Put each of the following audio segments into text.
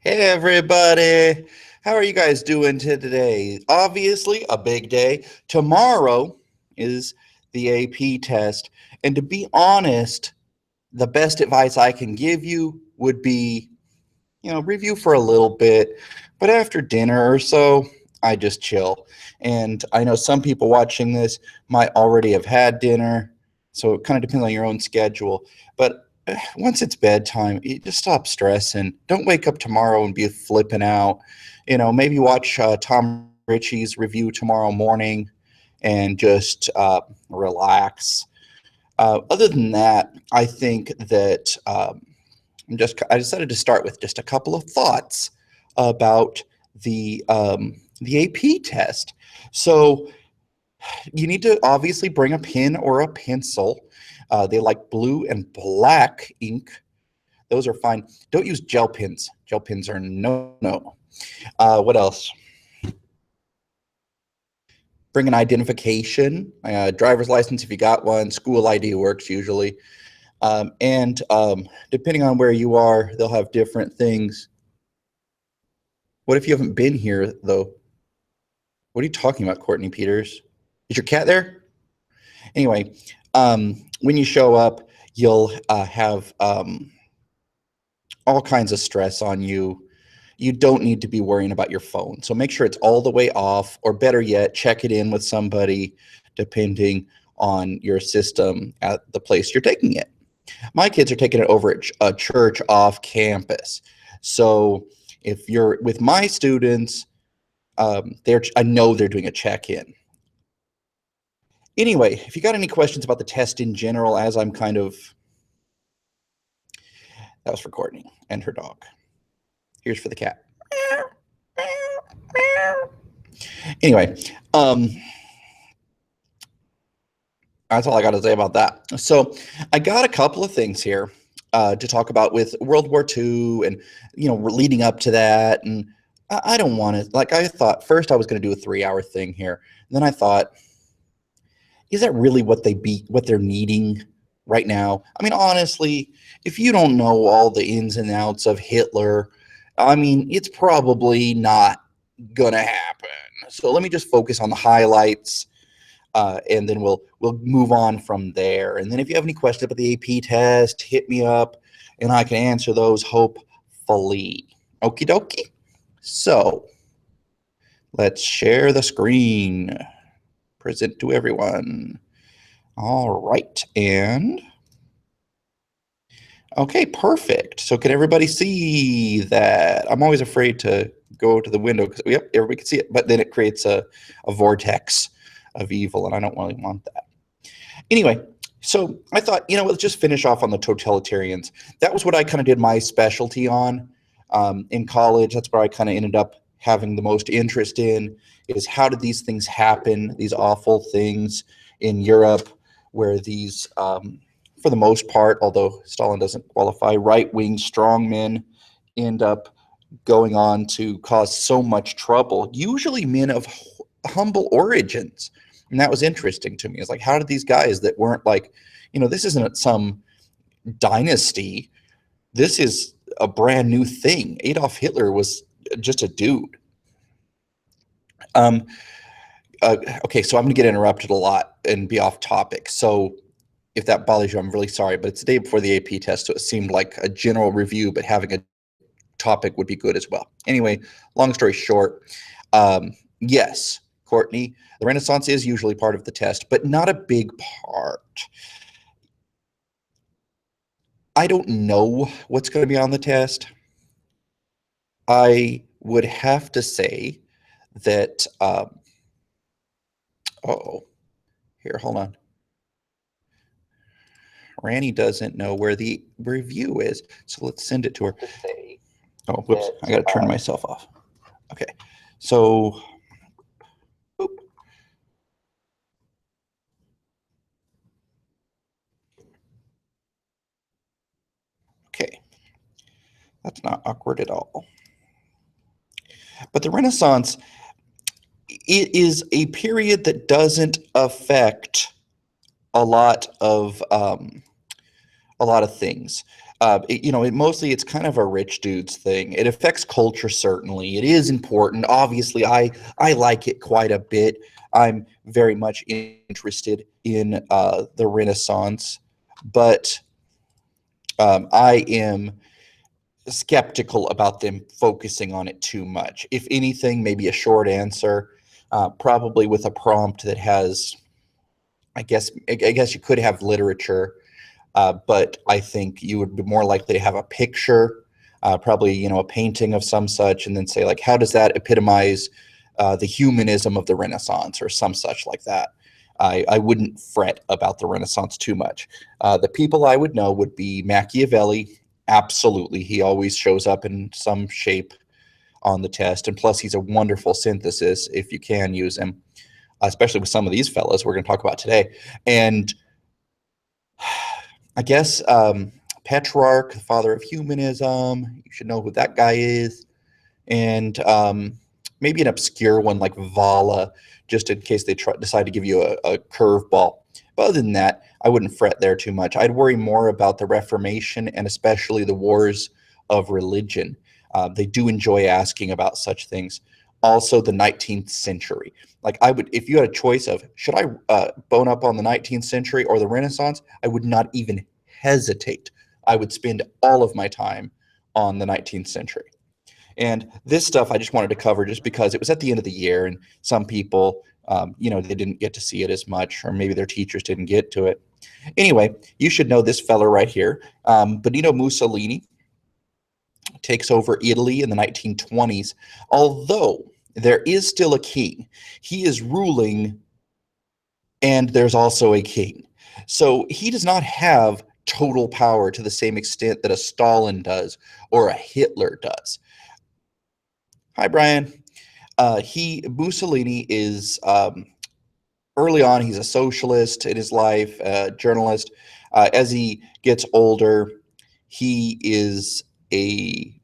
Hey everybody, how are you guys doing today? Obviously, a big day. Tomorrow is the AP test, and to be honest, the best advice I can give you would be, review for a little bit, but after dinner or so, I just chill. And I know some people watching this might already have had dinner, so it kind of depends on your own schedule. But once it's bedtime, you just stop stressing. Don't wake up tomorrow and be flipping out. Maybe watch Tom Ritchie's review tomorrow morning and just relax. Other than that, I think that I decided to start with just a couple of thoughts about the AP test. So you need to obviously bring a pen or a pencil. They like blue and black ink. Those are fine. Don't use gel pens. Gel pens are no. What else? Bring an identification, driver's license if you got one. School ID works usually. And depending on where you are, they'll have different things. What if you haven't been here, though? What are you talking about, Courtney Peters? Is your cat there? Anyway, when you show up, you'll have all kinds of stress on you. You don't need to be worrying about your phone. So make sure it's all the way off, or better yet, check it in with somebody depending on your system at the place you're taking it. My kids are taking it over at a church off campus. So if you're with my students, I know they're doing a check-in. Anyway, if you got any questions about the test in general, as I'm kind of, that was for Courtney and her dog. Here's for the cat. Anyway, that's all I got to say about that. So I got a couple of things here to talk about with World War II and, leading up to that. And I don't want to, like, I thought first I was going to do a 3-hour thing here. And then I thought, is that really what they're needing right now? I mean, honestly, if you don't know all the ins and outs of Hitler, I mean, it's probably not gonna happen. So let me just focus on the highlights, and then we'll move on from there. And then if you have any questions about the AP test, hit me up, and I can answer those hopefully. Okie dokie. So let's share the screen. Present to everyone. All right, and okay, perfect. So can everybody see that? I'm always afraid to go to the window because, yep, everybody can see it, but then it creates a vortex of evil, and I don't really want that. Anyway, so I thought, let's just finish off on the totalitarians. That was what I kind of did my specialty on in college. That's where I kind of ended up having the most interest in, is how did these things happen, these awful things in Europe, where these, for the most part, although Stalin doesn't qualify, right-wing strongmen end up going on to cause so much trouble, usually men of humble origins. And that was interesting to me. It's like, how did these guys that weren't like, this isn't some dynasty. This is a brand new thing. Adolf Hitler was just a dude. Okay, so I'm going to get interrupted a lot and be off topic. So if that bothers you, I'm really sorry, but it's the day before the AP test, so it seemed like a general review, but having a topic would be good as well. Anyway, long story short, yes, Courtney, the Renaissance is usually part of the test, but not a big part. I don't know what's going to be on the test. I would have to say that, here, hold on. Ranny doesn't know where the review is, so let's send it to her. Oh, whoops, I got to turn myself off. Okay, so, boop. Okay, that's not awkward at all. But the Renaissance, it is a period that doesn't affect a lot of things. Mostly it's kind of a rich dude's thing. It affects culture, certainly. It is important. Obviously, I like it quite a bit. I'm very much interested in the Renaissance, but I am skeptical about them focusing on it too much. If anything, maybe a short answer, probably with a prompt that has, I guess you could have literature, but I think you would be more likely to have a picture, probably a painting of some such, and then say like, how does that epitomize the humanism of the Renaissance or some such like that. I wouldn't fret about the Renaissance too much. The people I would know would be Machiavelli. Absolutely, he always shows up in some shape on the test, and plus he's a wonderful synthesis if you can use him, especially with some of these fellows we're going to talk about today. And I guess Petrarch, the father of humanism, you should know who that guy is. And maybe an obscure one like Vala, just in case they decide to give you a curveball. But other than that, I wouldn't fret there too much. I'd worry more about the Reformation and especially the wars of religion. They do enjoy asking about such things. Also, the 19th century. Like I would, if you had a choice of should I bone up on the 19th century or the Renaissance, I would not even hesitate. I would spend all of my time on the 19th century. And this stuff I just wanted to cover just because it was at the end of the year, and some people, they didn't get to see it as much, or maybe their teachers didn't get to it. Anyway, you should know this fella right here. Benito Mussolini takes over Italy in the 1920s, although there is still a king. He is ruling, and there's also a king. So he does not have total power to the same extent that a Stalin does or a Hitler does. Hi, Brian. Mussolini is early on. He's a socialist in his life, a journalist. As he gets older, he is he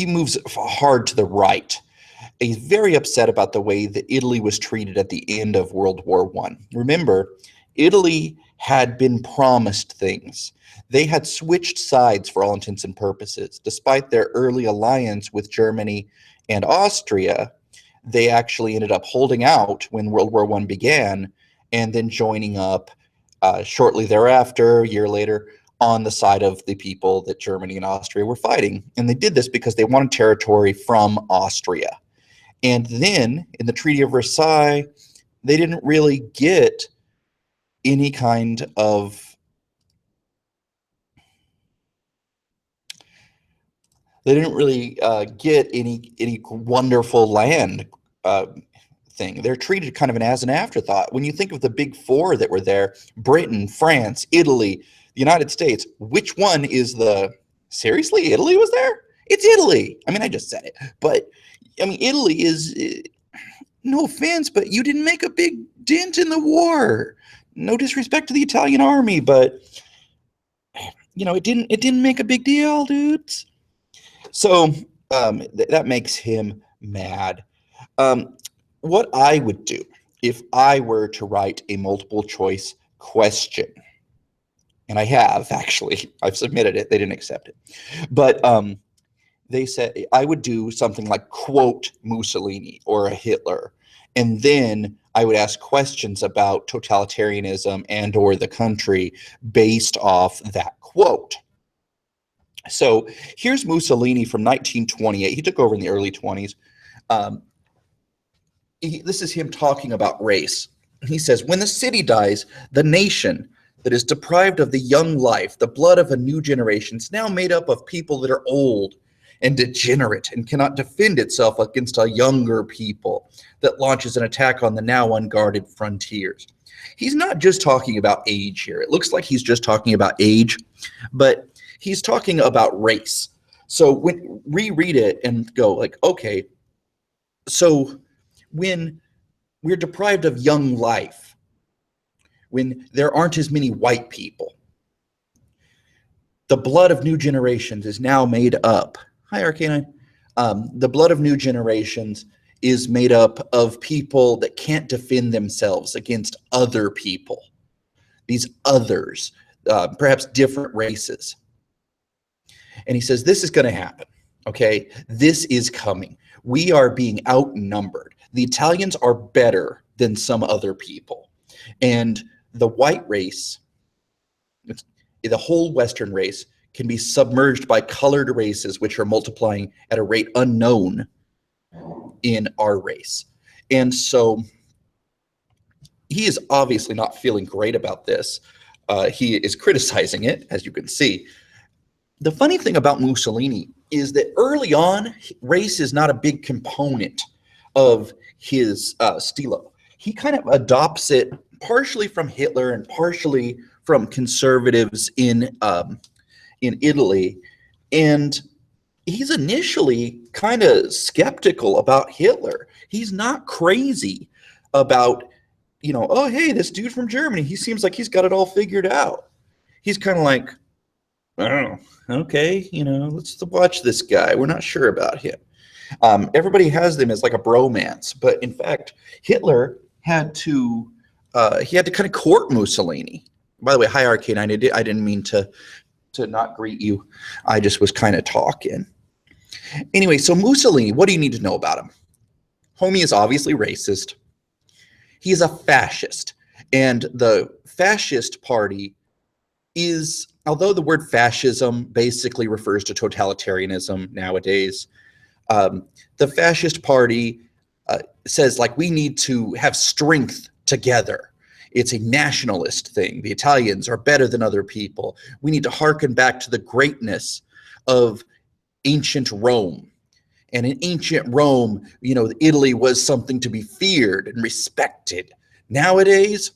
moves hard to the right. He's very upset about the way that Italy was treated at the end of World War I. Remember, Italy had been promised things. They had switched sides for all intents and purposes. Despite their early alliance with Germany and Austria, they actually ended up holding out when World War I began and then joining up shortly thereafter, a year later, on the side of the people that Germany and Austria were fighting. And they did this because they wanted territory from Austria. And then in the Treaty of Versailles, they didn't really get any kind of get any wonderful land thing. They're treated kind of as an afterthought. When you think of the big four that were there, Britain, France, Italy, the United States, which one is seriously, Italy was there? It's Italy. I mean, I just said it. But, I mean, Italy is, no offense, but you didn't make a big dent in the war. No disrespect to the Italian army, but, it didn't make a big deal, dudes. So that makes him mad. What I would do if I were to write a multiple choice question, and I have actually, I've submitted it, they didn't accept it, but they said I would do something like quote Mussolini or a Hitler, and then I would ask questions about totalitarianism and or the country based off that quote. So here's Mussolini from 1928. He took over in the early 20s. This is him talking about race. He says, when the city dies, the nation that is deprived of the young life, the blood of a new generation, is now made up of people that are old and degenerate and cannot defend itself against a younger people that launches an attack on the now unguarded frontiers. He's not just talking about age here. It looks like he's just talking about age, but he's talking about race. So when reread it and go like, okay, so when we're deprived of young life, when there aren't as many white people, the blood of new generations is now made up. Hi, Arcanine. The blood of new generations is made up of people that can't defend themselves against other people. These others perhaps different races. And he says, this is going to happen. Okay, this is coming. We are being outnumbered. The Italians are better than some other people. And the white race, the whole Western race, can be submerged by colored races, which are multiplying at a rate unknown in our race. And so he is obviously not feeling great about this. He is criticizing it, as you can see. The funny thing about Mussolini is that early on, race is not a big component of his stilo. He kind of adopts it partially from Hitler and partially from conservatives in Italy. And he's initially kind of skeptical about Hitler. He's not crazy about, oh, hey, this dude from Germany, he seems like he's got it all figured out. He's kind of like, oh, okay, let's watch this guy. We're not sure about him. Everybody has them as like a bromance, but in fact, Hitler had to kind of court Mussolini. By the way, hi Arcane. I didn't mean to not greet you. I just was kind of talking. Anyway, so Mussolini, what do you need to know about him? Homie is obviously racist. He is a fascist, and the fascist party is, although the word fascism basically refers to totalitarianism nowadays, the fascist party says, like, we need to have strength together. It's a nationalist thing. The Italians are better than other people. We need to hearken back to the greatness of ancient Rome. And in ancient Rome, Italy was something to be feared and respected. Nowadays,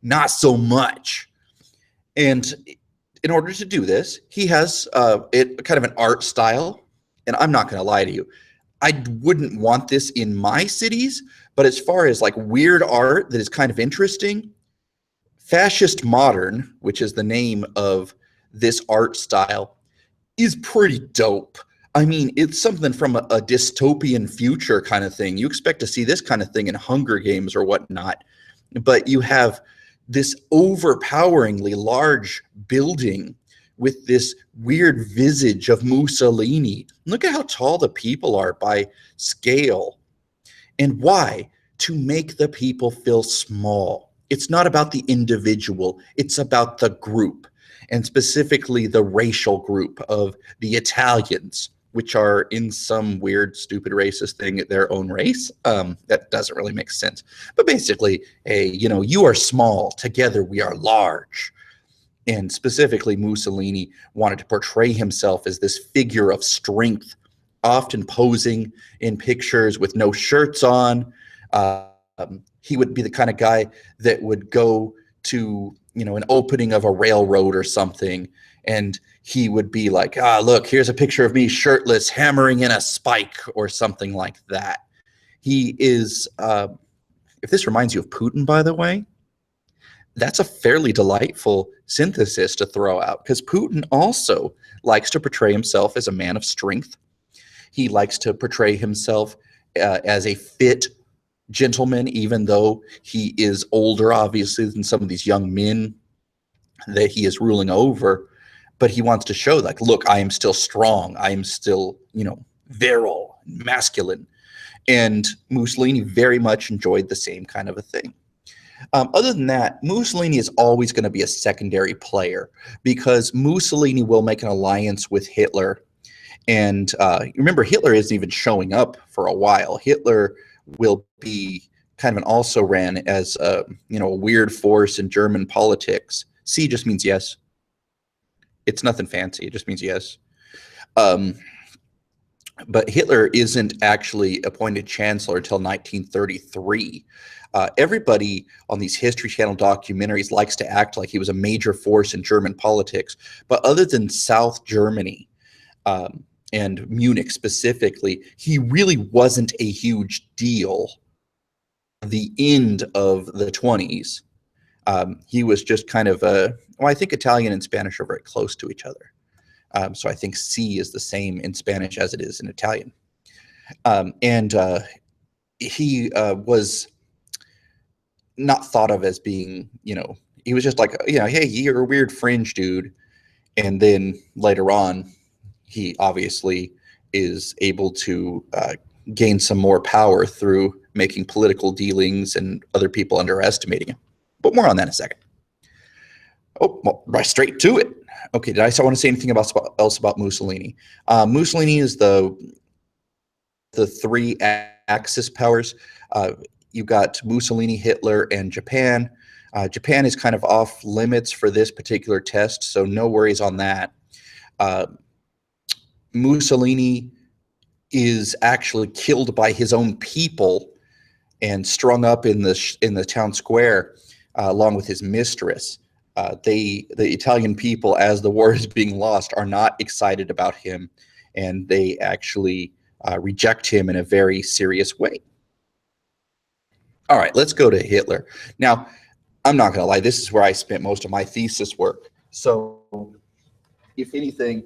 not so much. And in order to do this, he has kind of an art style. And I'm not going to lie to you, I wouldn't want this in my cities, but as far as like weird art that is kind of interesting, Fascist Modern, which is the name of this art style, is pretty dope. I mean, it's something from a dystopian future kind of thing. You expect to see this kind of thing in Hunger Games or whatnot, but you have this overpoweringly large building with this weird visage of Mussolini. Look at how tall the people are by scale. And why? To make the people feel small. It's not about the individual. It's about the group, and specifically the racial group of the Italians, which are in some weird, stupid racist thing their own race. That doesn't really make sense. But basically, you are small. Together we are large. And specifically, Mussolini wanted to portray himself as this figure of strength, often posing in pictures with no shirts on. He would be the kind of guy that would go to, an opening of a railroad or something, and he would be like, look, here's a picture of me shirtless, hammering in a spike or something like that. He is, if this reminds you of Putin, by the way, that's a fairly delightful synthesis to throw out, because Putin also likes to portray himself as a man of strength. He likes to portray himself as a fit gentleman, even though he is older, obviously, than some of these young men that he is ruling over. But he wants to show, like, look, I am still strong. I am still, virile, masculine. And Mussolini very much enjoyed the same kind of a thing. Other than that, Mussolini is always going to be a secondary player, because Mussolini will make an alliance with Hitler. And remember, Hitler isn't even showing up for a while. Hitler will be kind of an also-ran as a weird force in German politics. C just means yes. It's nothing fancy. It just means yes. But Hitler isn't actually appointed chancellor until 1933. Everybody on these History Channel documentaries likes to act like he was a major force in German politics. But other than South Germany and Munich specifically, he really wasn't a huge deal at the end of the 20s. He was just kind of I think Italian and Spanish are very close to each other. So I think C is the same in Spanish as it is in Italian. He was not thought of as being, he was just like, hey, you're a weird fringe dude. And then later on, he obviously is able to gain some more power through making political dealings and other people underestimating him. But more on that in a second. Oh, well, right straight to it. Okay, did I want to say anything else about Mussolini? Mussolini is the three Axis powers. You got Mussolini, Hitler, and Japan. Japan is kind of off limits for this particular test, so no worries on that. Mussolini is actually killed by his own people and strung up in the town square along with his mistress. The Italian people, as the war is being lost, are not excited about him, and they actually reject him in a very serious way. All right, let's go to Hitler. Now, I'm not going to lie, this is where I spent most of my thesis work. So, if anything,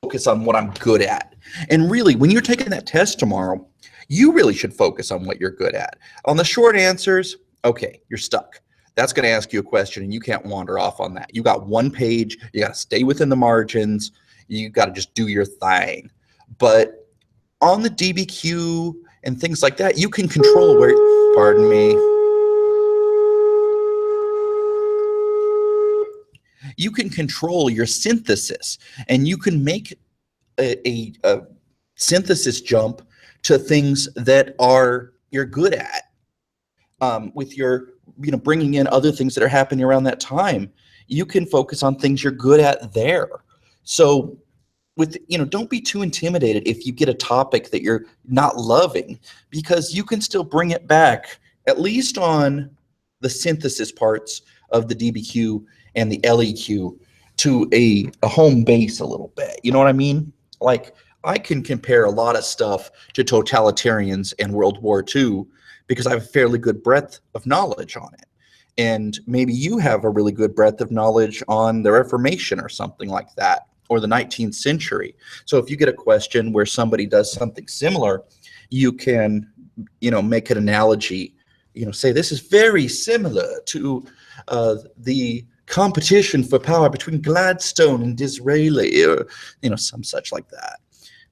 focus on what I'm good at. And really, when you're taking that test tomorrow, you really should focus on what you're good at. On the short answers, okay, you're stuck. That's going to ask you a question, and you can't wander off on that. You got one page. You got to stay within the margins. You got to just do your thing. But on the DBQ and things like that, you can control where, pardon me, you can control your synthesis, and you can make a synthesis jump to things that you're good at. With your, bringing in other things that are happening around that time, you can focus on things you're good at there. So don't be too intimidated if you get a topic that you're not loving, because you can still bring it back, at least on the synthesis parts of the DBQ and the LEQ, to a home base a little bit. You know what I mean? Like, I can compare a lot of stuff to Totalitarians and World War II because I have a fairly good breadth of knowledge on it. And maybe you have a really good breadth of knowledge on the Reformation or something like that, or the 19th century. So if you get a question where somebody does something similar, you can, make an analogy, say this is very similar to the competition for power between Gladstone and Disraeli, or, some such like that.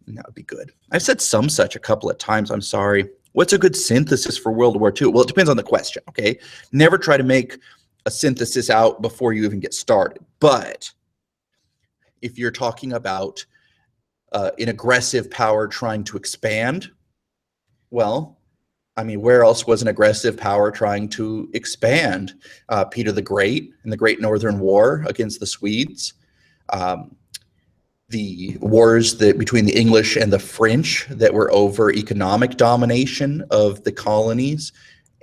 And that would be good. I've said some such a couple of times. I'm sorry. What's a good synthesis for World War II? Well, it depends on the question, okay? Never try to make a synthesis out before you even get started. But if you're talking about an aggressive power trying to expand, well, I mean, where else was an aggressive power trying to expand? Peter the Great and the Great Northern War against the Swedes. The wars between the English and the French that were over economic domination of the colonies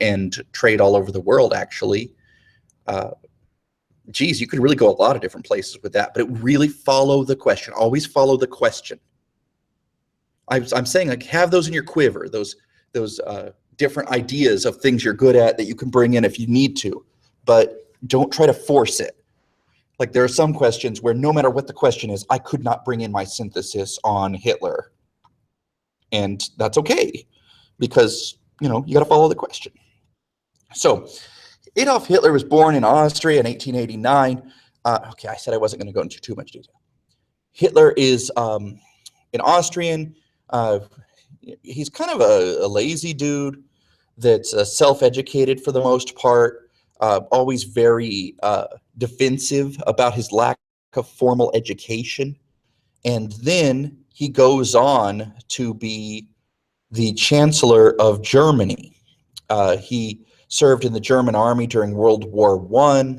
and trade all over the world, actually. Geez, you could really go a lot of different places with that, but it really follow the question. Always follow the question. I'm saying, like, have those in your quiver, those different ideas of things you're good at that you can bring in if you need to, but don't try to force it. Like, there are some questions where no matter what the question is, I could not bring in my synthesis on Hitler. And that's okay, because, you got to follow the question. So Adolf Hitler was born in Austria in 1889. Okay, I said I wasn't going to go into too much detail. Hitler is an Austrian. He's kind of a lazy dude that's self-educated for the most part, always very defensive about his lack of formal education. And then he goes on to be the Chancellor of Germany. He served in the German army during World War I.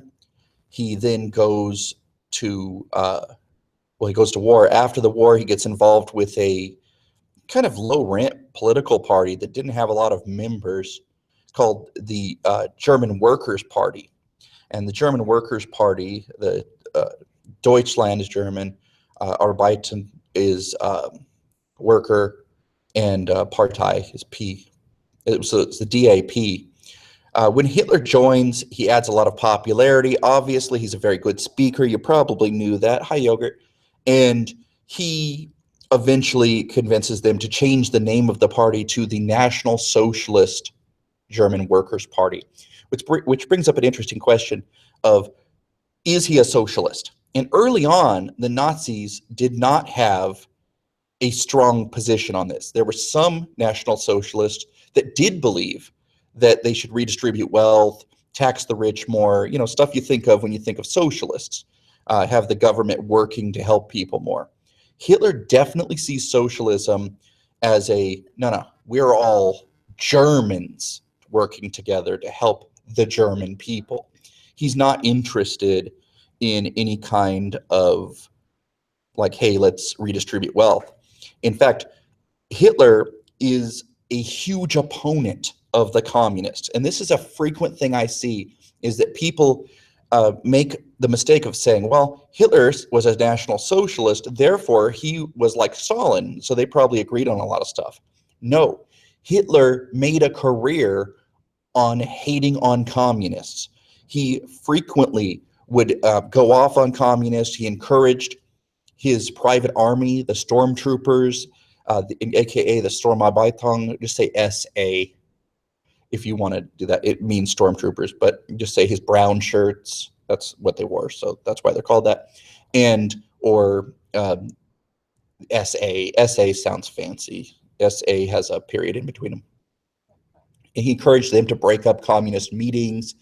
He then goes to, he goes to war. After the war, he gets involved with a kind of low-rent political party that didn't have a lot of members, called the German Workers' Party. And the German Workers' Party, the Deutschland is German, Arbeiten is worker, and Partei is P. So it's the DAP. When Hitler joins, he adds a lot of popularity. Obviously, he's a very good speaker. You probably knew that. Hi, Yogurt. And he eventually convinces them to change the name of the party to the National Socialist German Workers' Party, which brings up an interesting question of, is he a socialist? And early on, the Nazis did not have a strong position on this. There were some National Socialists that did believe that they should redistribute wealth, tax the rich more, stuff you think of when you think of socialists, have the government working to help people more. Hitler definitely sees socialism as no, we're all Germans working together to help the German people. He's not interested in any kind of like, hey, let's redistribute wealth. In fact, Hitler is a huge opponent of the communists. And this is a frequent thing I see, is that people make the mistake of saying, well, Hitler was a National Socialist, therefore he was like Stalin, so they probably agreed on a lot of stuff. No, Hitler made a career on hating on communists. He frequently would go off on communists. He encouraged his private army, the stormtroopers, aka the Sturmabteilung, just say SA if you want to do that. It means stormtroopers, but just say his brown shirts. That's what they wore, so that's why they're called that. And or SA. SA sounds fancy. SA has a period in between them. And he encouraged them to break up communist meetings.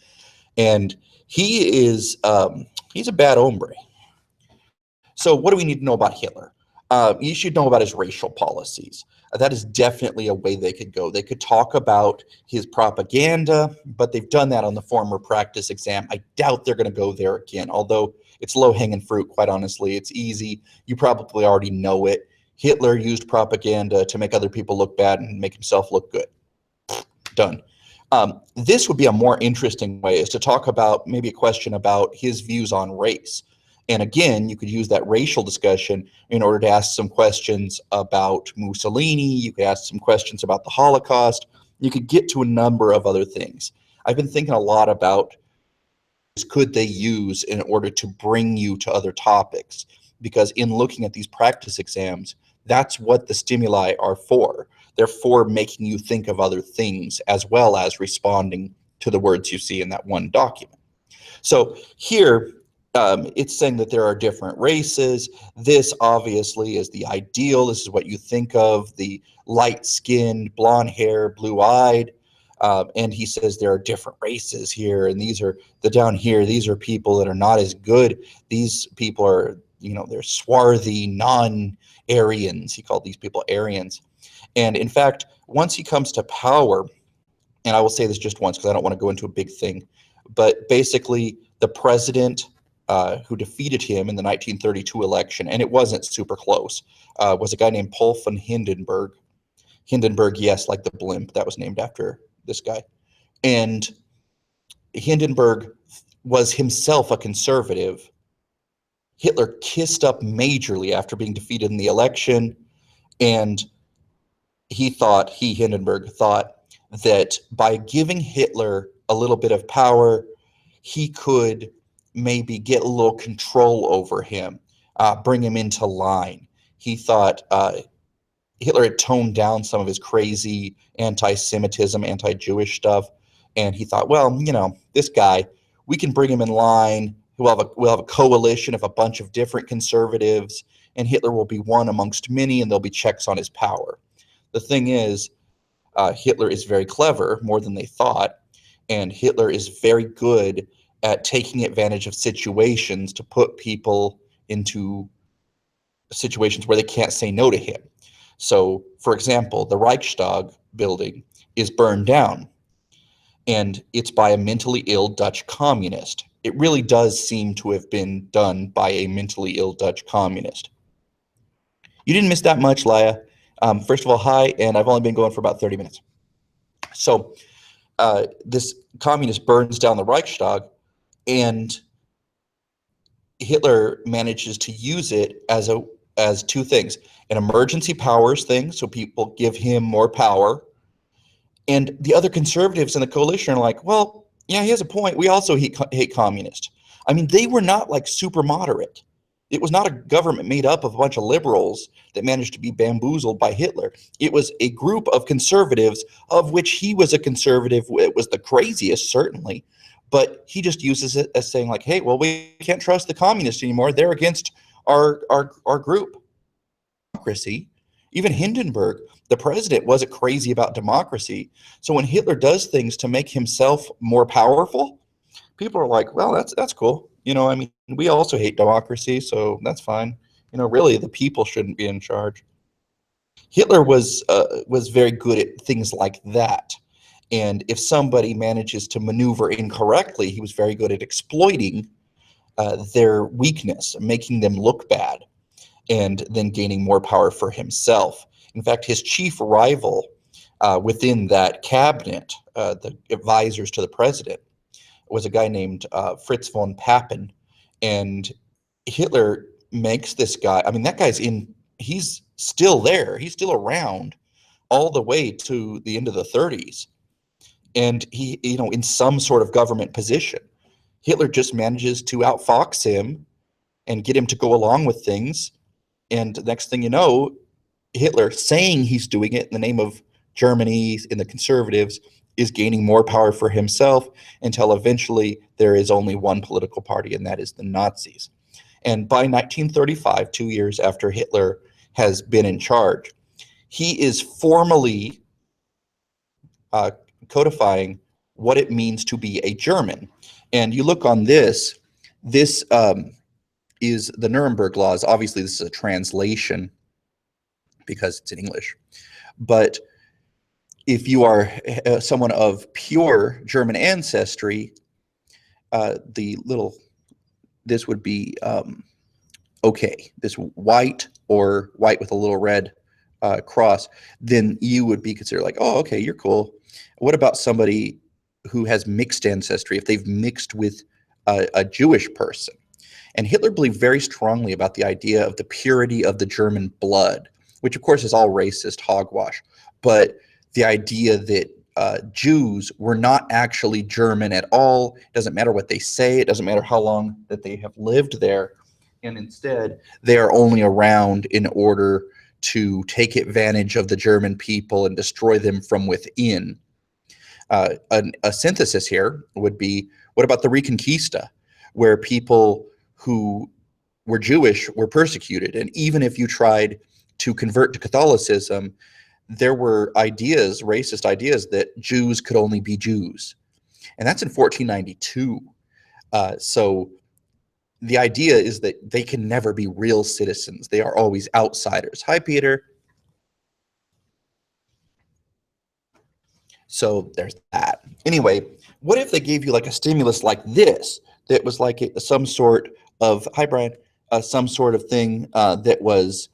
And he is he's a bad hombre. So what do we need to know about Hitler? You should know about his racial policies. That is definitely a way they could go. They could talk about his propaganda, but they've done that on the former practice exam. I doubt they're going to go there again, although it's low-hanging fruit, quite honestly. It's easy. You probably already know it. Hitler used propaganda to make other people look bad and make himself look good. Done. This would be a more interesting way, is to talk about maybe a question about his views on race. And again, you could use that racial discussion in order to ask some questions about Mussolini. You could ask some questions about the Holocaust. You could get to a number of other things. I've been thinking a lot about, could they use in order to bring you to other topics? Because in looking at these practice exams, that's what the stimuli are for. They're for making you think of other things as well as responding to the words you see in that one document. So here, it's saying that there are different races. This obviously is the ideal. This is what you think of, the light-skinned, blonde hair, blue-eyed. And he says there are different races here, and these are down here. These are people that are not as good. These people are, they're swarthy, non-Aryans. He called these people Aryans. And in fact, once he comes to power, and I will say this just once because I don't want to go into a big thing, but basically the president who defeated him in the 1932 election, and it wasn't super close, was a guy named Paul von Hindenburg. Hindenburg, yes, like the blimp, that was named after this guy. And Hindenburg was himself a conservative. Hitler kissed up majorly after being defeated in the election, and Hindenburg thought that by giving Hitler a little bit of power, he could maybe get a little control over him, bring him into line. He thought Hitler had toned down some of his crazy anti-Semitism, anti-Jewish stuff, and he thought, well, this guy, we can bring him in line. We'll have a coalition of a bunch of different conservatives, and Hitler will be one amongst many, and there'll be checks on his power. The thing is, Hitler is very clever, more than they thought, and Hitler is very good at taking advantage of situations to put people into situations where they can't say no to him. So, for example, the Reichstag building is burned down, and it's by a mentally ill Dutch communist. It really does seem to have been done by a mentally ill Dutch communist. You didn't miss that much, Laya. First of all, hi, and I've only been going for about 30 minutes. So this communist burns down the Reichstag, and Hitler manages to use it as two things: an emergency powers thing, so people give him more power, and the other conservatives in the coalition are like, well, yeah, he has a point. We also hate communists. I mean, they were not like super moderate. It was not a government made up of a bunch of liberals that managed to be bamboozled by Hitler. It was a group of conservatives, of which he was a conservative. It was the craziest, certainly, but he just uses it as saying like, hey, well, we can't trust the communists anymore. They're against our group. Democracy. Even Hindenburg, the president, wasn't crazy about democracy. So when Hitler does things to make himself more powerful, people are like, well, that's cool. I mean, we also hate democracy, so that's fine. Really, the people shouldn't be in charge. Hitler was very good at things like that. And if somebody manages to maneuver incorrectly, he was very good at exploiting their weakness, making them look bad, and then gaining more power for himself. In fact, his chief rival within that cabinet, the advisors to the president, was a guy named Fritz von Papen. And Hitler makes this guy, I mean, that guy's he's still there. He's still around all the way to the end of the 30s. And he, in some sort of government position. Hitler just manages to outfox him and get him to go along with things. And the next thing you know, Hitler, saying he's doing it in the name of Germany and the conservatives, is gaining more power for himself until eventually there is only one political party, and that is the Nazis. And by 1935, 2 years after Hitler has been in charge, he is formally codifying what it means to be a German. And you look on this is the Nuremberg laws. Obviously, this is a translation because it's in English. But if you are someone of pure German ancestry, this would be okay. This white or white with a little red cross, then you would be considered like, oh, okay, you're cool. What about somebody who has mixed ancestry, if they've mixed with a Jewish person? And Hitler believed very strongly about the idea of the purity of the German blood, which of course is all racist hogwash. But the idea that Jews were not actually German at all, it doesn't matter what they say, it doesn't matter how long that they have lived there, and instead they are only around in order to take advantage of the German people and destroy them from within. A synthesis here would be, what about the Reconquista, where people who were Jewish were persecuted, and even if you tried to convert to Catholicism, there were ideas, racist ideas, that Jews could only be Jews. And that's in 1492. So the idea is that they can never be real citizens. They are always outsiders. Hi, Peter. So there's that. Anyway, what if they gave you like a stimulus like this, that was like some sort of, hi, Brian, some sort of thing that was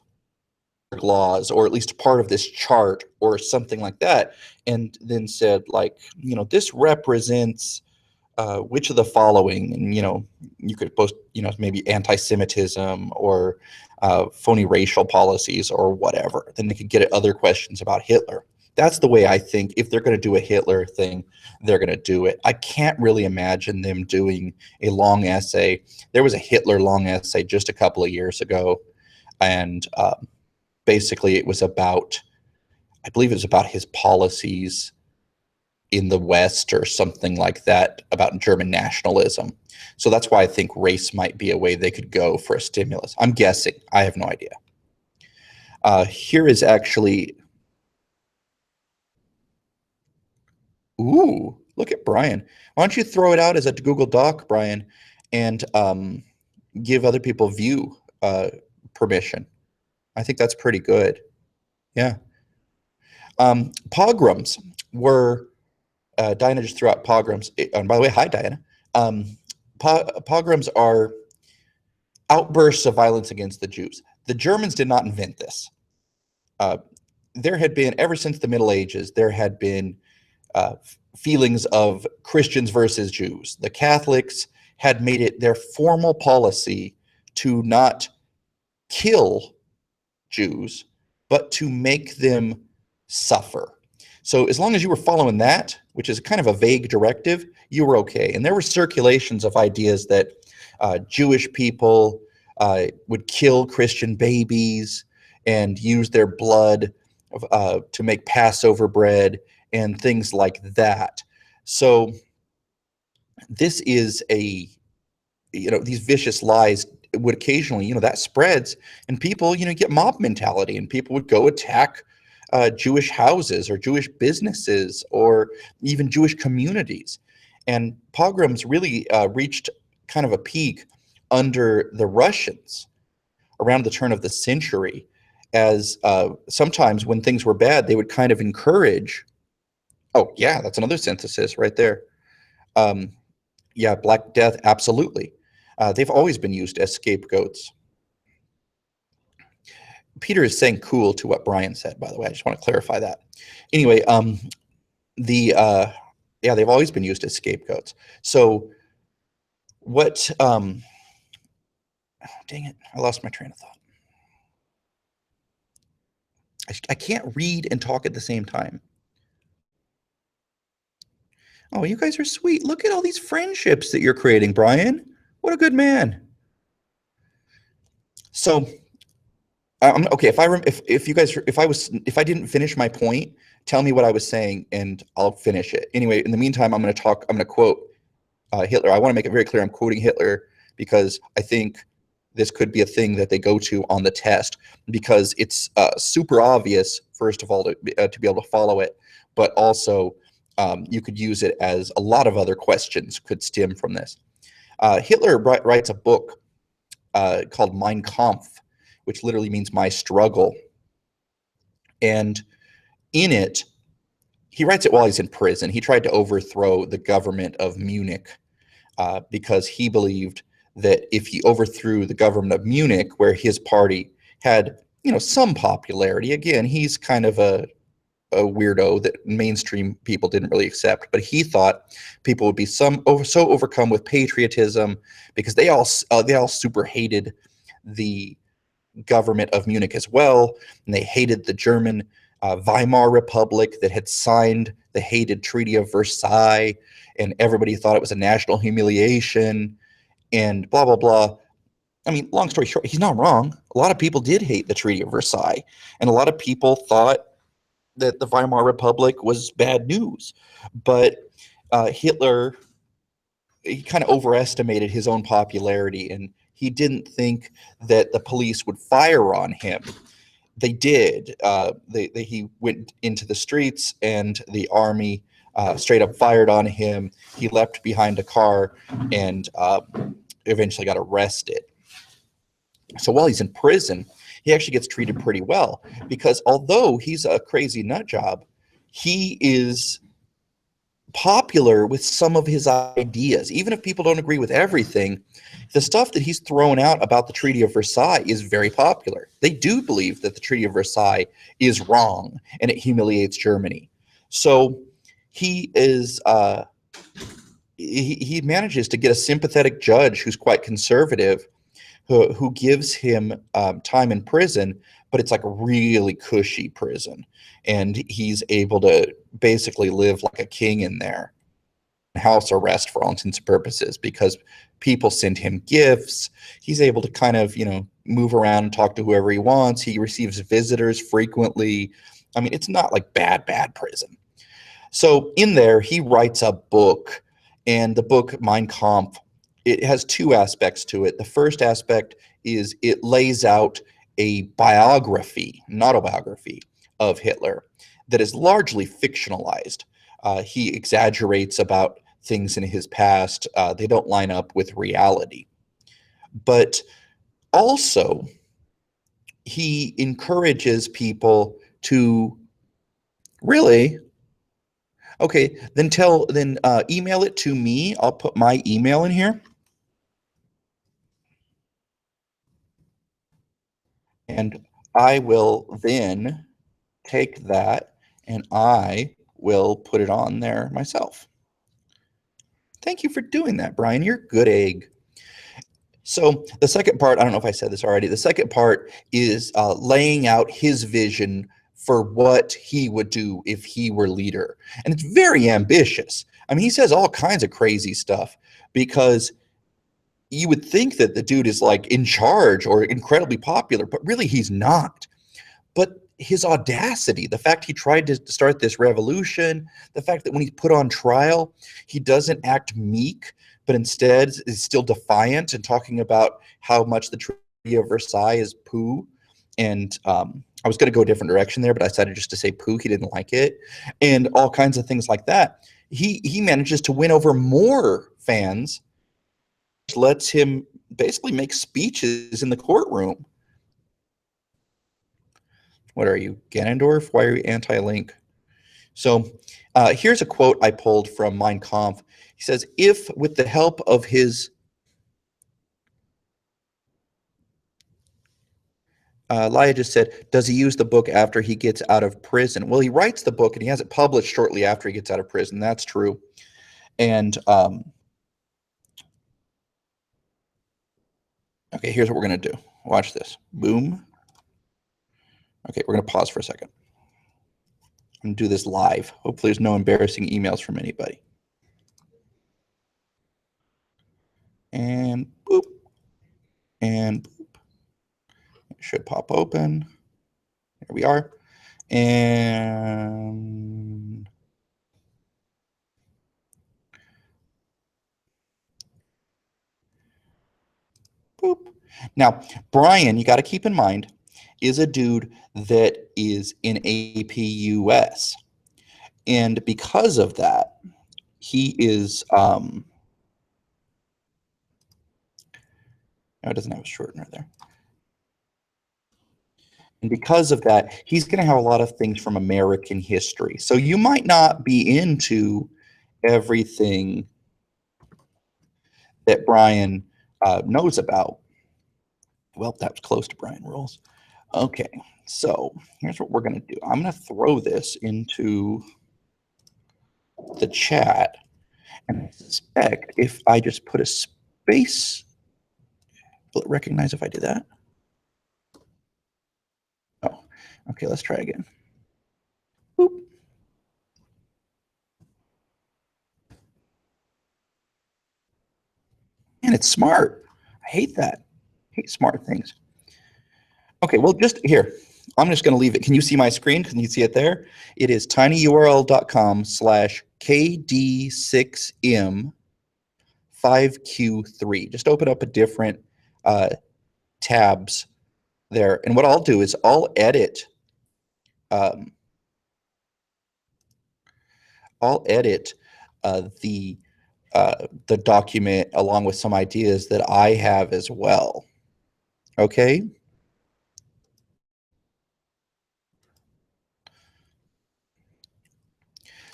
laws, or at least part of this chart or something like that, and then said like, this represents which of the following, and you could post maybe anti-Semitism or phony racial policies or whatever. Then they could get at other questions about Hitler. That's the way I think if they're going to do a Hitler thing, they're going to do it. I can't really imagine them doing a long essay. There was a Hitler long essay just a couple of years ago, and basically it was about, I believe it was about his policies in the West or something like that, about German nationalism. So that's why I think race might be a way they could go for a stimulus. I'm guessing. I have no idea. Here is actually, ooh, look at Brian. Why don't you throw it out as a Google Doc, Brian, and give other people view permission. I think that's pretty good. Yeah. Pogroms were, Diana just threw out pogroms. And by the way, hi, Diana. Pogroms are outbursts of violence against the Jews. The Germans did not invent this. There had been, ever since the Middle Ages, there had been feelings of Christians versus Jews. The Catholics had made it their formal policy to not kill Jews, but to make them suffer. So as long as you were following that, which is kind of a vague directive, you were okay. And there were circulations of ideas that Jewish people would kill Christian babies and use their blood to make Passover bread and things like that. So this is these vicious lies would occasionally, that spreads, and people, get mob mentality, and people would go attack Jewish houses or Jewish businesses or even Jewish communities. And pogroms really reached kind of a peak under the Russians around the turn of the century, as sometimes when things were bad, they would kind of encourage. Oh, yeah, that's another synthesis right there. Yeah, Black Death, absolutely. They've always been used as scapegoats. Peter is saying cool to what Brian said, by the way. I just want to clarify that. Anyway, yeah, they've always been used as scapegoats. So what, dang it, I lost my train of thought. I can't read and talk at the same time. Oh, you guys are sweet. Look at all these friendships that you're creating, Brian. What a good man. So, okay. If I didn't finish my point, tell me what I was saying, and I'll finish it. Anyway, in the meantime, I'm going to quote Hitler. I want to make it very clear I'm quoting Hitler because I think this could be a thing that they go to on the test, because it's super obvious, first of all, to be able to follow it, but also you could use it as a lot of other questions could stem from this. Hitler writes a book called Mein Kampf, which literally means my struggle. And in it, he writes it while he's in prison. He tried to overthrow the government of Munich because he believed that if he overthrew the government of Munich, where his party had, some popularity, again, he's kind of a weirdo that mainstream people didn't really accept, but he thought people would be so overcome with patriotism because they all super hated the government of Munich as well, and they hated the German Weimar Republic that had signed the hated Treaty of Versailles, and everybody thought it was a national humiliation, and blah, blah, blah. I mean, long story short, he's not wrong. A lot of people did hate the Treaty of Versailles, and a lot of people thought that the Weimar Republic was bad news. But Hitler, he kind of overestimated his own popularity, and he didn't think that the police would fire on him. They did. He went into the streets, and the army straight up fired on him. He leapt behind a car and eventually got arrested. So while he's in prison, he actually gets treated pretty well, because although he's a crazy nut job, he is popular with some of his ideas. Even if people don't agree with everything, the stuff that he's thrown out about the Treaty of Versailles is very popular. They do believe that the Treaty of Versailles is wrong and it humiliates Germany. So he is he manages to get a sympathetic judge who's quite conservative, who gives him time in prison, but it's like a really cushy prison. And he's able to basically live like a king in there. House arrest for all intents and purposes, because people send him gifts. He's able to kind of, move around and talk to whoever he wants. He receives visitors frequently. I mean, it's not like bad prison. So in there, he writes a book, and the book Mein Kampf, it has two aspects to it. The first aspect is it lays out a biography, not autobiography, of Hitler that is largely fictionalized. He exaggerates about things in his past. They don't line up with reality. But also, he encourages people to really, okay, then email it to me. I'll put my email in here. And I will then take that and I will put it on there myself. Thank you for doing that, Brian. You're a good egg. So the second part, I don't know if I said this already, the second part is laying out his vision for what he would do if he were leader. And it's very ambitious. I mean, he says all kinds of crazy stuff, because you would think that the dude is like in charge or incredibly popular, but really he's not. But his audacity, the fact he tried to start this revolution, the fact that when he's put on trial, he doesn't act meek, but instead is still defiant and talking about how much the Treaty of Versailles is poo. And I was going to go a different direction there, but I decided just to say poo. He didn't like it, and all kinds of things like that. He manages to win over more fans, which lets him basically make speeches in the courtroom. What are you, Ganondorf? Why are you anti-Link? So here's a quote I pulled from Mein Kampf. He says, if with the help of his Laia just said, does he use the book after he gets out of prison? Well, he writes the book and he has it published shortly after he gets out of prison. That's true. And okay, here's what we're going to do. Watch this. Boom. Okay, we're going to pause for a second. I'm going to do this live. Hopefully there's no embarrassing emails from anybody. And boop. And boop. It should pop open. There we are. And boop. Now, Brian, you got to keep in mind, is a dude that is in APUS. And because of that, he is, no, it doesn't have a shortener there. And because of that, he's going to have a lot of things from American history. So you might not be into everything that Brian knows about. Well, that was close to Brian Rules. Okay, so here's what we're going to do. I'm going to throw this into the chat. And I suspect if I just put a space, will it recognize if I do that? Oh, okay, let's try again. Boop. And it's smart. I hate that. I hate smart things. Okay, well, just here. I'm just going to leave it. Can you see my screen? Can you see it there? It is tinyurl.com/KD6M5Q3. Just open up a different tabs there. And what I'll do is I'll edit the document along with some ideas that I have as well. Okay.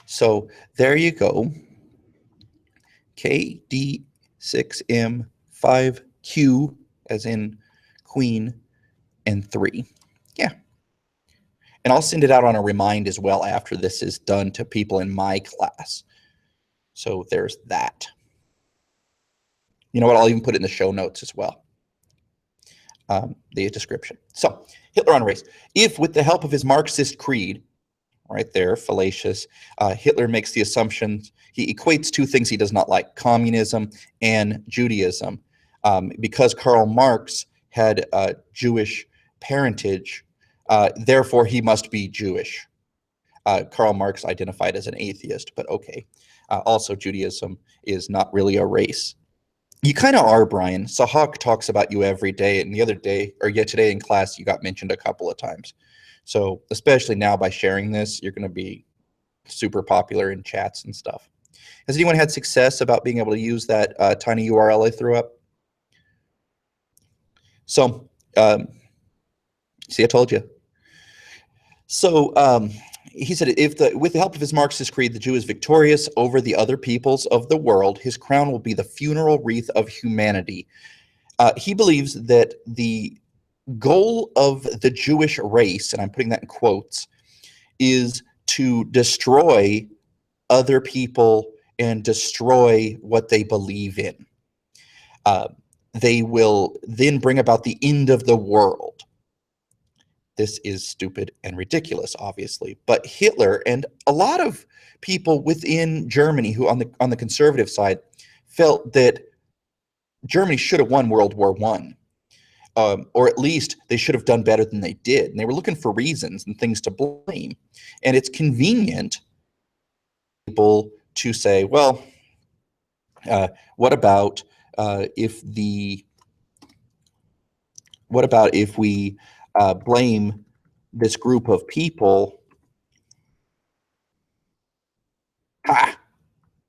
So there you go. KD6M5Q as in Queen and 3. Yeah. And I'll send it out on a remind as well after this is done to people in my class. So there's that. You know what? I'll even put it in the show notes as well. The description. So Hitler on race. If with the help of his Marxist creed, right there, fallacious, Hitler makes the assumption, he equates two things he does not like, communism and Judaism. Because Karl Marx had Jewish parentage, therefore he must be Jewish. Karl Marx identified as an atheist, but okay. Also, Judaism is not really a race. You kind of are, Brian. Sahak talks about you every day, and the other day, or yet today in class, you got mentioned a couple of times. So especially now by sharing this, you're going to be super popular in chats and stuff. Has anyone had success about being able to use that tiny URL I threw up? So, see, I told you. So he said, with the help of his Marxist creed, the Jew is victorious over the other peoples of the world. His crown will be the funeral wreath of humanity. He believes that the goal of the Jewish race, and I'm putting that in quotes, is to destroy other people and destroy what they believe in. They will then bring about the end of the world. This is stupid and ridiculous, obviously. But Hitler and a lot of people within Germany who on the conservative side felt that Germany should have won World War I. Or at least they should have done better than they did. And they were looking for reasons and things to blame. And it's convenient people to say, well, what about if we blame this group of people? Ha!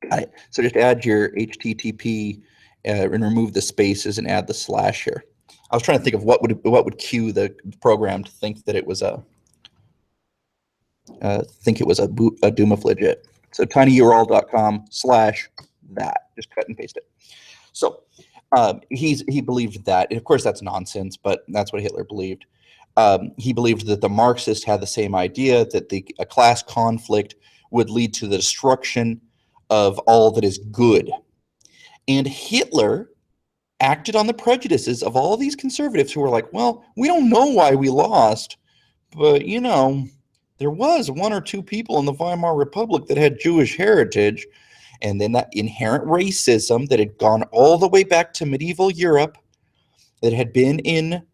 Got it. So just add your HTTP and remove the spaces and add the slash here. I was trying to think of what would cue the program to think that it was a doomafligit. So tinyurl.com/that. Just cut and paste it. So he believed that, and of course that's nonsense, but that's what Hitler believed. He believed that the Marxists had the same idea, that a class conflict would lead to the destruction of all that is good. And Hitler acted on the prejudices of all these conservatives who were like, well, we don't know why we lost, but, you know, there was one or two people in the Weimar Republic that had Jewish heritage, and then that inherent racism that had gone all the way back to medieval Europe, that had been in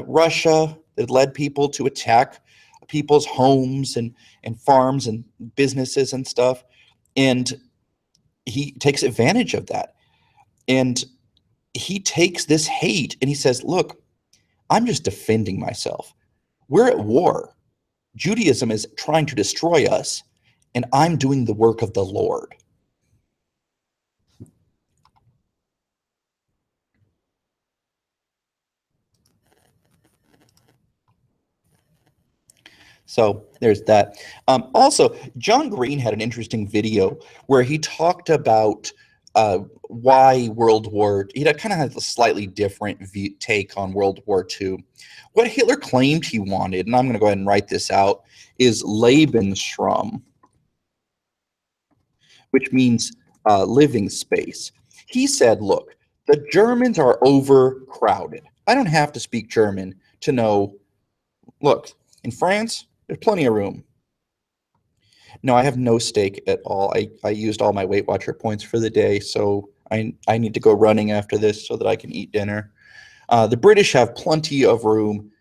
Russia, that led people to attack people's homes and farms and businesses and stuff. And he takes advantage of that. And he takes this hate and he says, look, I'm just defending myself. We're at war. Judaism is trying to destroy us, and I'm doing the work of the Lord. So there's that. Also, John Green had an interesting video where he talked about why World War. He kind of has a slightly different take on World War II. What Hitler claimed he wanted, and I'm going to go ahead and write this out, is Lebensraum, which means living space. He said, look, the Germans are overcrowded. I don't have to speak German to know, look, in France, there's plenty of room. No, I have no stake at all. I used all my Weight Watcher points for the day, so I need to go running after this so that I can eat dinner. The British have plenty of room.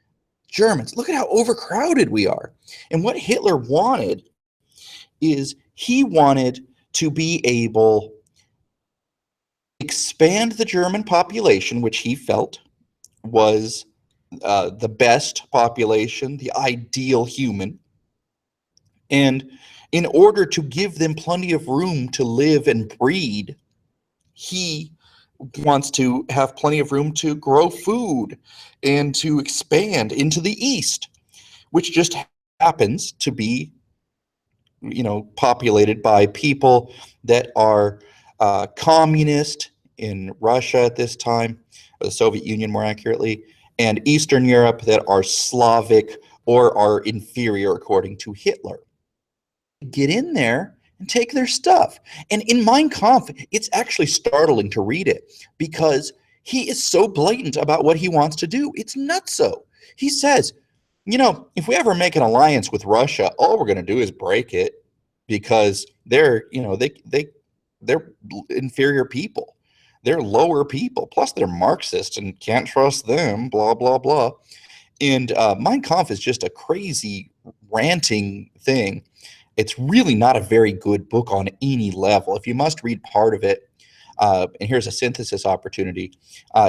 Germans, look at how overcrowded we are. And what Hitler wanted is he wanted to be able to expand the German population, which he felt was the best population, the ideal human. And in order to give them plenty of room to live and breed, he wants to have plenty of room to grow food and to expand into the East, which just happens to be, you know, populated by people that are communist in Russia at this time, or the Soviet Union more accurately, and Eastern Europe that are Slavic or are inferior according to Hitler. Get in there and take their stuff. And in Mein Kampf, it's actually startling to read it because he is so blatant about what he wants to do. It's nutso. He says, you know, if we ever make an alliance with Russia, all we're going to do is break it because they're, you know, they're inferior people. They're lower people. Plus, they're Marxist and can't trust them, blah, blah, blah. And Mein Kampf is just a crazy ranting thing. It's really not a very good book on any level. If you must read part of it, and here's a synthesis opportunity,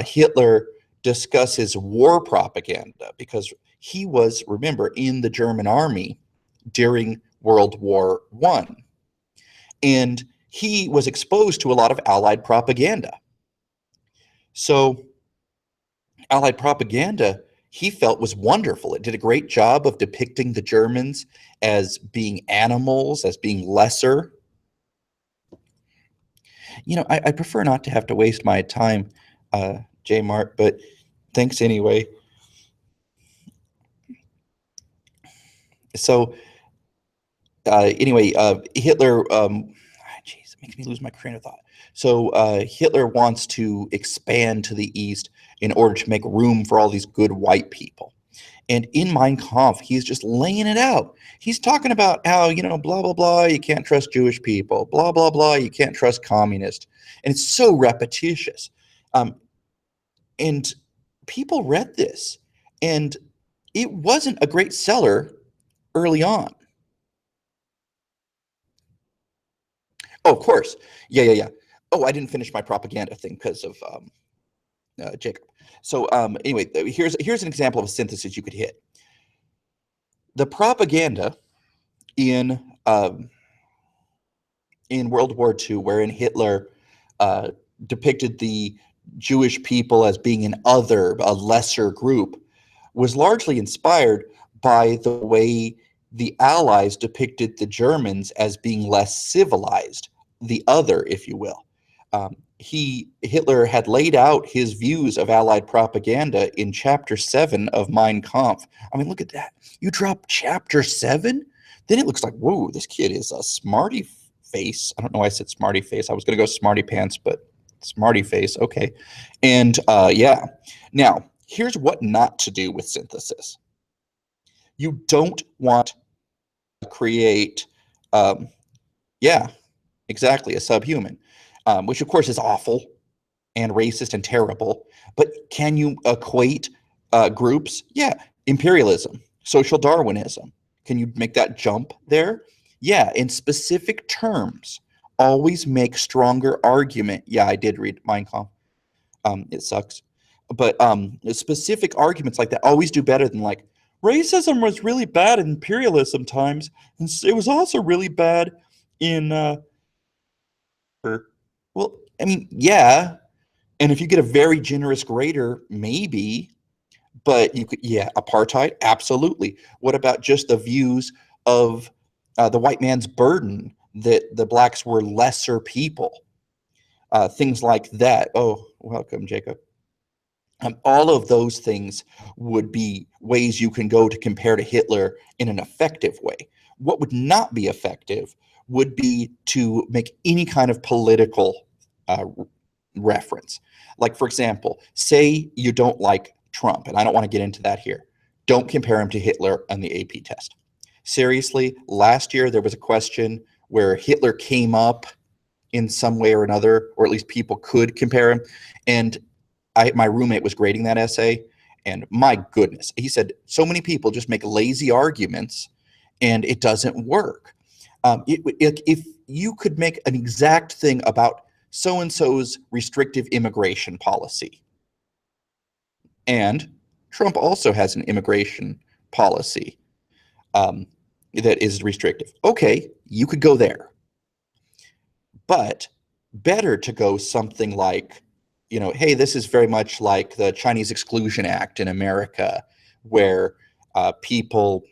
Hitler discusses war propaganda because he was, remember, in the German army during World War I. And he was exposed to a lot of Allied propaganda. So Allied propaganda, he felt, was wonderful. It did a great job of depicting the Germans as being animals, as being lesser. You know, I prefer not to have to waste my time, J. Mart, but thanks anyway. So anyway, Hitler, geez, it makes me lose my train of thought. So Hitler wants to expand to the East in order to make room for all these good white people. And in Mein Kampf, he's just laying it out. He's talking about how, you know, blah, blah, blah, you can't trust Jewish people, blah, blah, blah, you can't trust communists. And it's so repetitious. Um, and people read this, and it wasn't a great seller early on. Oh, of course. Yeah. Oh, I didn't finish my propaganda thing because of Jacob. So anyway, here's an example of a synthesis you could hit. The propaganda in um, in World War II, wherein Hitler uh, depicted the Jewish people as being an other, a lesser group, was largely inspired by the way the Allies depicted the Germans as being less civilized, the other, if you will. Hitler had laid out his views of Allied propaganda in Chapter 7 of Mein Kampf. I mean, look at that. You drop Chapter 7, then it looks like, whoa, this kid is a smarty face. I don't know why I said smarty face. I was going to go smarty pants, but smarty face. Okay. And yeah. Now, here's what not to do with synthesis. You don't want to create, um, yeah, exactly, a subhuman, which of course is awful and racist and terrible. But can you equate groups? Yeah, imperialism, social Darwinism. Can you make that jump there? Yeah, in specific terms. Always make stronger argument. Yeah, I did read Mein Kampf. It sucks. But specific arguments like that always do better than like, racism was really bad in imperialism times, and it was also really bad in well, I mean, yeah, and if you get a very generous grader, maybe, but you could, yeah, apartheid, absolutely. What about just the views of the white man's burden that the blacks were lesser people? Things like that. Oh, welcome, Jacob. All of those things would be ways you can go to compare to Hitler in an effective way. What would not be effective would be to make any kind of political uh, reference. Like, for example, say you don't like Trump, and I don't want to get into that here. Don't compare him to Hitler on the AP test. Seriously, last year there was a question where Hitler came up in some way or another, or at least people could compare him. And my roommate was grading that essay, and my goodness, he said so many people just make lazy arguments, and it doesn't work. If you could make an exact thing about so and so's restrictive immigration policy, and Trump also has an immigration policy um, that is restrictive. Okay, you could go there, but better to go something like, hey, this is very much like the Chinese Exclusion Act in America, where people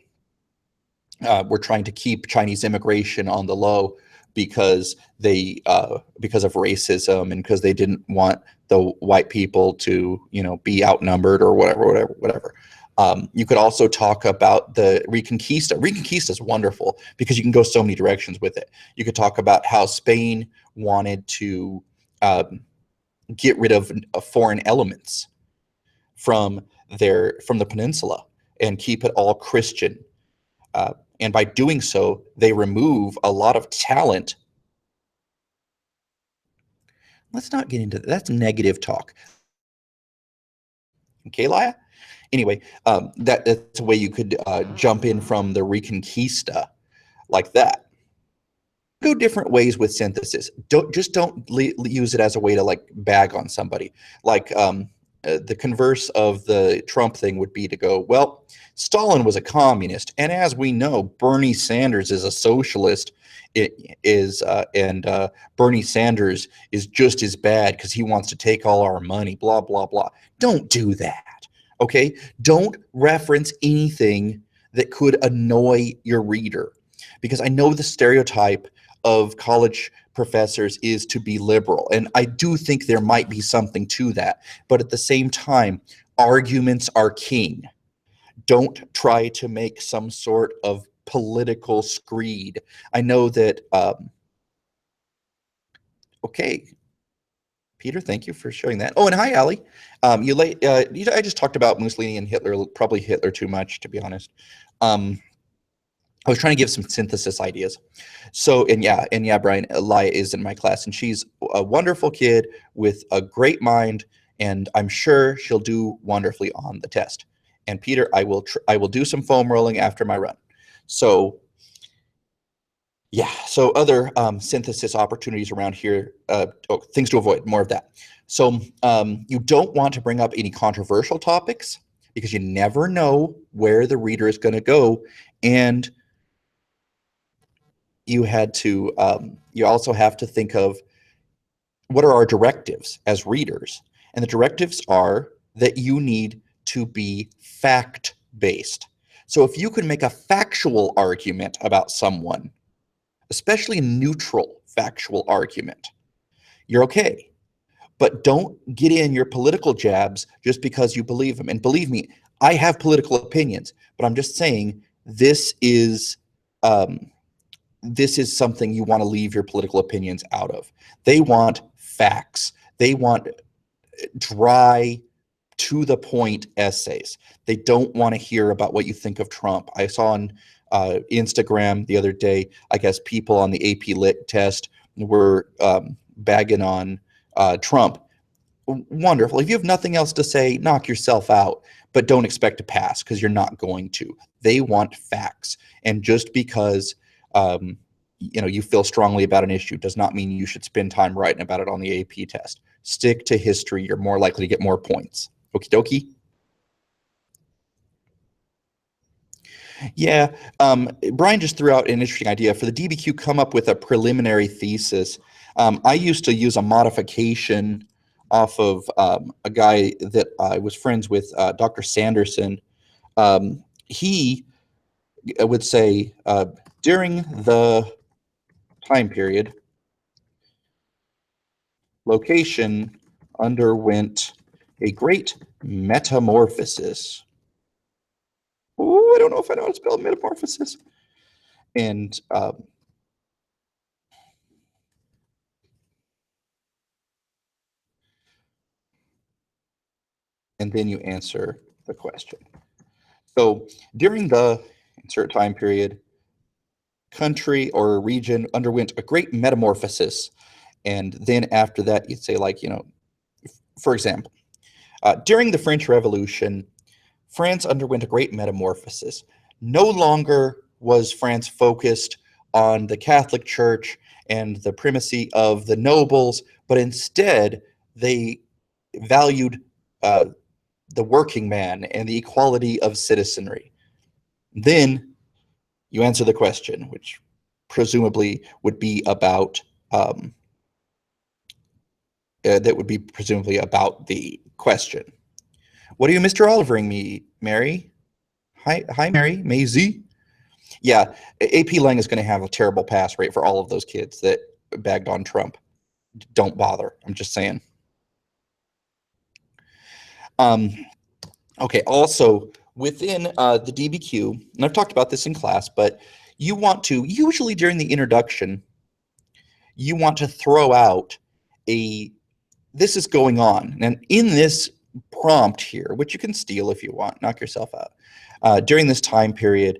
were trying to keep Chinese immigration on the low because because of racism and because they didn't want the white people to be outnumbered or whatever. You could also talk about the Reconquista. Reconquista is wonderful because you can go so many directions with it. You could talk about how Spain wanted to get rid of foreign elements from the peninsula and keep it all Christian. And by doing so, they remove a lot of talent. Let's not get into that. That's negative talk. Okay, Laya? Anyway, that's a way you could jump in from the Reconquista like that. Go different ways with synthesis. Don't use it as a way to like bag on somebody. Like the converse of the Trump thing would be to go, well, Stalin was a communist, and as we know, Bernie Sanders is a socialist. And Bernie Sanders is just as bad because he wants to take all our money. Blah blah blah. Don't do that. Okay, don't reference anything that could annoy your reader, because I know the stereotype of college professors is to be liberal. And I do think there might be something to that. But at the same time, arguments are king. Don't try to make some sort of political screed. I know that, okay, Peter, thank you for showing that. Oh, and hi, Ali. I just talked about Mussolini and Hitler, probably Hitler too much, to be honest. I was trying to give some synthesis ideas. So, and yeah, Brian, Elia is in my class, and she's a wonderful kid with a great mind, and I'm sure she'll do wonderfully on the test. And Peter, I will do some foam rolling after my run. So, yeah. So other synthesis opportunities around here, things to avoid, more of that. So you don't want to bring up any controversial topics because you never know where the reader is going to go, and you also have to think of what are our directives as readers, and the directives are that you need to be fact-based. So if you can make a factual argument about someone, especially a neutral factual argument, you're okay. But don't get in your political jabs just because you believe them. And believe me, I have political opinions, but I'm just saying um, this is something you want to leave your political opinions out of. They want facts. They want dry, to the point essays. They don't want to hear about what you think of Trump. I saw on Instagram the other day, I guess people on the AP Lit test were bagging on Trump. Wonderful. If you have nothing else to say, knock yourself out, but don't expect to pass because you're not going to. They want facts. And just because you feel strongly about an issue does not mean you should spend time writing about it on the AP test. Stick to history. You're more likely to get more points. Okie dokie. Yeah, Brian just threw out an interesting idea. For the DBQ, come up with a preliminary thesis. I used to use a modification off of a guy that I was friends with, Dr. Sanderson. He would say, during the time period, location underwent a great metamorphosis. Oh, I don't know if I know how to spell metamorphosis. And then you answer the question. So during the insert time period, country or region underwent a great metamorphosis. And then after that, you'd say, like, for example, during the French Revolution, France underwent a great metamorphosis. No longer was France focused on the Catholic Church and the primacy of the nobles, but instead they valued the working man and the equality of citizenry. Then you answer the question, which presumably would be about that would be presumably about the question. What are you Mr. Olivering me, Mary? Hi, Mary, Maisie. Yeah, AP Lang is going to have a terrible pass rate for all of those kids that bagged on Trump. Don't bother. I'm just saying. Okay, also within the DBQ, and I've talked about this in class, but you want to, usually during the introduction, you want to throw out this is going on. And in this prompt here, which you can steal if you want, knock yourself out. During this time period,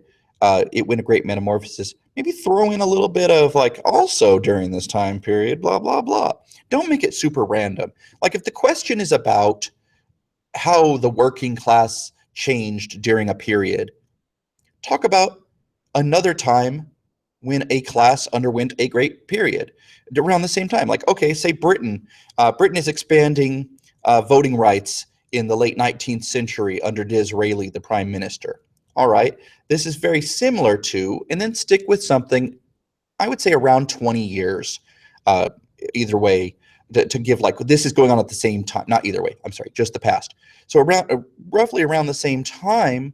it went a great metamorphosis. Maybe throw in a little bit of like, also during this time period, blah, blah, blah. Don't make it super random. Like if the question is about how the working class changed during a period, talk about another time when a class underwent a great period around the same time. Like, okay, say Britain. Britain is expanding voting rights in the late 19th century under Disraeli, the prime minister. All right, this is very similar to, and then stick with something, I would say around 20 years, either way, to give like, this is going on at the same time, not either way, I'm sorry, just the past. So around roughly around the same time,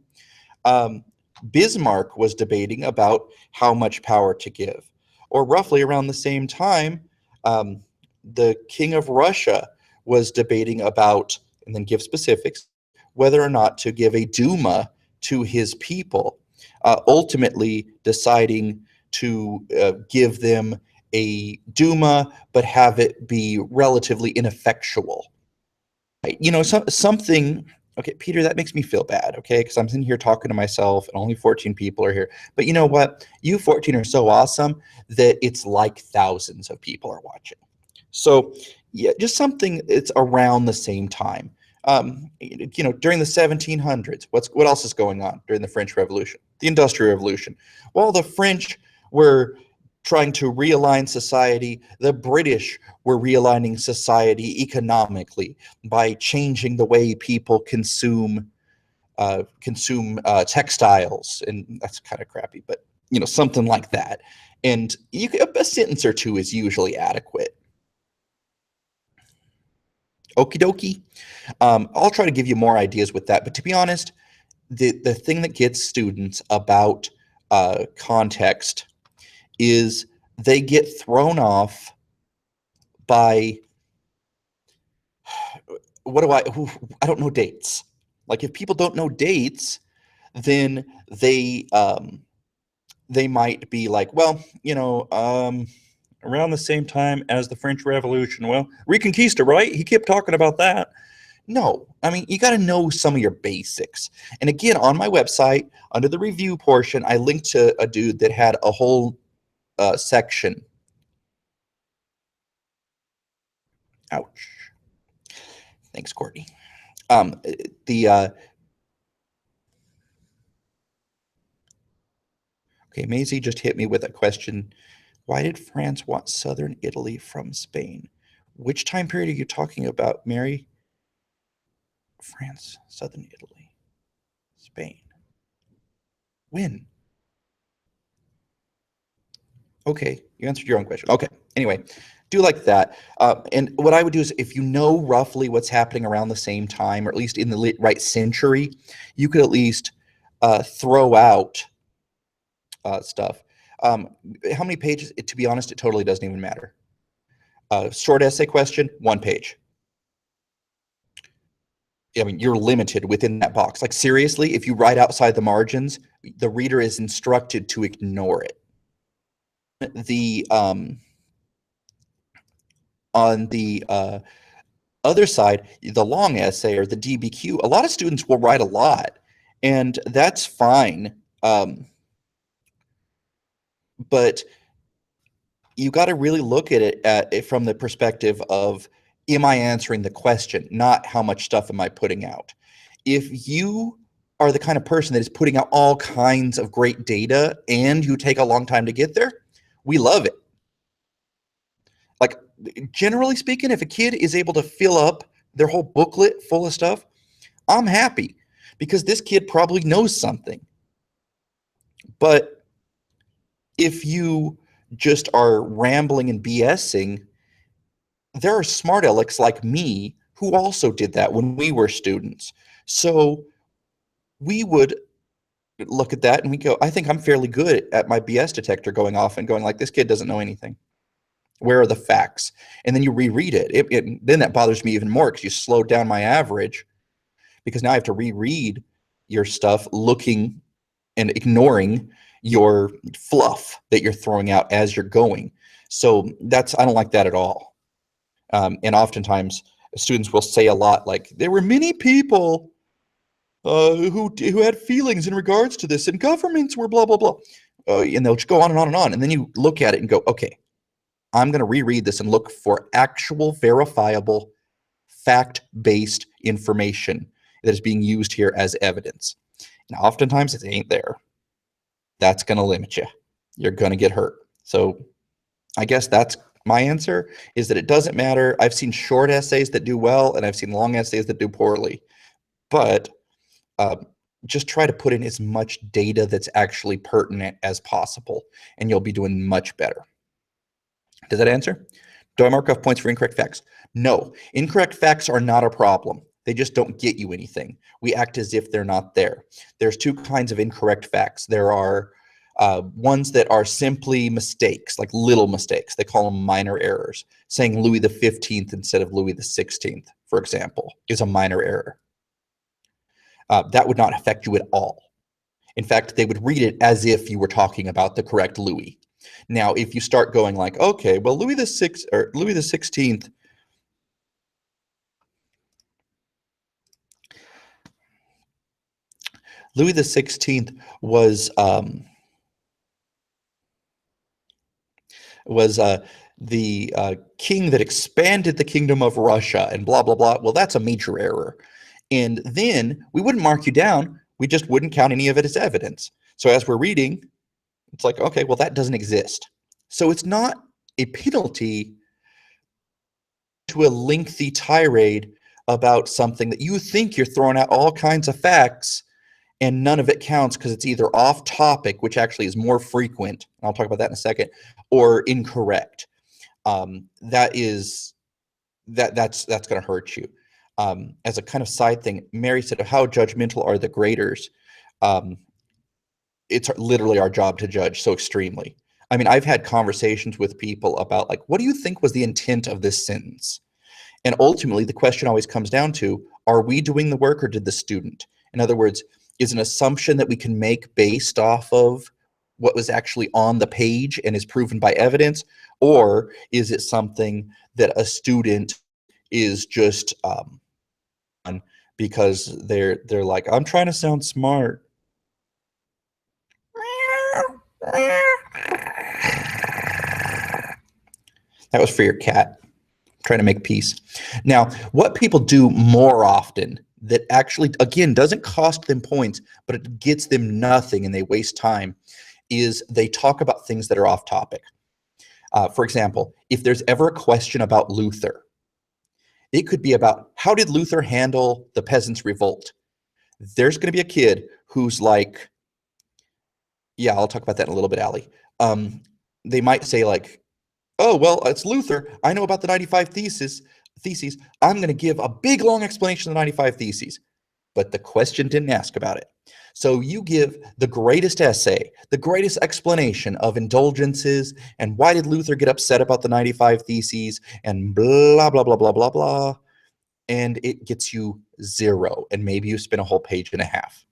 Bismarck was debating about how much power to give. Or roughly around the same time, the King of Russia was debating about, and then give specifics, whether or not to give a Duma to his people, ultimately deciding to give them a Duma, but have it be relatively ineffectual. Something Okay, Peter, that makes me feel bad, okay? Because I'm sitting here talking to myself and only 14 people are here. But you know what? You 14 are so awesome that it's like thousands of people are watching. So, yeah, just something that's around the same time. During the 1700s, what else is going on during the French Revolution? The Industrial Revolution. Well, the French were trying to realign society. The British were realigning society economically by changing the way people consume textiles, and that's kind of crappy, but something like that. And a sentence or two is usually adequate. Okie dokie. I'll try to give you more ideas with that, but to be honest, the thing that gets students about context is they get thrown off by I don't know dates. Like if people don't know dates, then they might be like, well, around the same time as the French Revolution. Well, Reconquista, right? He kept talking about that. No, I mean, you got to know some of your basics. And again, on my website, under the review portion, I linked to a dude that had a whole section. Ouch. Thanks, Courtney. The Okay, Maisie just hit me with a question. Why did France want southern Italy from Spain? Which time period are you talking about, Mary? France, southern Italy, Spain. When? Okay, you answered your own question. Okay, anyway, do like that. And what I would do is if you know roughly what's happening around the same time, or at least in the right century, you could at least throw out stuff. How many pages? To be honest, it totally doesn't even matter. Short essay question, 1 page. I mean, you're limited within that box. Like seriously, if you write outside the margins, the reader is instructed to ignore it. The on the other side, the long essay or the DBQ, a lot of students will write a lot, and that's fine. But you got to really look at it from the perspective of, am I answering the question, not how much stuff am I putting out. If you are the kind of person that is putting out all kinds of great data and you take a long time to get there, we love it. Like, generally speaking, if a kid is able to fill up their whole booklet full of stuff, I'm happy because this kid probably knows something. But if you just are rambling and BSing, there are smart alecks like me who also did that when we were students. So we would look at that and we go, I think I'm fairly good at my BS detector going off and going like, this kid doesn't know anything. Where are the facts? And then you reread it. Then that bothers me even more because you slowed down my average, because now I have to reread your stuff looking and ignoring your fluff that you're throwing out as you're going. So I don't like that at all. And oftentimes students will say a lot like, there were many people who had feelings in regards to this, and governments were blah, blah, blah. And they'll just go on and on and on. And then you look at it and go, okay, I'm going to reread this and look for actual verifiable fact-based information that is being used here as evidence. And oftentimes it ain't there. That's going to limit you. You're going to get hurt. So I guess that's my answer, is that it doesn't matter. I've seen short essays that do well, and I've seen long essays that do poorly. But just try to put in as much data that's actually pertinent as possible, and you'll be doing much better. Does that answer? Do I mark off points for incorrect facts? No. Incorrect facts are not a problem. They just don't get you anything. We act as if they're not there. There's two kinds of incorrect facts. There are ones that are simply mistakes, like little mistakes. They call them minor errors. Saying Louis XV instead of Louis XVI, for example, is a minor error. That would not affect you at all. In fact, they would read it as if you were talking about the correct Louis. Now, if you start going like, okay, well, Louis XVI, Louis the 16th was the king that expanded the kingdom of Russia and blah blah blah. Well, that's a major error. And then we wouldn't mark you down. We just wouldn't count any of it as evidence. So as we're reading, it's like, okay, well, that doesn't exist. So it's not a penalty to a lengthy tirade about something that you think you're throwing out all kinds of facts and none of it counts because it's either off topic, which actually is more frequent, and I'll talk about that in a second, or incorrect. That's going to hurt you. As a kind of side thing, Mary said, "How judgmental are the graders?" It's literally our job to judge so extremely. I mean, I've had conversations with people about like, what do you think was the intent of this sentence? And ultimately, the question always comes down to, are we doing the work or did the student? In other words, is an assumption that we can make based off of what was actually on the page and is proven by evidence, or is it something that a student is just because they're like, I'm trying to sound smart. That was for your cat. Trying to make peace. Now, what people do more often that actually, again, doesn't cost them points, but it gets them nothing and they waste time, is they talk about things that are off topic. For example, if there's ever a question about Luther, it could be about how did Luther handle the peasants' revolt? There's going to be a kid who's like, yeah, I'll talk about that in a little bit, Allie. They might say like, oh, well, it's Luther. I know about the 95 theses. I'm going to give a big, long explanation of the 95 theses. But the question didn't ask about it. So you give the greatest essay, the greatest explanation of indulgences, and why did Luther get upset about the 95 theses, and blah, blah, blah, blah, blah, blah. And it gets you 0. And maybe you spend a whole page and a half.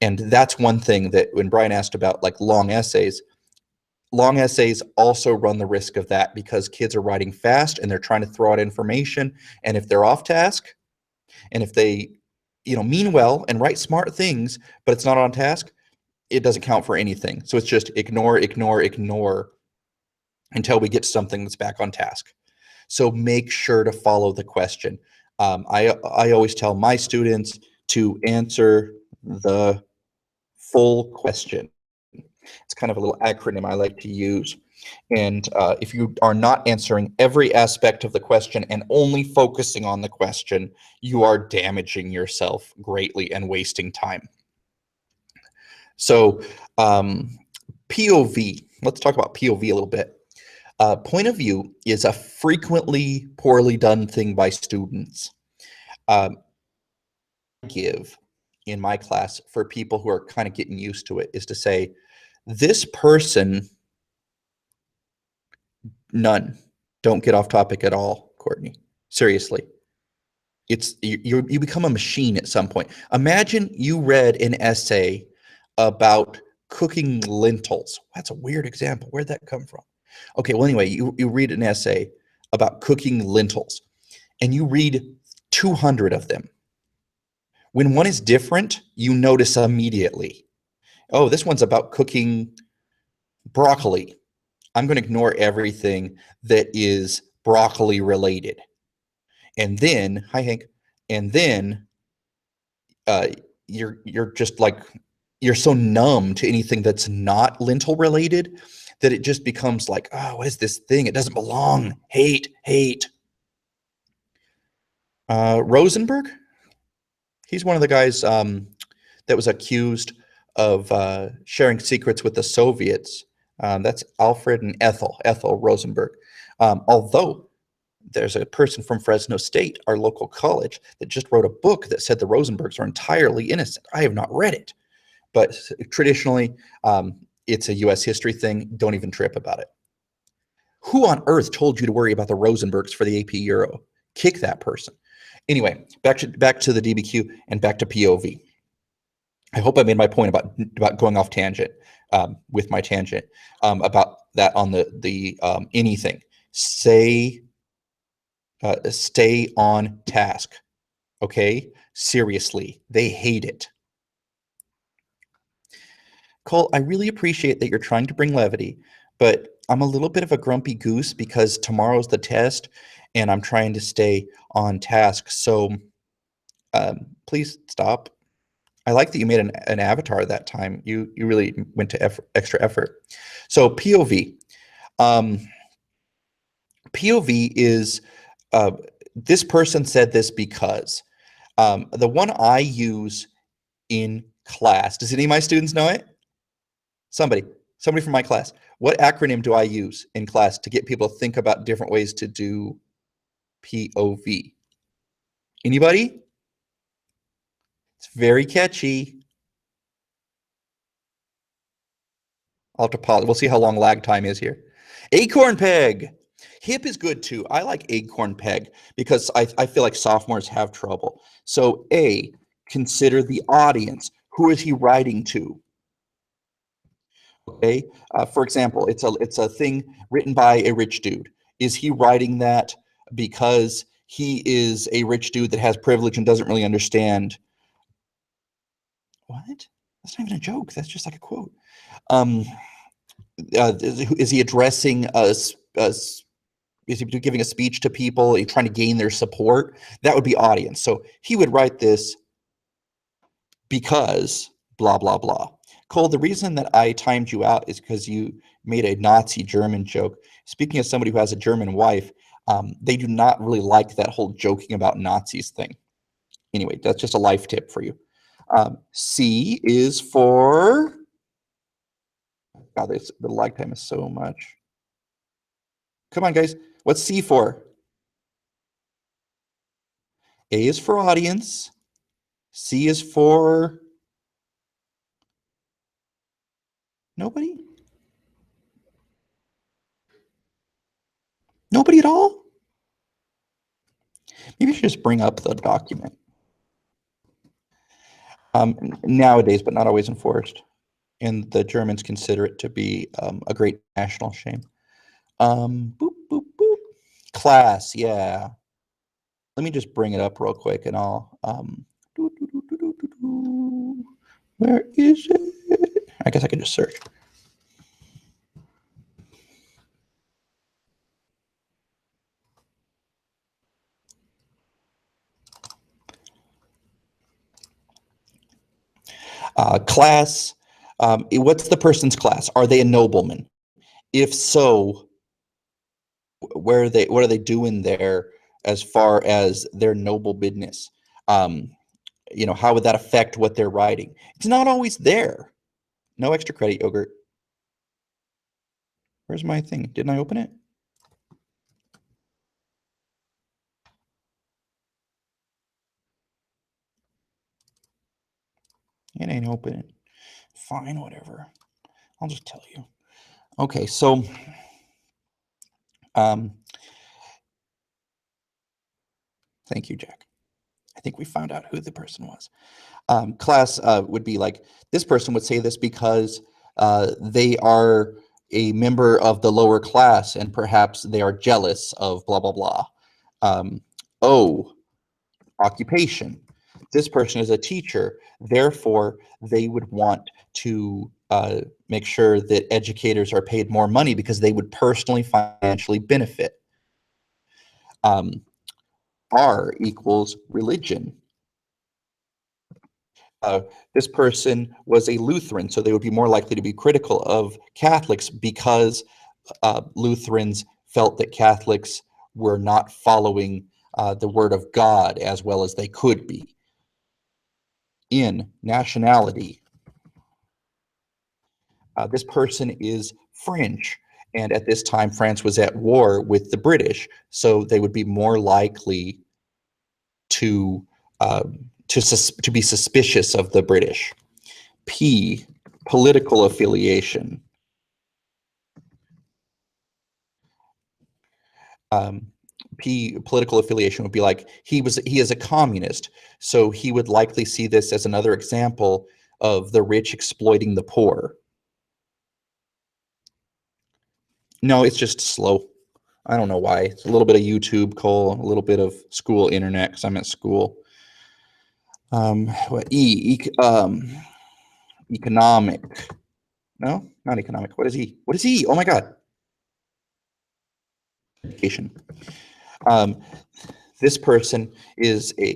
And that's one thing that when Brian asked about like long essays also run the risk of that because kids are writing fast and they're trying to throw out information. And if they're off task and if they, mean well and write smart things, but it's not on task, it doesn't count for anything. So it's just ignore, ignore, ignore until we get to something that's back on task. So make sure to follow the question. I always tell my students to answer the full question. It's kind of a little acronym I like to use. And if you are not answering every aspect of the question and only focusing on the question, you are damaging yourself greatly and wasting time. So POV, let's talk about POV a little bit. Point of view is a frequently poorly done thing by students. Give in my class for people who are kind of getting used to it is to say, this person, none. Don't get off topic at all, Courtney. Seriously. You become a machine at some point. Imagine you read an essay about cooking lentils. That's a weird example. Where'd that come from? Okay, well, anyway, you read an essay about cooking lentils, and you read 200 of them. When one is different, you notice immediately. Oh, this one's about cooking broccoli. I'm going to ignore everything that is broccoli related. And then, hi Hank, and then you're just like, you're so numb to anything that's not lentil related that it just becomes like, oh, what is this thing? It doesn't belong. Hate, hate. Rosenberg, he's one of the guys that was accused of sharing secrets with the Soviets. That's Alfred and Ethel Rosenberg. Although there's a person from Fresno State, our local college, that just wrote a book that said the Rosenbergs are entirely innocent. I have not read it, but traditionally, it's a U.S. history thing. Don't even trip about it. Who on earth told you to worry about the Rosenbergs for the AP Euro? Kick that person. Anyway, back to the DBQ and back to POV. I hope I made my point about going off tangent with my tangent about that on the anything. Stay on task. Okay, seriously, they hate it. Cole, I really appreciate that you're trying to bring levity, but I'm a little bit of a grumpy goose because tomorrow's the test and I'm trying to stay on task. So please stop. I like that you made an avatar that time. You really went to extra effort. So POV. Um, POV is this person said this because the one I use in class. Does any of my students know it? Somebody from my class. What acronym do I use in class to get people to think about different ways to do POV? Anybody? It's very catchy. I'll have to pause. We'll see how long lag time is here. Acorn peg. Hip is good too. I like acorn peg because I feel like sophomores have trouble. So A, consider the audience. Who is he writing to? Okay. For example, it's a thing written by a rich dude. Is he writing that because he is a rich dude that has privilege and doesn't really understand? What? That's not even a joke. That's just like a quote. Um, is he addressing us? Is he giving a speech to people? Are you trying to gain their support? That would be audience. So he would write this because blah, blah, blah. Cole, the reason that I timed you out is because you made a Nazi German joke. Speaking as somebody who has a German wife, they do not really like that whole joking about Nazis thing. Anyway, that's just a life tip for you. C is for, God, the lag time is so much. Come on, guys. What's C for? A is for audience. C is for nobody? Nobody at all? Maybe I should just bring up the document. Nowadays, but not always enforced. And the Germans consider it to be a great national shame. Boop, boop, boop. Class, yeah. Let me just bring it up real quick and I'll, where is it? I guess I could just search. Class, what's the person's class? Are they a nobleman? If so, what are they doing there as far as their noble business? How would that affect what they're writing? It's not always there. No extra credit yogurt. Where's my thing? Didn't I open it? It ain't open. Fine, whatever. I'll just tell you. Okay, so thank you, Jack. I think we found out who the person was. Class would be like, this person would say this because they are a member of the lower class and perhaps they are jealous of blah, blah, blah. O, occupation. This person is a teacher, therefore they would want to make sure that educators are paid more money because they would personally financially benefit. R equals religion. This person was a Lutheran, so they would be more likely to be critical of Catholics because Lutherans felt that Catholics were not following the word of God as well as they could be. In nationality, this person is French, and at this time France was at war with the British, so they would be more likely to be suspicious of the British. P, political affiliation. P, political affiliation would be like he is a communist, so he would likely see this as another example of the rich exploiting the poor. No, it's just slow. I don't know why. It's a little bit of YouTube, Cole, a little bit of school internet because I'm at school. What economic. No, not economic. What is he? What is he? Oh my God. Education. Um, this person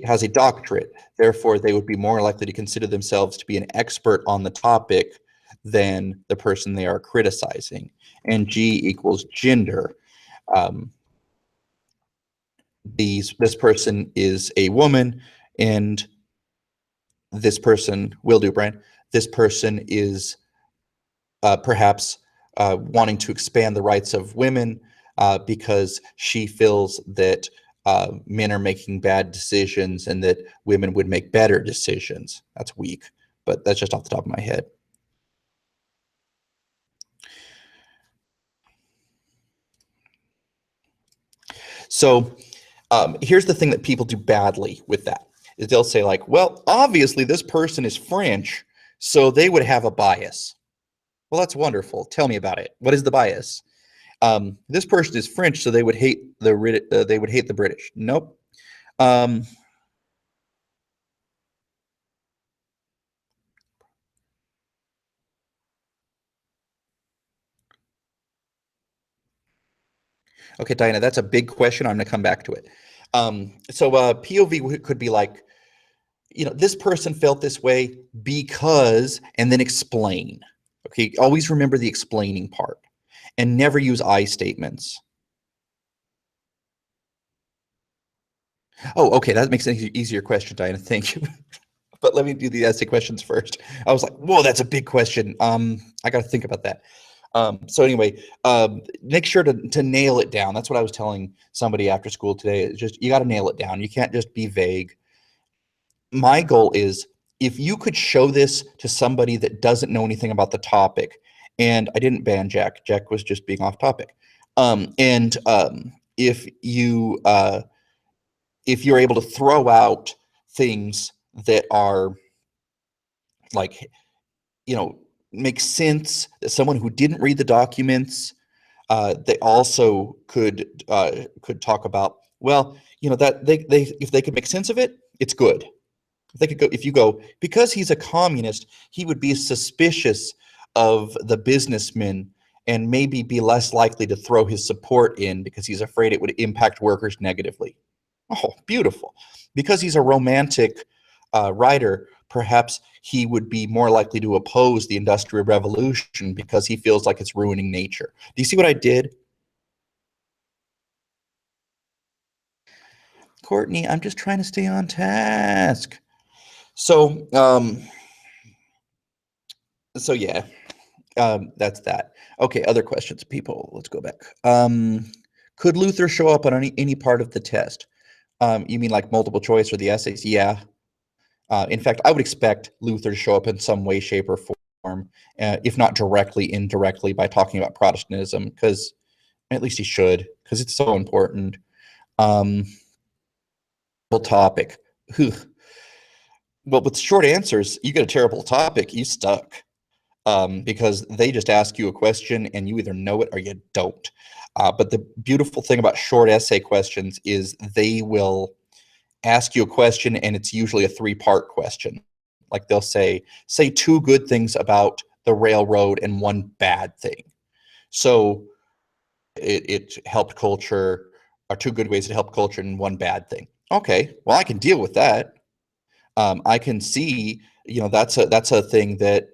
has a doctorate. Therefore, they would be more likely to consider themselves to be an expert on the topic than the person they are criticizing. And G equals gender. Um, this person is a woman, and this person will do, Brian. This person is perhaps wanting to expand the rights of women because she feels that men are making bad decisions and that women would make better decisions. That's weak, but that's just off the top of my head. So here's the thing that people do badly with that is they'll say like, well, obviously this person is French, so they would have a bias. Well, that's wonderful. Tell me about it. What is the bias? This person is French, so they would hate the British. Nope. Um, okay, Diana, that's a big question. I'm going to come back to it. So POV could be like, this person felt this way because, and then explain. Okay, always remember the explaining part, and never use I statements. Oh, okay, that makes an easier question, Diana. Thank you. But let me do the essay questions first. I was like, whoa, that's a big question. I got to think about that. So anyway, make sure to nail it down. That's what I was telling somebody after school today. It's just, you got to nail it down. You can't just be vague. My goal is, if you could show this to somebody that doesn't know anything about the topic, and I didn't ban Jack. Jack was just being off topic. And if you're able to throw out things that are like, make sense, that someone who didn't read the documents, they also could talk about, well, that they if they could make sense of it, it's good. If you go, because he's a communist, he would be suspicious of the businessmen and maybe be less likely to throw his support in because he's afraid it would impact workers negatively. Oh, beautiful. Because he's a romantic writer, perhaps he would be more likely to oppose the Industrial Revolution because he feels like it's ruining nature. Do you see what I did? Courtney, I'm just trying to stay on task. So, yeah, that's that. Okay, other questions, people. Let's go back. Could Luther show up on any part of the test? You mean like multiple choice or the essays? Yeah. In fact, I would expect Luther to show up in some way, shape, or form, if not directly, indirectly, by talking about Protestantism, because at least he should, because it's so important. Topic. Well, with short answers, you get a terrible topic, you stuck. Because they just ask you a question and you either know it or you don't. But the beautiful thing about short essay questions is they will ask you a question and it's usually a three-part question. Like they'll say two good things about the railroad and one bad thing. So it helped culture, or two good ways to help culture and one bad thing. Okay, well, I can deal with that. I can see, that's a thing that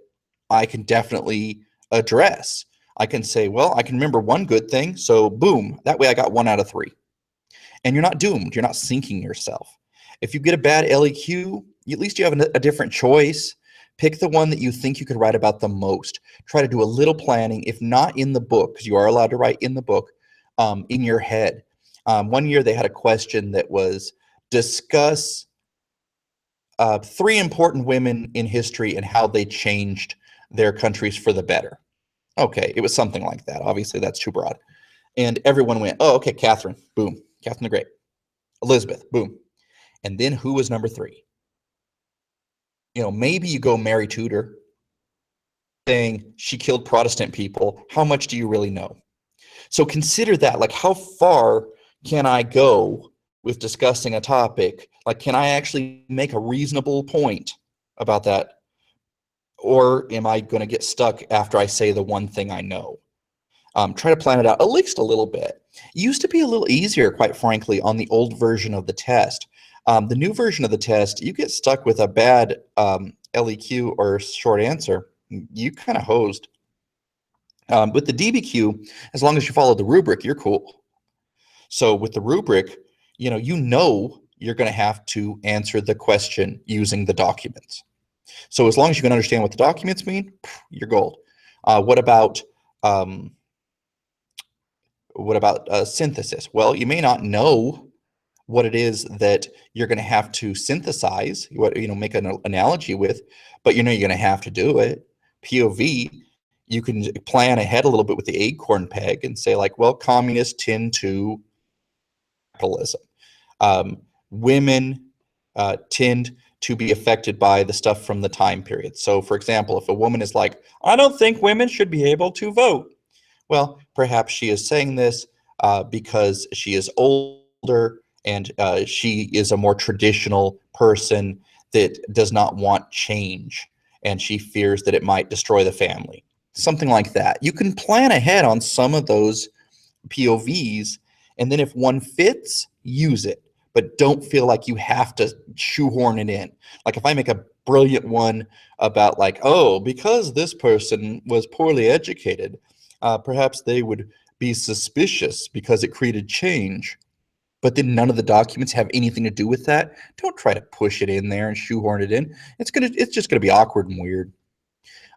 I can definitely address. I can say, well, I can remember one good thing, so boom, that way I got 1 out of 3. And you're not doomed. You're not sinking yourself. If you get a bad LEQ, at least you have a different choice. Pick the one that you think you could write about the most. Try to do a little planning, if not in the book, because you are allowed to write in the book, in your head. One year they had a question that was, discuss 3 important women in history and how they changed their countries for the better. Okay, it was something like that. Obviously, that's too broad. And everyone went, oh, okay, Catherine, boom. Catherine the Great. Elizabeth, boom. And then who was number 3? Maybe you go Mary Tudor, saying she killed Protestant people. How much do you really know? So consider that. Like, how far can I go with discussing a topic? Like, can I actually make a reasonable point about that? or am I going to get stuck after I say the one thing I know? Try to plan it out at least a little bit. It used to be a little easier, quite frankly, on the old version of the test. The new version of the test, you get stuck with a bad LEQ or short answer, you kind of hosed. With the DBQ, as long as you follow the rubric, you're cool. So with the rubric, you know you're going to have to answer the question using the documents. So as long as you can understand what the documents mean, you're gold. What about synthesis? Well, you may not know what it is that you're going to have to synthesize, make an analogy with, but you're going to have to do it. POV, you can plan ahead a little bit with the acorn peg and say like, well, communists tend to capitalism. Women tend to be affected by the stuff from the time period. So, for example, if a woman is like, I don't think women should be able to vote, well, perhaps she is saying this because she is older and she is a more traditional person that does not want change and she fears that it might destroy the family. Something like that. You can plan ahead on some of those POVs, and then if one fits, use it. But don't feel like you have to shoehorn it in. Like if I make a brilliant one about like, oh, because this person was poorly educated, perhaps they would be suspicious because it created change. But then none of the documents have anything to do with that. Don't try to push it in there and shoehorn it in. It's just gonna be awkward and weird.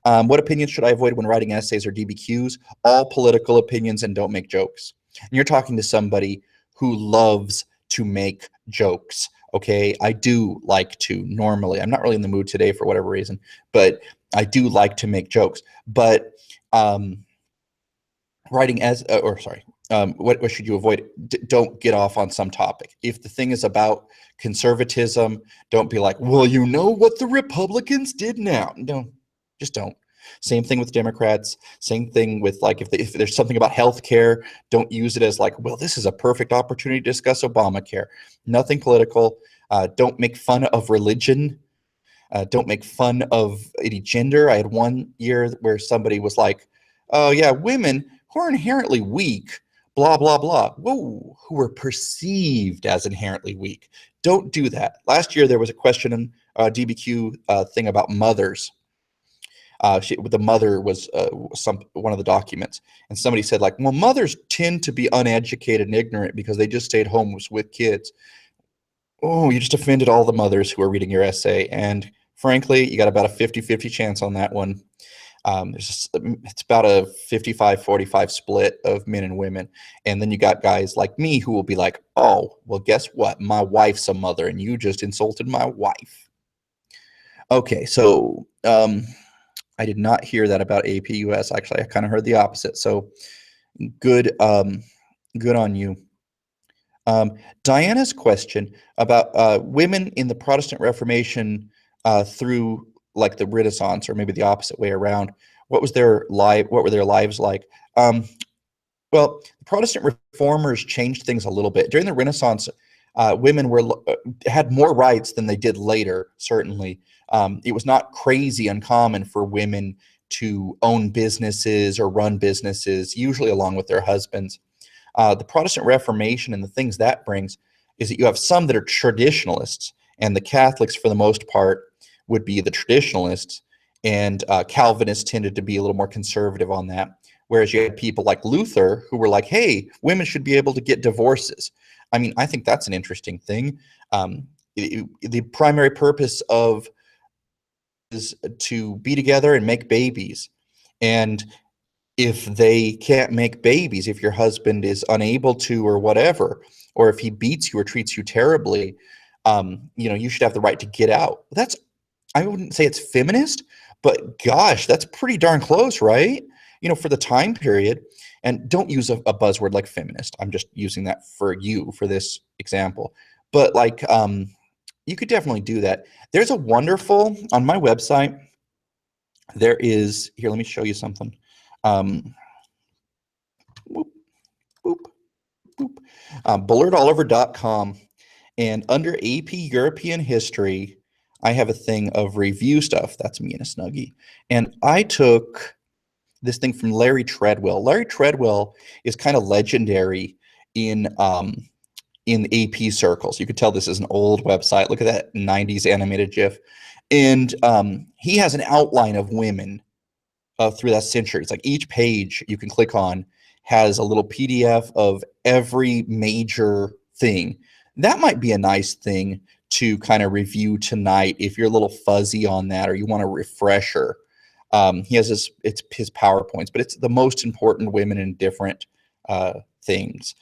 What opinions should I avoid when writing essays or DBQs? All political opinions, and don't make jokes. And you're talking to somebody who loves to make jokes. Okay, I do like to normally. I'm not really in the mood today for whatever reason, but I do like to make jokes. But writing as or sorry, what should you avoid? Don't get off on some topic. If the thing is about conservatism, don't be like, well, you know what the Republicans did now. No, just don't. Same thing with Democrats. Same thing with like if there's something about healthcare, don't use it as like, well, this is a perfect opportunity to discuss Obamacare. Nothing political. Don't make fun of religion. Don't make fun of any gender. I had one year where somebody was like, oh yeah, women who are inherently weak, blah, blah, blah. Whoa, who are perceived as inherently weak. Don't do that. Last year, there was a question in DBQ thing about mothers. The mother was one of the documents. And somebody said like, well, mothers tend to be uneducated and ignorant because they just stayed home with kids. Oh, you just offended all the mothers who are reading your essay. And frankly, you got about a 50-50 chance on that one. It's about a 55-45 split of men and women. And then you got guys like me who will be like, oh, well, guess what? My wife's a mother and you just insulted my wife. Okay, so I did not hear that about AP US. Actually, I kind of heard the opposite. So good, good on you. Diana's question about women in the Protestant Reformation through like the Renaissance, or maybe the opposite way around. What was their life? What were their lives like? Well, the Protestant reformers changed things a little bit during the Renaissance. Women had more rights than they did later. Certainly, it was not crazy uncommon for women to own businesses or run businesses, usually along with their husbands. The Protestant Reformation and the things that brings is that you have some that are traditionalists, and the Catholics, for the most part, would be the traditionalists, and Calvinists tended to be a little more conservative on that. Whereas you had people like Luther who were like, hey, women should be able to get divorces. I mean, I think that's an interesting thing. The primary purpose of is to be together and make babies. And if they can't make babies, if your husband is unable to or whatever, or if he beats you or treats you terribly, you should have the right to get out. I wouldn't say it's feminist, but gosh, that's pretty darn close, right? For the time period. And don't use a buzzword like feminist. I'm just using that for you for this example. But like, you could definitely do that. There's a wonderful, on my website, there is, here, let me show you something. Boop, boop, boop. BullardOliver.com. And under AP European History, I have a thing of review stuff. That's me in a Snuggie. And I took this thing from Larry Treadwell. Larry Treadwell is kind of legendary in in AP circles. You could tell this is an old website. Look at that 90s animated GIF. And he has an outline of women through that century. It's like each page you can click on has a little PDF of every major thing. That might be a nice thing to kind of review tonight if you're a little fuzzy on that or you want a refresher. He has his PowerPoints, but it's the most important women in different things.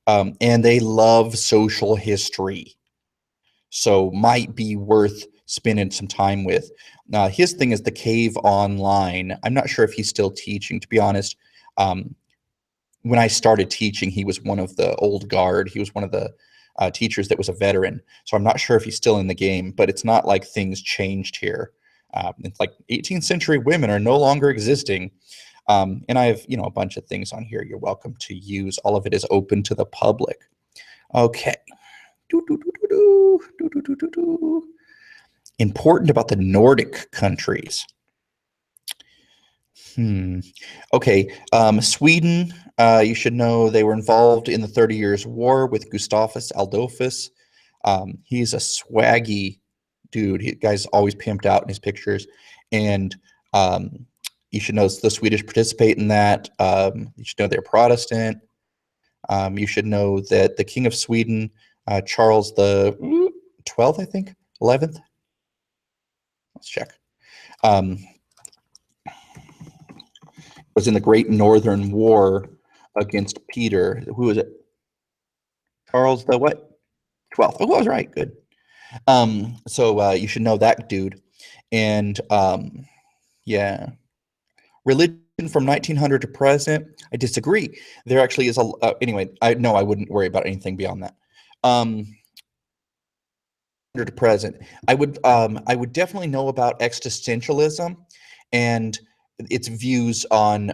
And they love social history. So might be worth spending some time with. His thing is the Cave Online. I'm not sure if he's still teaching, to be honest. When I started teaching, he was one of the old guard. He was one of the teachers that was a veteran. So I'm not sure if he's still in the game, but it's not like things changed here. It's like 18th century women are no longer existing. And I have, a bunch of things on here you're welcome to use. All of it is open to the public. Okay. Important about the Nordic countries. Okay. Sweden, you should know they were involved in the 30 Years' War with Gustavus Adolphus. He's a swaggy dude. Guy's always pimped out in his pictures. And you should know the Swedish participate in that. You should know they're Protestant. You should know that the King of Sweden, Charles the 12th, I think, 11th. Let's check. Was in the Great Northern War against Peter. Who was it? Charles the what? 12th. Oh, I was right. Good. So you should know that dude. And yeah. Religion from 1900 to present. I disagree. There actually is a anyway. I wouldn't worry about anything beyond that. To present, I would definitely know about existentialism and its views on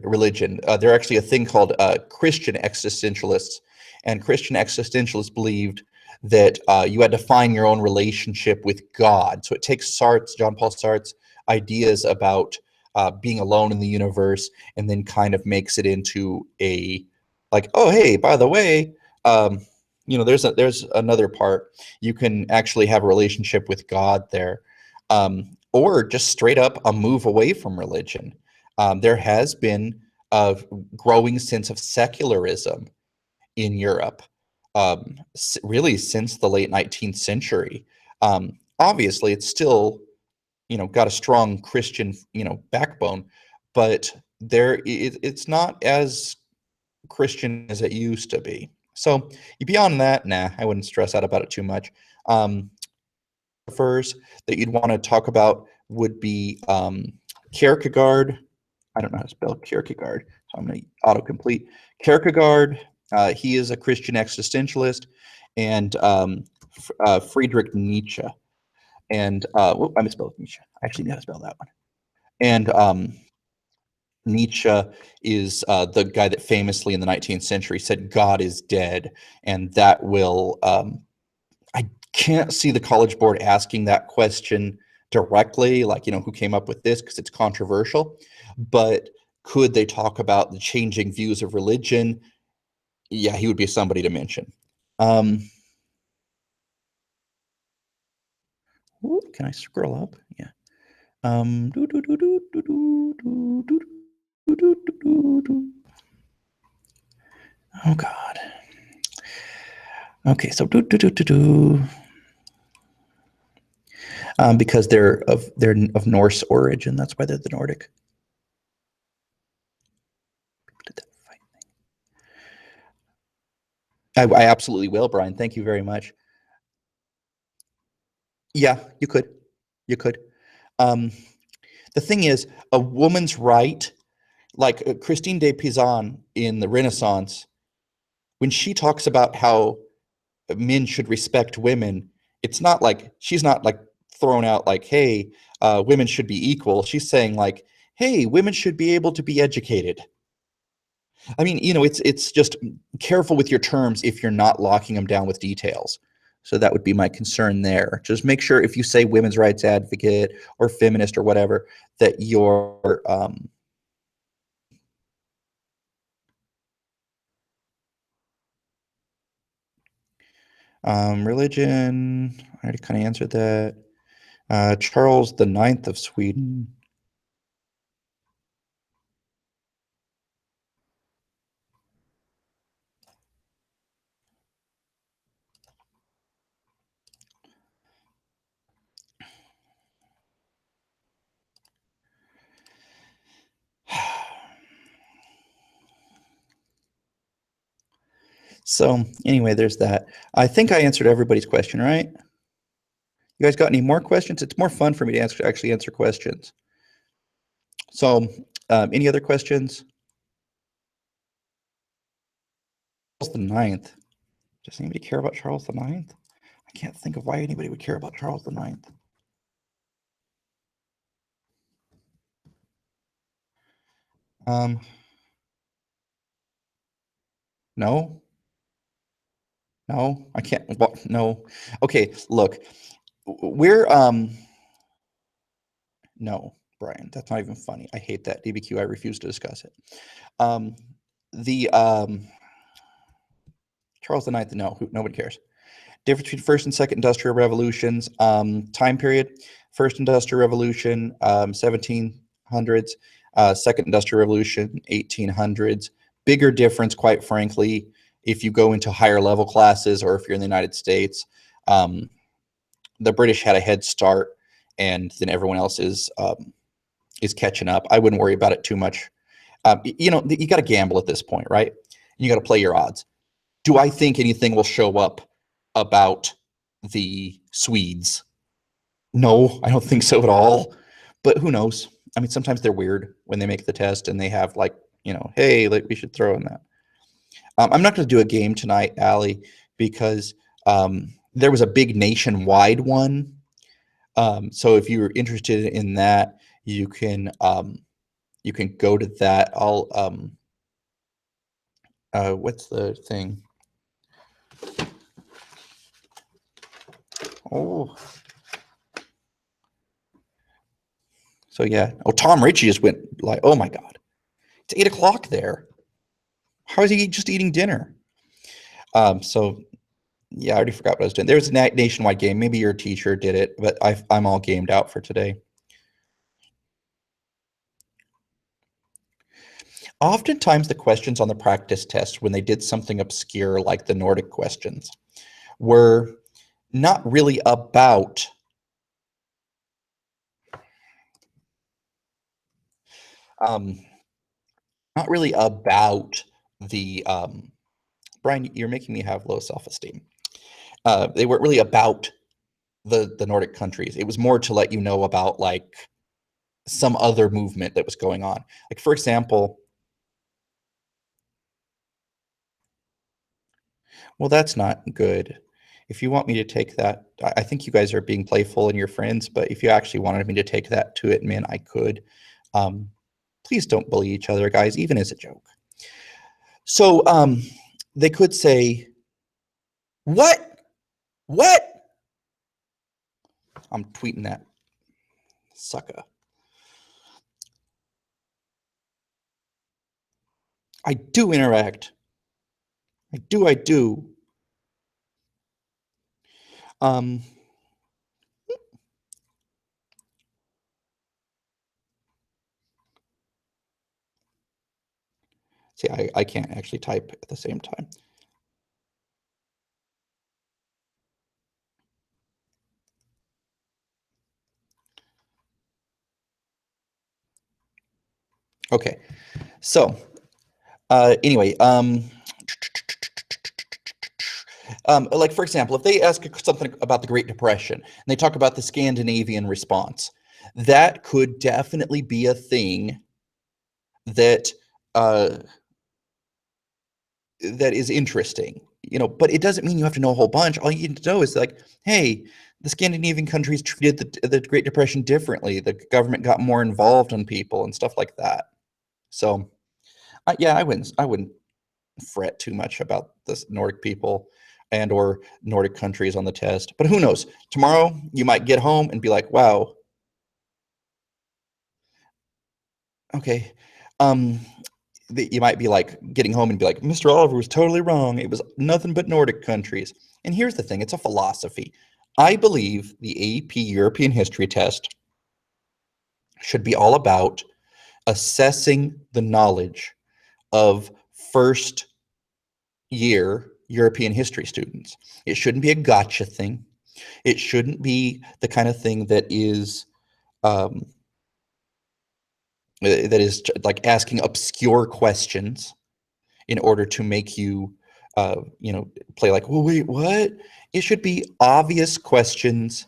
religion. They're actually a thing called Christian existentialists, and Christian existentialists believed that you had to find your own relationship with God. So it takes John Paul Sartre's ideas about being alone in the universe, and then kind of makes it into a like, oh hey, by the way, there's another part. You can actually have a relationship with God there, or just straight up a move away from religion. There has been a growing sense of secularism in Europe, really since the late 19th century. Obviously, it's still got a strong Christian backbone, but it's not as Christian as it used to be. So beyond that, nah, I wouldn't stress out about it too much. Philosophers that you'd want to talk about would be Kierkegaard. I don't know how to spell Kierkegaard, so I'm going to autocomplete. Kierkegaard, he is a Christian existentialist, and Friedrich Nietzsche. And I misspelled Nietzsche. I actually know how to spell that one. And Nietzsche is the guy that famously in the 19th century said God is dead, and that will I can't see the College Board asking that question directly, like who came up with this, because it's controversial. But could they talk about the changing views of religion? Yeah, he would be somebody to mention. Can I scroll up? Yeah. Oh God. Okay, so because they're of Norse origin, that's why they're the Nordic. I absolutely will, Brian. Thank you very much. Yeah, you could. You could. The thing is, a woman's right, like Christine de Pizan in the Renaissance, when she talks about how men should respect women, it's not like she's not like thrown out like, hey, women should be equal. She's saying like, hey, women should be able to be educated. I mean, it's just careful with your terms if you're not locking them down with details. So that would be my concern there. Just make sure if you say women's rights advocate or feminist or whatever, that you're religion. I already kind of answered that. Charles the Ninth of Sweden. So anyway, there's that. I think I answered everybody's question, right? You guys got any more questions? It's more fun for me to actually answer questions. So any other questions? Charles the Ninth. Does anybody care about Charles the Ninth? I can't think of why anybody would care about Charles the Ninth. No, no, I can't. No. Okay, look, we're no, Brian, that's not even funny. I hate that DBQ. I refuse to discuss it. The Charles the Ninth. No, nobody cares. Difference between first and second industrial revolutions. Time period: first industrial revolution, 1700s. Second industrial revolution, 1800s. Bigger difference, quite frankly, if you go into higher level classes or if you're in the United States. The British had a head start, and then everyone else is catching up. I wouldn't worry about it too much. You know, you got to gamble at this point, right? You got to play your odds. Do I think anything will show up about the Swedes? No, I don't think so at all. But who knows? I mean, sometimes they're weird when they make the test and they have like, you know, hey, like we should throw in that. I'm not going to do a game tonight, Allie, because there was a big nationwide one. So if you're interested in that, you can go to that. I'll what's the thing? Oh, so yeah. Oh, Tom Ritchie just went like, oh my God, it's 8 o'clock there. How is he just eating dinner? So yeah, I already forgot what I was doing. There's a nationwide game. Maybe your teacher did it, but I'm all gamed out for today. Oftentimes the questions on the practice test, when they did something obscure like the Nordic questions, were not really about not really about the Brian, you're making me have low self-esteem. They weren't really about the Nordic countries. It was more to let you know about like some other movement that was going on. Like for example, well, that's not good. If you want me to take that, I think you guys are being playful and your friends, but if you actually wanted me to take that to admin, I could. Please don't bully each other, guys, even as a joke. So they could say, what? What? I'm tweeting that. Sucker. I do interact. I do. Um, see, I can't actually type at the same time. Okay, so anyway, like for example, if they ask something about the Great Depression and they talk about the Scandinavian response, that could definitely be a thing that that is interesting, you know, but it doesn't mean you have to know a whole bunch. All you need to know is like, hey, the Scandinavian countries treated the Great Depression differently. The government got more involved in people and stuff like that. So, yeah, I wouldn't fret too much about the Nordic people. and or Nordic countries on the test. But who knows? Tomorrow you might get home and be like, wow, okay. Um, you might be like getting home and be like, Mr. Oliver was totally wrong. It was nothing but Nordic countries. And here's the thing, it's a philosophy. I believe the AP European History test should be all about assessing the knowledge of first year European history students. It shouldn't be a gotcha thing. It shouldn't be the kind of thing that is um, like asking obscure questions in order to make you, play like, well, wait, what? It should be obvious questions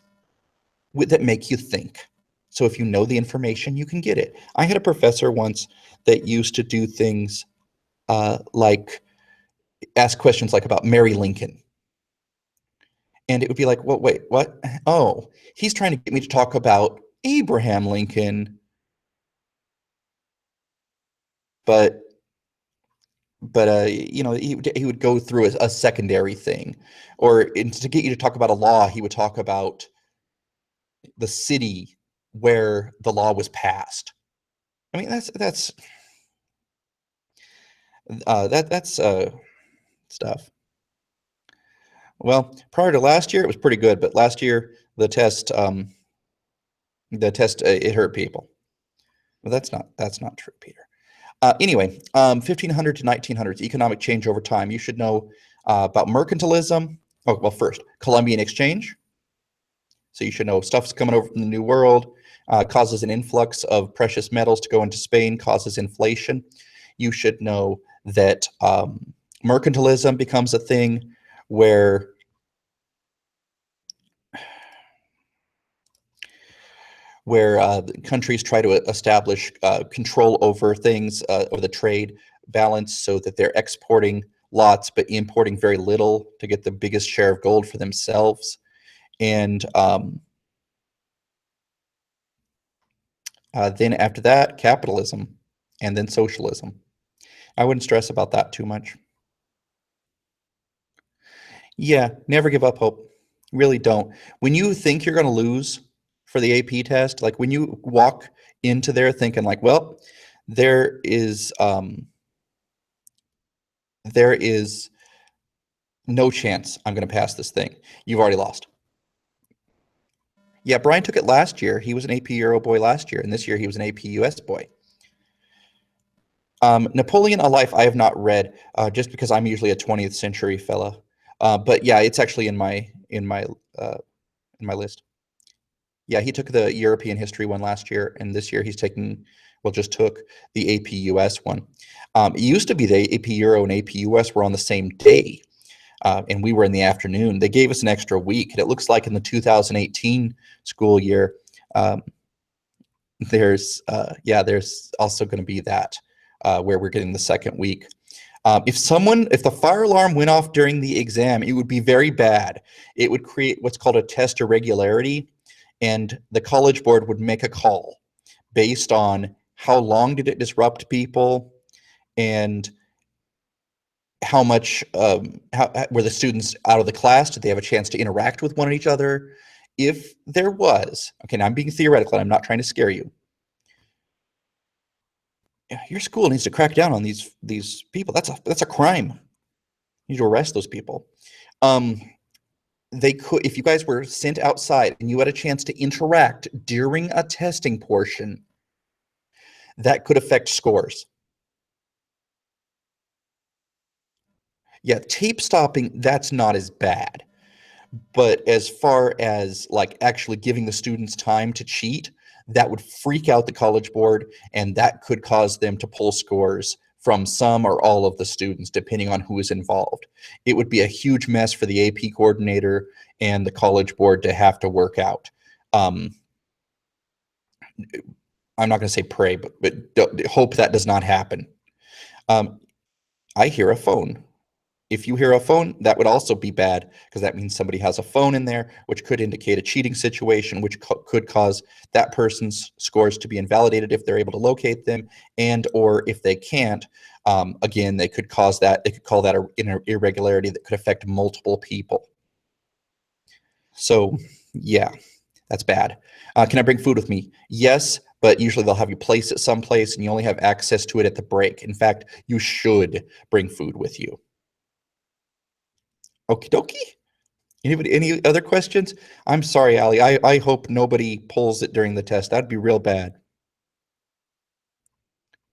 that make you think. So if you know the information, you can get it. I had a professor once that used to do things like ask questions like about Mary Lincoln. And it would be like, well, wait, what? Oh, he's trying to get me to talk about Abraham Lincoln, but he would go through a secondary thing, or to get you to talk about a law, he would talk about the city where the law was passed. I mean, that's stuff. Well, prior to last year, it was pretty good, but last year the test it hurt people. Well, that's not true, Peter. Anyway, 1500 to 1900s, economic change over time. You should know about mercantilism. Oh, well, first, Columbian exchange. So you should know stuff's coming over from the New World, causes an influx of precious metals to go into Spain, causes inflation. You should know that mercantilism becomes a thing where countries try to establish control over things, over the trade balance, so that they're exporting lots but importing very little to get the biggest share of gold for themselves. And then after that, capitalism, and then socialism. I wouldn't stress about that too much. Yeah, never give up hope. Really don't. When you think you're going to lose for the AP test, like when you walk into there thinking like, well, there is um, there is no chance I'm going to pass this thing. You've already lost. Yeah, Brian took it last year. He was an AP Euro boy last year, and this year he was an AP US boy. Napoleon: A Life I have not read, just because I'm usually a 20th century fella. But yeah, it's actually uh, in my list. Yeah, he took the European history one last year, and this year he's taking, well, just took the AP US one. It used to be the AP Euro and AP US were on the same day, and we were in the afternoon. They gave us an extra week, and it looks like in the 2018 school year, um, there's also going to be that where we're getting the second week. If the fire alarm went off during the exam, it would be very bad. It would create what's called a test irregularity, and the College Board would make a call based on how long did it disrupt people, and how much how were the students out of the class? Did they have a chance to interact with one each other? If there was, okay, now I'm being theoretical, I'm not trying to scare you. Your school needs to crack down on these people. That's a crime. You need to arrest those people. Um, they could, if you guys were sent outside and you had a chance to interact during a testing portion, that could affect scores. Yeah, tape stopping, that's not as bad. But as far as like actually giving the students time to cheat, that would freak out the College Board, and that could cause them to pull scores from some or all of the students, depending on who is involved. It would be a huge mess for the AP coordinator and the College Board to have to work out. Um, I'm not going to say pray, but hope that does not happen. Um, I hear a phone. If you hear a phone, that would also be bad because that means somebody has a phone in there, which could indicate a cheating situation, which could cause that person's scores to be invalidated if they're able to locate them, and or if they can't, again, they could cause that. They could call that an irregularity that could affect multiple people. So, yeah, that's bad. Can I bring food with me? Yes, but usually they'll have you place it someplace, and you only have access to it at the break. In fact, you should bring food with you. Okie dokie. Anybody, any other questions? I'm sorry, Allie. I hope nobody pulls it during the test. That'd be real bad.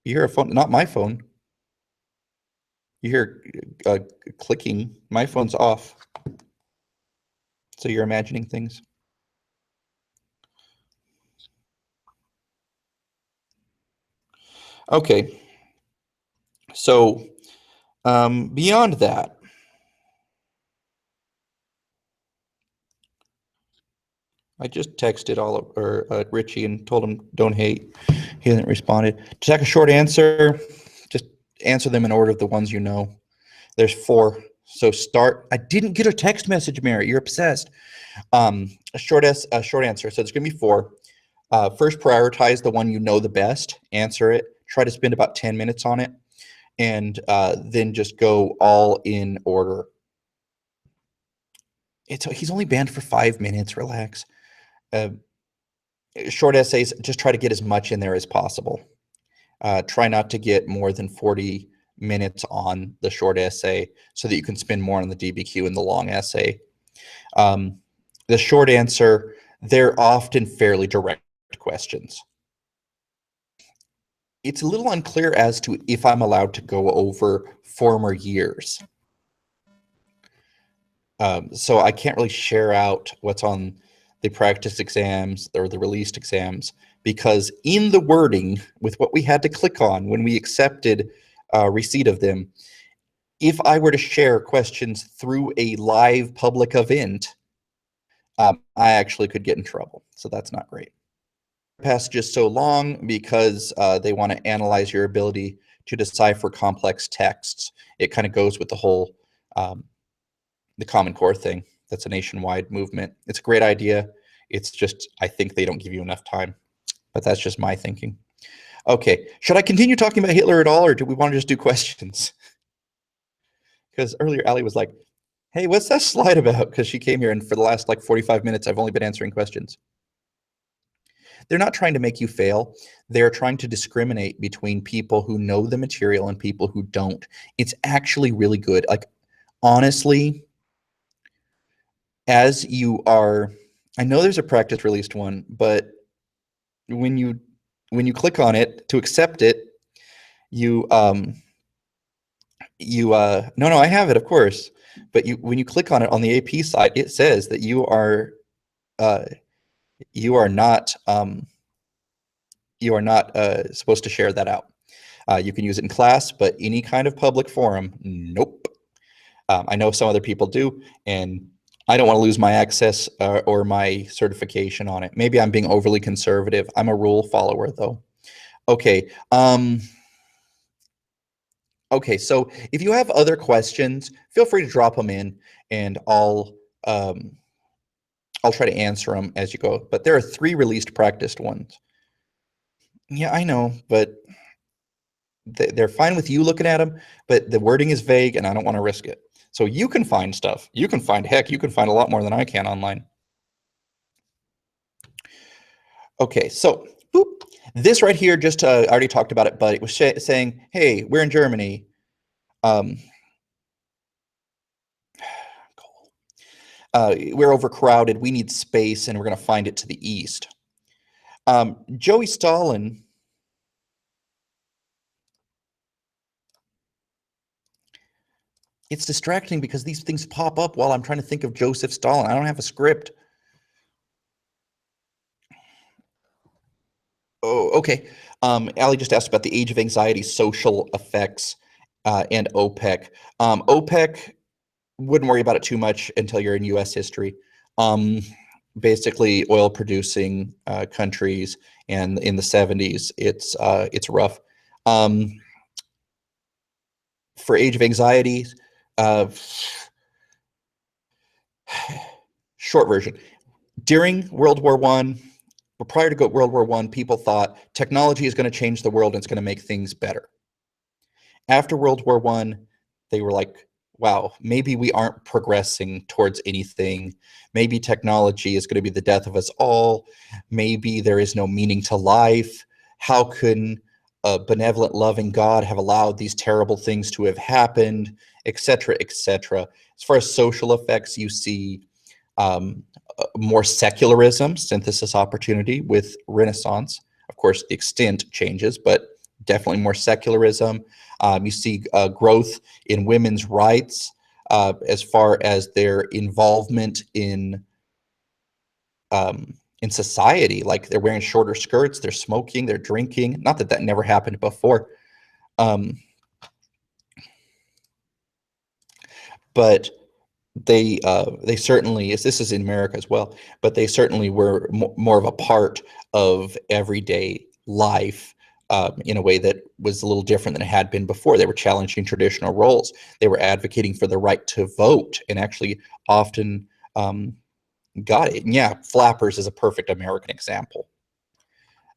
You hear a phone, not my phone. You hear clicking. My phone's off. So you're imagining things. Okay. So beyond that, I just texted Richie and told him don't hate. He hasn't responded. To take a short answer, just answer them in order of the ones you know. There's 4. So start. I didn't get a text message, Mary. You're obsessed. A short answer. So there's going to be 4. First, prioritize the one you know the best. Answer it. Try to spend about 10 minutes on it, and then just go all in order. He's only banned for 5 minutes. Relax. Short essays. Just try to get as much in there as possible. Try not to get more than 40 minutes on the short essay so that you can spend more on the DBQ and the long essay. The short answer, they're often fairly direct questions. It's a little unclear as to if I'm allowed to go over former years. So I can't really share out what's on the practice exams or the released exams, because in the wording with what we had to click on when we accepted receipt of them, if I were to share questions through a live public event, I actually could get in trouble. So that's not great. Passages so long because they want to analyze your ability to decipher complex texts. It kind of goes with the whole the Common Core thing. That's a nationwide movement. It's a great idea. It's just, I think they don't give you enough time, but that's just my thinking. Okay, should I continue talking about Hitler at all, or do we want to just do questions? Because earlier Allie was like, hey, what's that slide about? Because she came here and for the last like 45 minutes, I've only been answering questions. They're not trying to make you fail. They're trying to discriminate between people who know the material and people who don't. It's actually really good. Like, honestly, as you are, I know there's a practice released one, but when you click on it to accept it, you no, I have it, of course, but when you click on it on the AP side, it says that you are not supposed to share that out. You can use it in class, but any kind of public forum, nope. I know some other people do, and I don't want to lose my access or my certification on it. Maybe I'm being overly conservative. I'm a rule follower, though. Okay. Okay, so if you have other questions, feel free to drop them in, and I'll try to answer them as you go. But there are 3 released practiced ones. Yeah, I know, but they're fine with you looking at them, but the wording is vague, and I don't want to risk it. So you can find stuff. You can find a lot more than I can online. Okay, so boop. This right here, just I already talked about it, but it was saying, hey, we're in Germany. We're overcrowded. We need space, and we're going to find it to the east. Joey Stalin. It's distracting because these things pop up while I'm trying to think of Joseph Stalin. I don't have a script. Oh, okay. Allie just asked about the age of anxiety, social effects, and OPEC. OPEC, wouldn't worry about it too much until you're in U.S. history. Basically, oil-producing countries, and in the 70s, it's rough. For age of anxiety, Uh, short version. During World War One, prior to World War One, people thought technology is going to change the world and it's going to make things better. After World War One, they were like, wow, maybe we aren't progressing towards anything. Maybe technology is going to be the death of us all. Maybe there is no meaning to life. How can a benevolent, loving God have allowed these terrible things to have happened, etc., etc. As far as social effects, you see more secularism, synthesis opportunity with Renaissance. Of course, the extent changes, but definitely more secularism. You see growth in women's rights as far as their involvement in society. Like they're wearing shorter skirts, they're smoking, they're drinking. Not that that never happened before, but they certainly, as this is in America as well, but they certainly were more of a part of everyday life in a way that was a little different than it had been before. They were challenging traditional roles. They were advocating for the right to vote and actually often got it. And yeah, flappers is a perfect American example.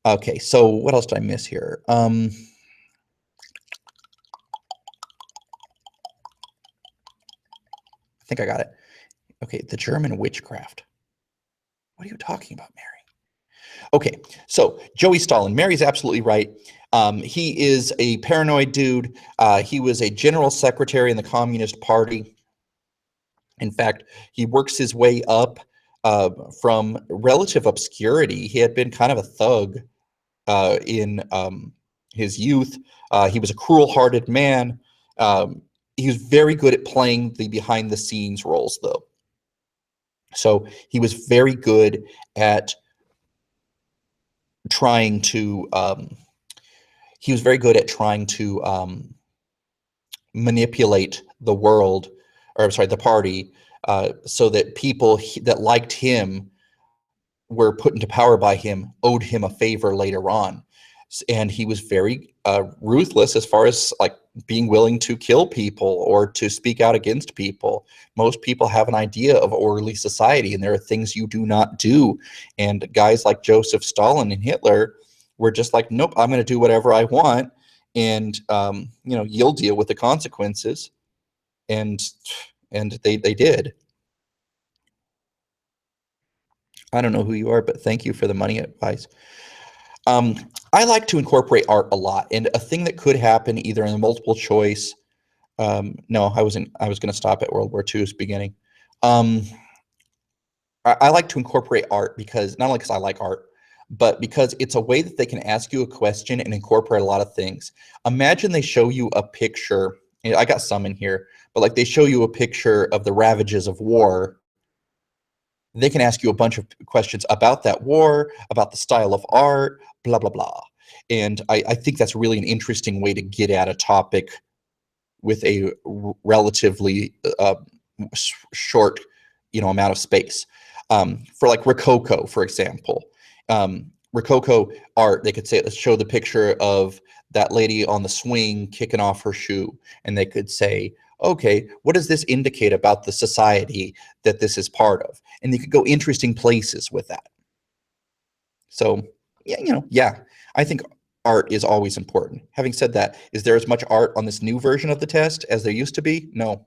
Okay, so what else did I miss here? I think I got it. Okay, the German witchcraft. What are you talking about, Mary? Okay, so Joey Stalin. Mary's absolutely right. He is a paranoid dude. He was a general secretary in the Communist Party. In fact, he works his way up from relative obscurity. He had been kind of a thug in his youth. He was a cruel-hearted man. He was very good at playing the behind-the-scenes roles, though. So he was very good at trying to manipulate the world, or I'm sorry, the party, so that people that liked him were put into power by him, owed him a favor later on. And he was very ruthless as far as like being willing to kill people or to speak out against people. Most people have an idea of orderly society, and there are things you do not do. And guys like Joseph Stalin and Hitler were just like, nope, I'm going to do whatever I want, and you'll deal with the consequences. And they did. I don't know who you are, but thank you for the money advice. I like to incorporate art a lot, and a thing that could happen either in the multiple choice. No, I was going to stop at World War II's beginning. I like to incorporate art because not only because I like art, but because it's a way that they can ask you a question and incorporate a lot of things. Imagine they show you a picture. I got some in here, but like they show you a picture of the ravages of war. They can ask you a bunch of questions about that war, about the style of art, blah, blah, blah. And I think that's really an interesting way to get at a topic with a relatively short, amount of space. For like Rococo, for example, Rococo art, they could say, let's show the picture of that lady on the swing kicking off her shoe. And they could say, okay, what does this indicate about the society that this is part of? And they could go interesting places with that. So, yeah, I think art is always important. Having said that, is there as much art on this new version of the test as there used to be? No.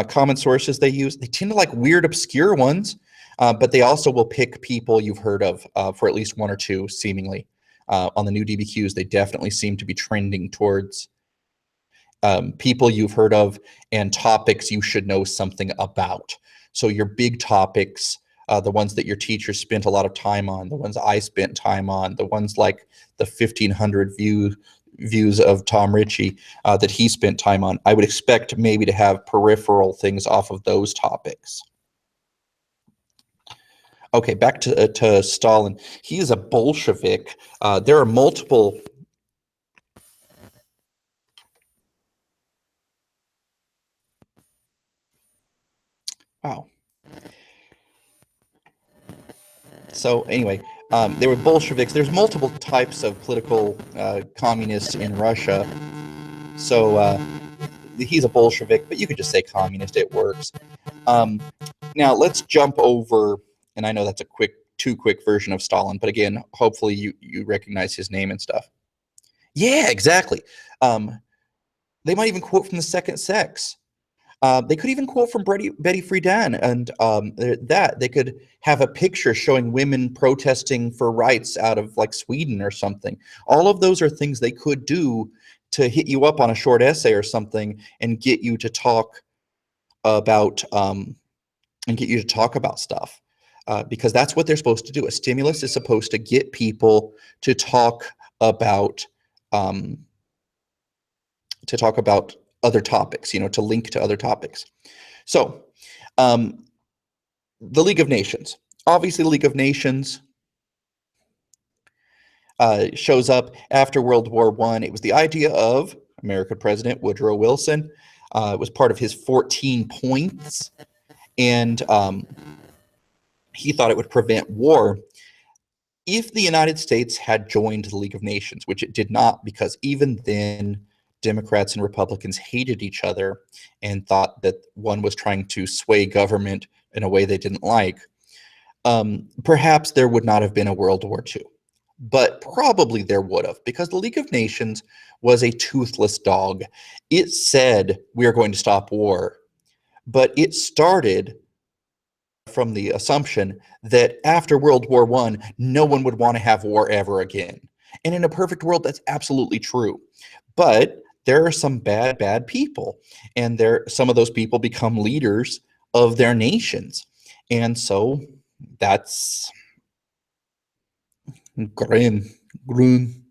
Common sources they use, they tend to like weird, obscure ones, but they also will pick people you've heard of for at least one or two, seemingly. On the new DBQs, they definitely seem to be trending towards people you've heard of and topics you should know something about. So your big topics, the ones that your teacher spent a lot of time on, the ones I spent time on, the ones like the 1,500 views of Tom Ritchie that he spent time on, I would expect maybe to have peripheral things off of those topics. Okay, back to Stalin. He is a Bolshevik. There are multiple. Wow. So anyway, there were Bolsheviks. There's multiple types of political communists in Russia. So he's a Bolshevik, but you could just say communist. It works. Um, Now let's jump over, and I know that's a too quick version of Stalin, but again, hopefully you recognize his name and stuff. Yeah, exactly. Um, they might even quote from the Second Sex. They could even quote from Betty Friedan, and that they could have a picture showing women protesting for rights out of like Sweden or something. All of those are things they could do to hit you up on a short essay or something and get you to talk about stuff, because that's what they're supposed to do. A stimulus is supposed to get people to talk about um, other topics, to link to other topics. So, um, the League of Nations. Obviously, the League of Nations shows up after World War I. It was the idea of American President Woodrow Wilson. It was part of his 14 points, and he thought it would prevent war. If the United States had joined the League of Nations, which it did not, because even then Democrats and Republicans hated each other and thought that one was trying to sway government in a way they didn't like, perhaps there would not have been a World War II. But probably there would have, because the League of Nations was a toothless dog. It said, we are going to stop war, but it started from the assumption that after World War I, no one would want to have war ever again. And in a perfect world, that's absolutely true. But there are some bad people, and some of those people become leaders of their nations. And so that's Grun, Grun,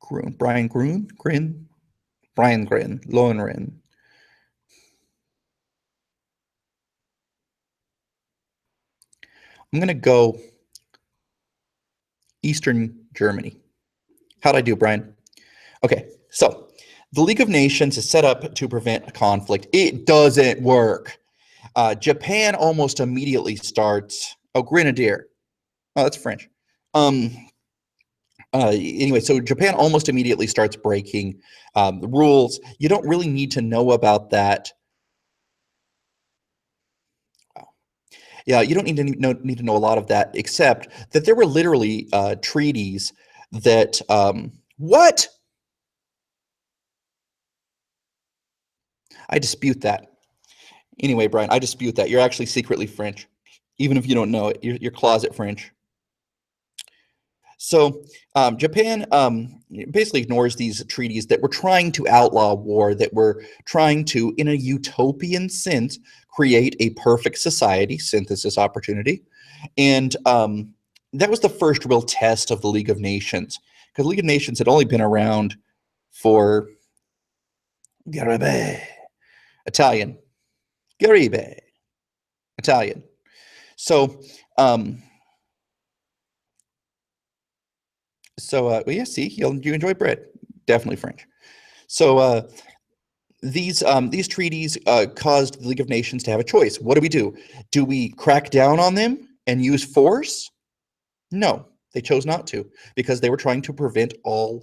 Grun, Brian Grun, Grin, Brian Grin, Lohengrin. I'm going to go Eastern Germany. How'd I do, Brian? Okay, so the League of Nations is set up to prevent conflict. It doesn't work. Japan almost immediately starts. Oh, Grenadier. Oh, that's French. Um, anyway, so Japan almost immediately starts breaking the rules. You don't really need to know about that. Yeah, you don't need to know a lot of that, except that there were literally treaties that what? I dispute that. Anyway, Brian, I dispute that. You're actually secretly French, even if you don't know it. You're closet French. So Japan basically ignores these treaties that were trying to outlaw war, that were trying to, in a utopian sense, create a perfect society, synthesis opportunity. And that was the first real test of the League of Nations, because the League of Nations had only been around for Garibe, Italian, Garibe, Italian. So, um, well, yeah, see, you enjoy bread. Definitely French. So, these treaties caused the League of Nations to have a choice. What do we do? Do we crack down on them and use force? No, they chose not to, because they were trying to prevent uh,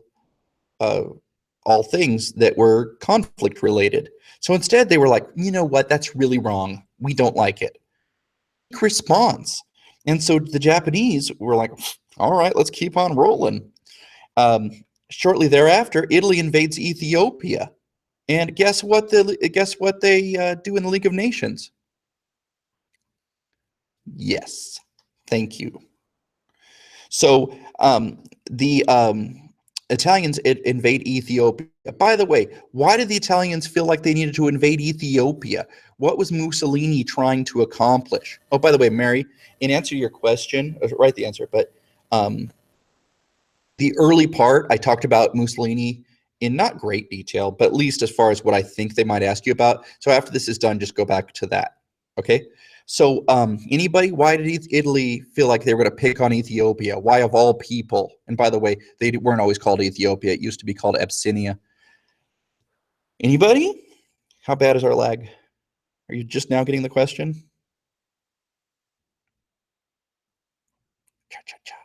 all things that were conflict related. So instead, they were like, you know what? That's really wrong. We don't like it. Response. And so the Japanese were like, all right, let's keep on rolling. Um, Shortly thereafter, Italy invades Ethiopia. And guess what they do in the League of Nations? Yes, thank you. So the Italians invade Ethiopia. By the way, why did the Italians feel like they needed to invade Ethiopia? What was Mussolini trying to accomplish? Oh, by the way, Mary, in answer to your question, write the answer, but um, the early part, I talked about Mussolini in not great detail, but at least as far as what I think they might ask you about. So after this is done, just go back to that. Okay. So anybody, why did Italy feel like they were going to pick on Ethiopia? Why of all people? And by the way, they weren't always called Ethiopia. It used to be called Abyssinia. Anybody? How bad is our lag? Are you just now getting the question? Cha, cha, cha.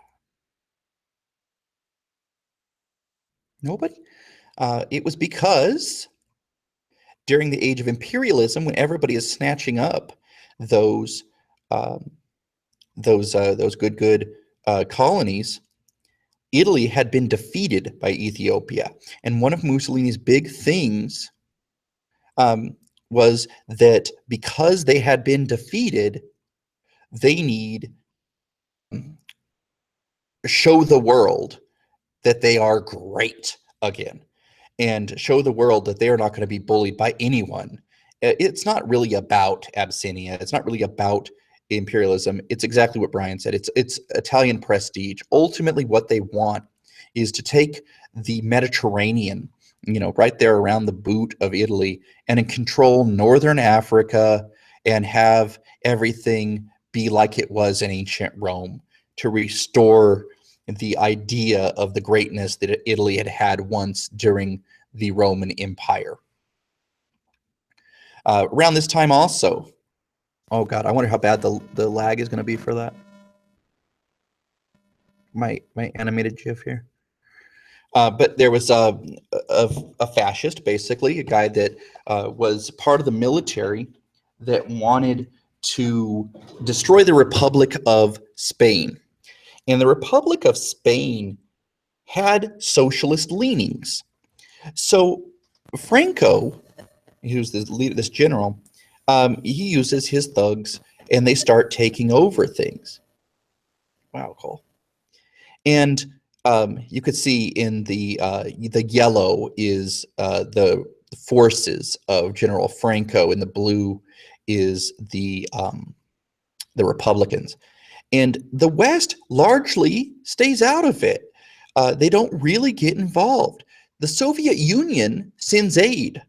Nobody? It was because during the age of imperialism, when everybody is snatching up those um, those good colonies, Italy had been defeated by Ethiopia, and one of Mussolini's big things um, was that because they had been defeated, they need show the world that they are great again, and show the world that they are not going to be bullied by anyone. It's not really about Abyssinia. It's not really about imperialism. It's exactly what Brian said. It's Italian prestige. Ultimately, what they want is to take the Mediterranean, right there around the boot of Italy, and control northern Africa and have everything be like it was in ancient Rome, to restore the idea of the greatness that Italy had had once during the Roman Empire. Around this time also, oh God, I wonder how bad the lag is going to be for that. My animated GIF here. But there was a fascist, basically, a guy that was part of the military that wanted to destroy the Republic of Spain. And the Republic of Spain had socialist leanings. So Franco, who's the leader, this general, he uses his thugs, and they start taking over things. Wow, Cole. And you could see in the yellow is the forces of General Franco, and the blue is the Republicans. And the West largely stays out of it. They don't really get involved. The Soviet Union sends aid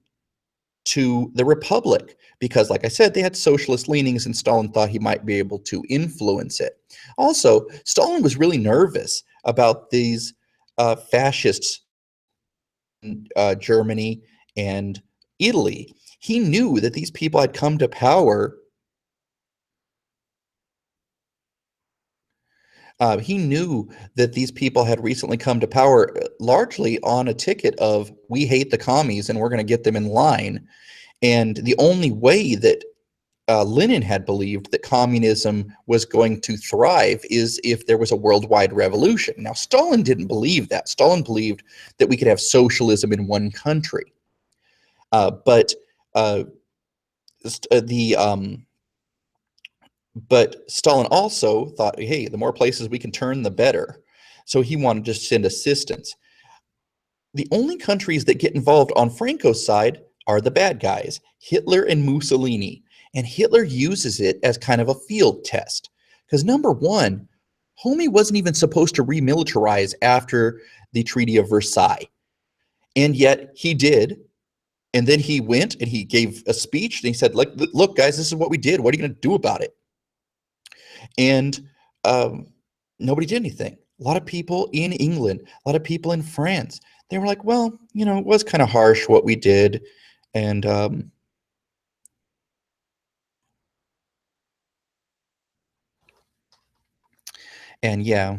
to the Republic because, like I said, they had socialist leanings, and Stalin thought he might be able to influence it. Also, Stalin was really nervous about these fascists in Germany and Italy. He knew that these people had come to power. He knew that these people had recently come to power largely on a ticket of, we hate the commies and we're going to get them in line. And the only way that Lenin had believed that communism was going to thrive is if there was a worldwide revolution. Now, Stalin didn't believe that. Stalin believed that we could have socialism in one country. But Stalin also thought, hey, the more places we can turn, the better. So he wanted to send assistance. The only countries that get involved on Franco's side are the bad guys, Hitler and Mussolini. And Hitler uses it as kind of a field test. Because number one, homie wasn't even supposed to remilitarize after the Treaty of Versailles. And yet he did. And then he went and he gave a speech and he said, look, guys, this is what we did. What are you going to do about it? And nobody did anything. A lot of people in England, a lot of people in France, they were like, well, it was kind of harsh what we did. And yeah.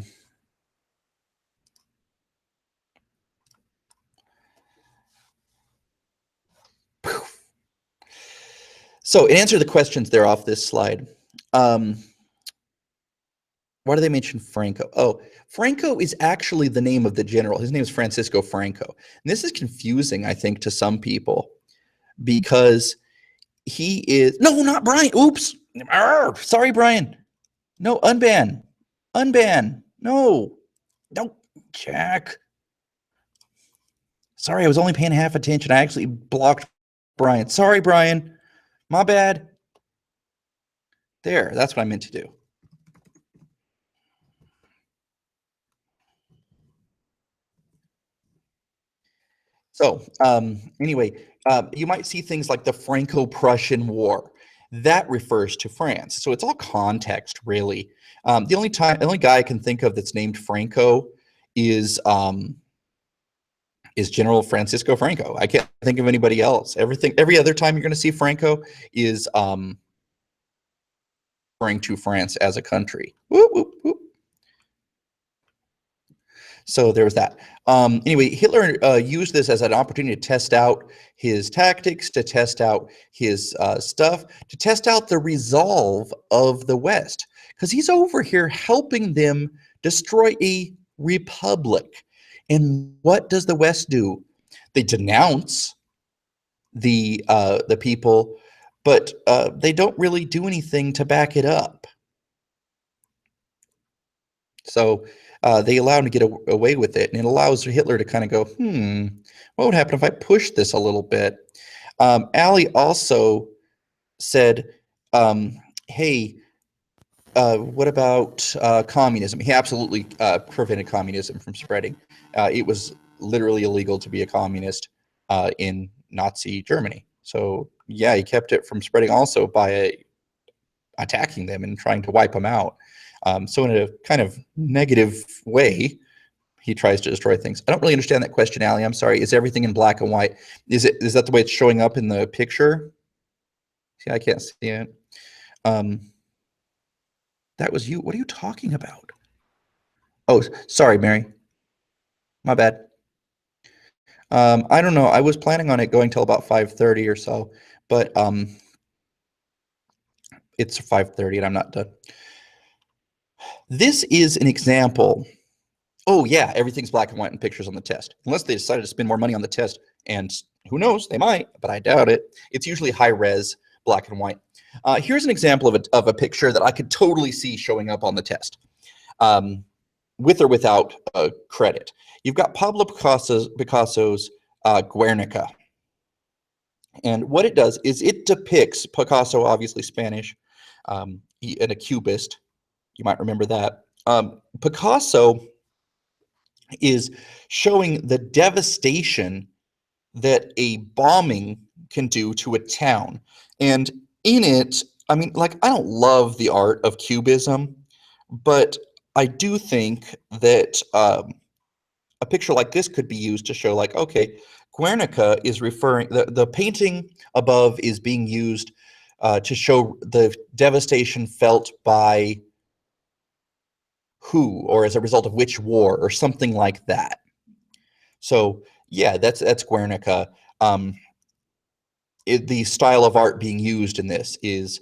So in answer to the questions there off this slide, why do they mention Franco? Oh, Franco is actually the name of the general. His name is Francisco Franco. And this is confusing, I think, to some people because he is, no, not Brian. Oops. Sorry, Brian. No, unban. Unban. No. Don't check. Sorry, I was only paying half attention. I actually blocked Brian. Sorry, Brian. My bad. There, that's what I meant to do. So anyway, you might see things like the Franco-Prussian War. That refers to France. So it's all context, really. The only guy I can think of that's named Franco is General Francisco Franco. I can't think of anybody else. Every other time you're going to see Franco is referring to France as a country. Whoop, whoop, whoop. So there was that. Anyway, Hitler used this as an opportunity to test out his tactics, to test out his stuff, to test out the resolve of the West, because he's over here helping them destroy a republic. And what does the West do? They denounce the people, but they don't really do anything to back it up. So they allow him to get away with it, and it allows Hitler to kind of go, what would happen if I push this a little bit? Ali also said, hey, what about communism? He absolutely prevented communism from spreading. It was literally illegal to be a communist in Nazi Germany. So yeah, he kept it from spreading also by attacking them and trying to wipe them out. So in a kind of negative way, he tries to destroy things. I don't really understand that question, Ali. I'm sorry. Is everything in black and white? Is that the way it's showing up in the picture? See, I can't see it. That was you. What are you talking about? Oh, sorry, Mary. My bad. I don't know. I was planning on it going till about 5:30 or so, but it's 5:30 and I'm not done. This is an example. Oh yeah, everything's black and white and pictures on the test. Unless they decided to spend more money on the test, and who knows, they might, but I doubt it. It's usually high res, black and white. Here's an example of a picture that I could totally see showing up on the test, with or without credit. You've got Pablo Picasso's Guernica. And what it does is it depicts Picasso, obviously Spanish, and a Cubist. You might remember that. Picasso is showing the devastation that a bombing can do to a town. And in it, I mean, like, I don't love the art of Cubism, but I do think that a picture like this could be used to show, like, okay, Guernica is referring, the painting above is being used to show the devastation felt by who, or as a result of which war, or something like that. So yeah, that's Guernica. The style of art being used in this is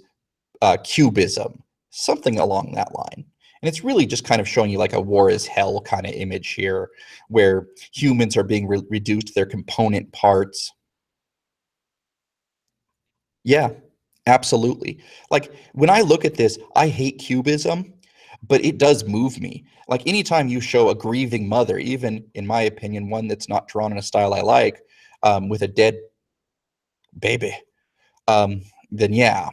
Cubism, something along that line. And it's really just kind of showing you like a war is hell kind of image here, where humans are being reduced to their component parts. Yeah, absolutely. Like when I look at this, I hate Cubism, but it does move me. Like anytime you show a grieving mother, even in my opinion, one that's not drawn in a style I like, with a dead baby, then yeah.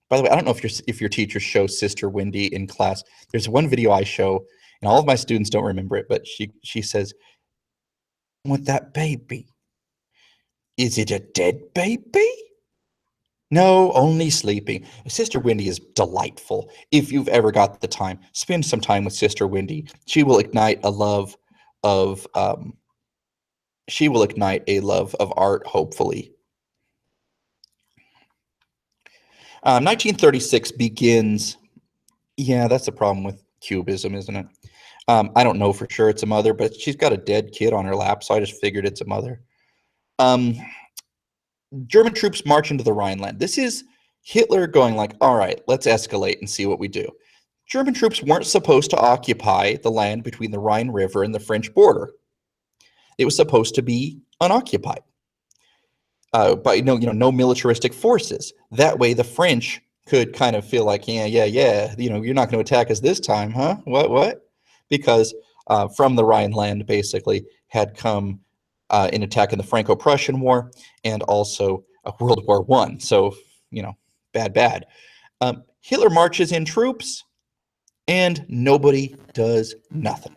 By the way, I don't know if your teachers show Sister Wendy in class. There's one video I show, and all of my students don't remember it, but she says, "With that baby, is it a dead baby?" No, only sleeping. Sister Wendy is delightful. If you've ever got the time, spend some time with Sister Wendy. She will ignite a love of art, hopefully. 1936 begins. Yeah, that's the problem with Cubism, isn't it? I don't know for sure it's a mother, but she's got a dead kid on her lap, so I just figured it's a mother. German troops march into the Rhineland. This is Hitler going like, all right, let's escalate and see what we do. German troops weren't supposed to occupy the land between the Rhine River and the French border. It was supposed to be unoccupied by no militaristic forces. That way, the French could kind of feel like, yeah, you're not going to attack us this time, huh? What? Because from the Rhineland, basically, had come an attack in the Franco-Prussian War and also World War I. So, bad. Hitler marches in troops, and nobody does nothing.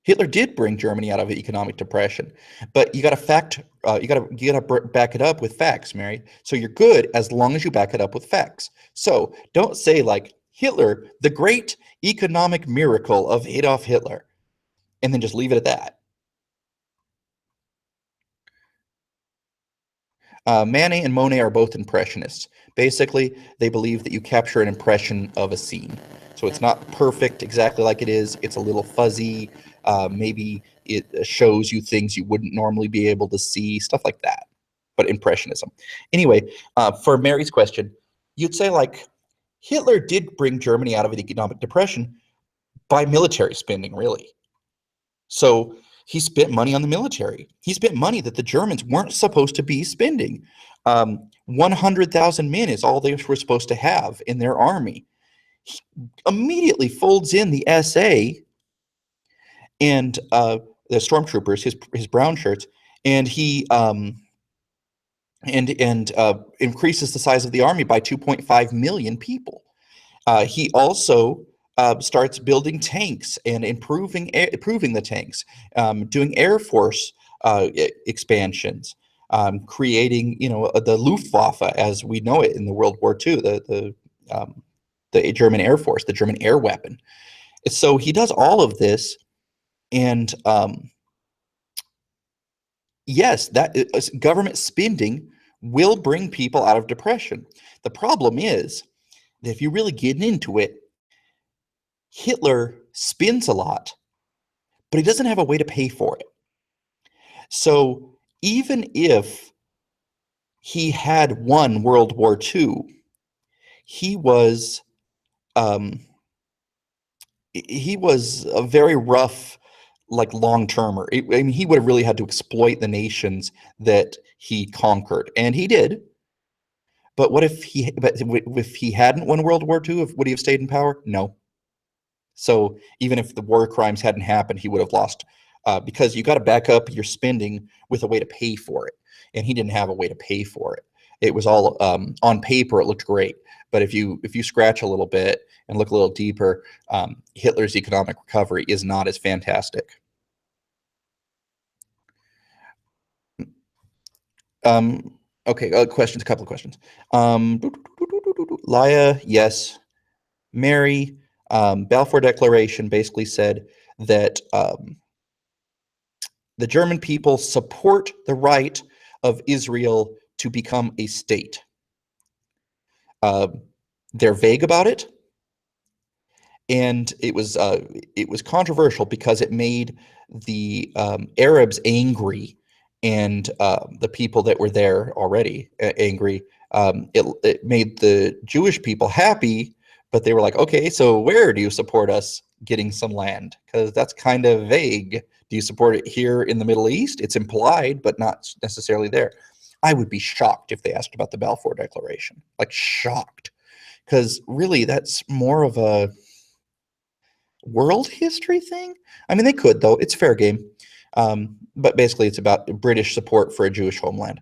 Hitler did bring Germany out of economic depression, but you got to back it up with facts, Mary. So you're good as long as you back it up with facts. So don't say like Hitler, the great economic miracle of Adolf Hitler, and then just leave it at that. Manet and Monet are both impressionists. Basically, they believe that you capture an impression of a scene. So it's not perfect exactly like it is. It's a little fuzzy. Maybe it shows you things you wouldn't normally be able to see, stuff like that. But impressionism. Anyway, for Mary's question, you'd say like Hitler did bring Germany out of an economic depression by military spending, really. So he spent money on the military. He spent money that the Germans weren't supposed to be spending. 100,000 men is all they were supposed to have in their army. He immediately folds in the SA and the stormtroopers, his brown shirts, and he increases the size of the army by 2.5 million people. He also starts building tanks and improving the tanks, doing Air Force expansions, creating the Luftwaffe as we know it in the World War II, the German Air Force, the German air weapon. So he does all of this, and yes, that government spending will bring people out of depression. The problem is that if you really get into it, Hitler spends a lot, but he doesn't have a way to pay for it. So even if he had won World War II, he was a very rough, like long-termer. I mean, he would have really had to exploit the nations that he conquered, and he did. But if he hadn't won World War II, would he have stayed in power? No. So even if the war crimes hadn't happened, he would have lost, because you got to back up your spending with a way to pay for it, and he didn't have a way to pay for it. It was all on paper. It looked great, but if you scratch a little bit and look a little deeper, Hitler's economic recovery is not as fantastic. Okay, questions. A couple of questions. Laya, yes. Mary, Balfour Declaration basically said that the German people support the right of Israel to become a state. They're vague about it, and it was controversial because it made the Arabs angry, and the people that were there already angry. It made the Jewish people happy, but they were like, okay, so where do you support us getting some land? Because that's kind of vague. Do you support it here in the Middle East? It's implied, but not necessarily there. I would be shocked if they asked about the Balfour Declaration, like shocked, because really that's more of a world history thing. I mean, they could, though. It's fair game. But basically, it's about British support for a Jewish homeland.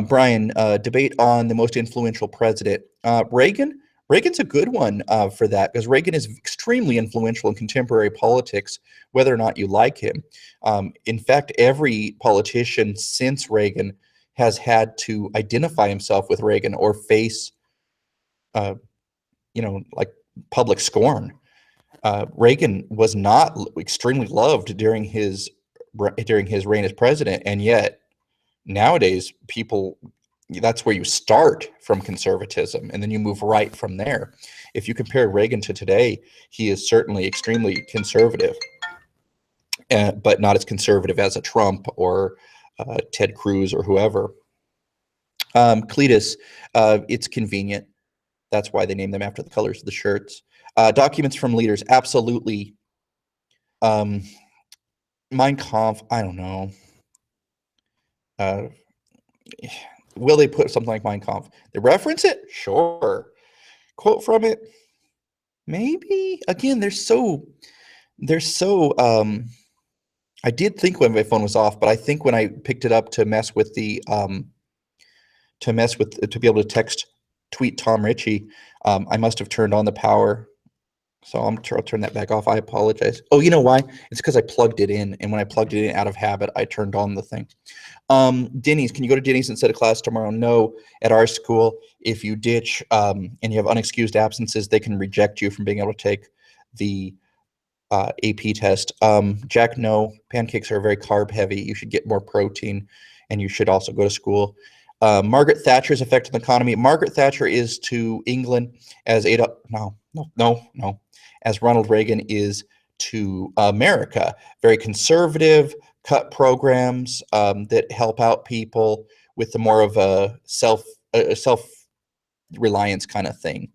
Brian, debate on the most influential president. Reagan. Reagan's a good one for that, because Reagan is extremely influential in contemporary politics, whether or not you like him. In fact, every politician since Reagan has had to identify himself with Reagan or face, like public scorn. Reagan was not extremely loved during his reign as president, and yet nowadays people, that's where you start from conservatism, and then you move right from there. If you compare Reagan to today, he is certainly extremely conservative, but not as conservative as a Trump or Ted Cruz or whoever. Cletus, it's convenient. That's why they name them after the colors of the shirts. Documents from leaders, absolutely. Mein Kampf, I don't know. Will they put something like Mein Kampf? They reference it? Sure. Quote from it? Maybe. Again, they're so I did think when my phone was off, but I think when I picked it up to mess with the to be able to tweet Tom Ritchie, I must have turned on the power. So I'll turn that back off. I apologize. Oh, you know why? It's because I plugged it in, and when I plugged it in out of habit, I turned on the thing. Denny's, can you go to Denny's instead of class tomorrow? No. At our school, if you ditch and you have unexcused absences, they can reject you from being able to take the AP test. Jack, no. Pancakes are very carb heavy. You should get more protein, and you should also go to school. Margaret Thatcher's effect on the economy. Margaret Thatcher is to England as as Ronald Reagan is to America. Very conservative, cut programs that help out people with the more of a self reliance kind of thing.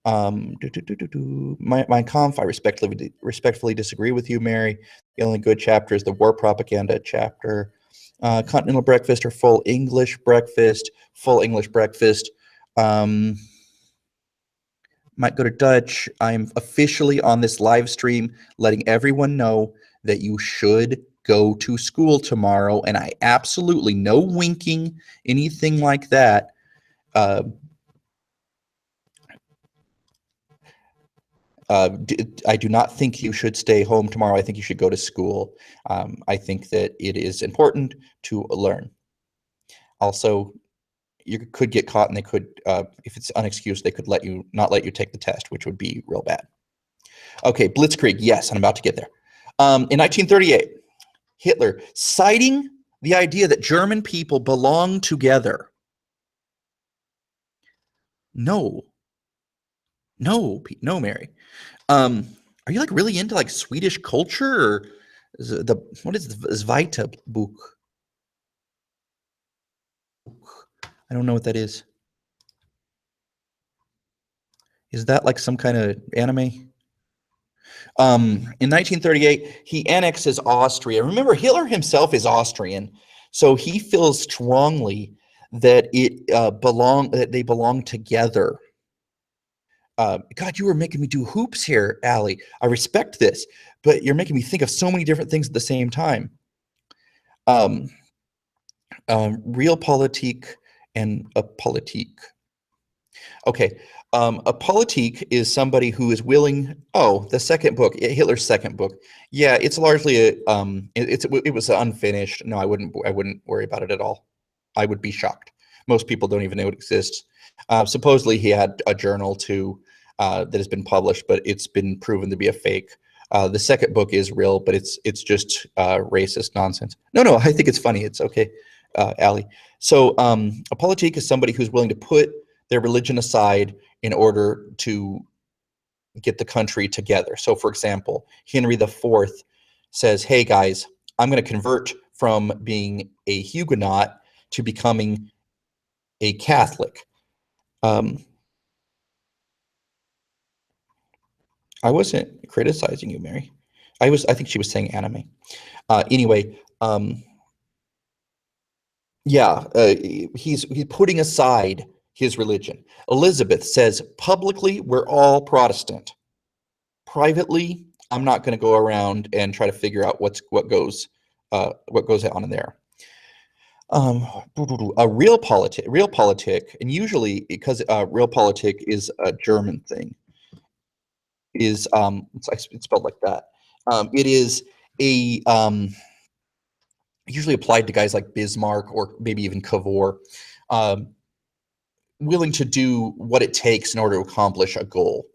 My conf, I respectfully disagree with you, Mary. The only good chapter is the war propaganda chapter. Continental breakfast or full English breakfast? Full English breakfast. Might go to Dutch. I'm officially on this live stream letting everyone know that you should go to school tomorrow, and I absolutely no winking, anything like that. I do not think you should stay home tomorrow. I think you should go to school. I think that it is important to learn. Also, you could get caught, and they could, if it's unexcused, they could not let you take the test, which would be real bad. Okay, Blitzkrieg. Yes, I'm about to get there. In 1938, Hitler, citing the idea that German people belong together. No, Mary. Are you like really into like Swedish culture, or what is the Zweite Buch? I don't know what that is. Is that like some kind of anime? In 1938, he annexes Austria. Remember, Hitler himself is Austrian, so he feels strongly that that they belong together. God, you were making me do hoops here, Allie. I respect this, but you're making me think of so many different things at the same time. Realpolitik and a politique. Okay, a politique is somebody who is willing. Oh, the second book, Hitler's second book. Yeah, it's largely it was unfinished. No, I wouldn't worry about it at all. I would be shocked. Most people don't even know it exists. Supposedly, he had a journal too that has been published, but it's been proven to be a fake. The second book is real, but it's just racist nonsense. No, I think it's funny. It's okay, Allie. So a politique is somebody who's willing to put their religion aside in order to get the country together. So, for example, Henry IV says, hey, guys, I'm going to convert from being a Huguenot to becoming a Catholic. I wasn't criticizing you, Mary. I think she was saying anime. Anyway, he's putting aside his religion. Elizabeth says, publicly, we're all Protestant. Privately, I'm not going to go around and try to figure out what goes on in there. A realpolitik, and usually because realpolitik is a German thing, is it's spelled like that. It is a usually applied to guys like Bismarck or maybe even Cavour, willing to do what it takes in order to accomplish a goal.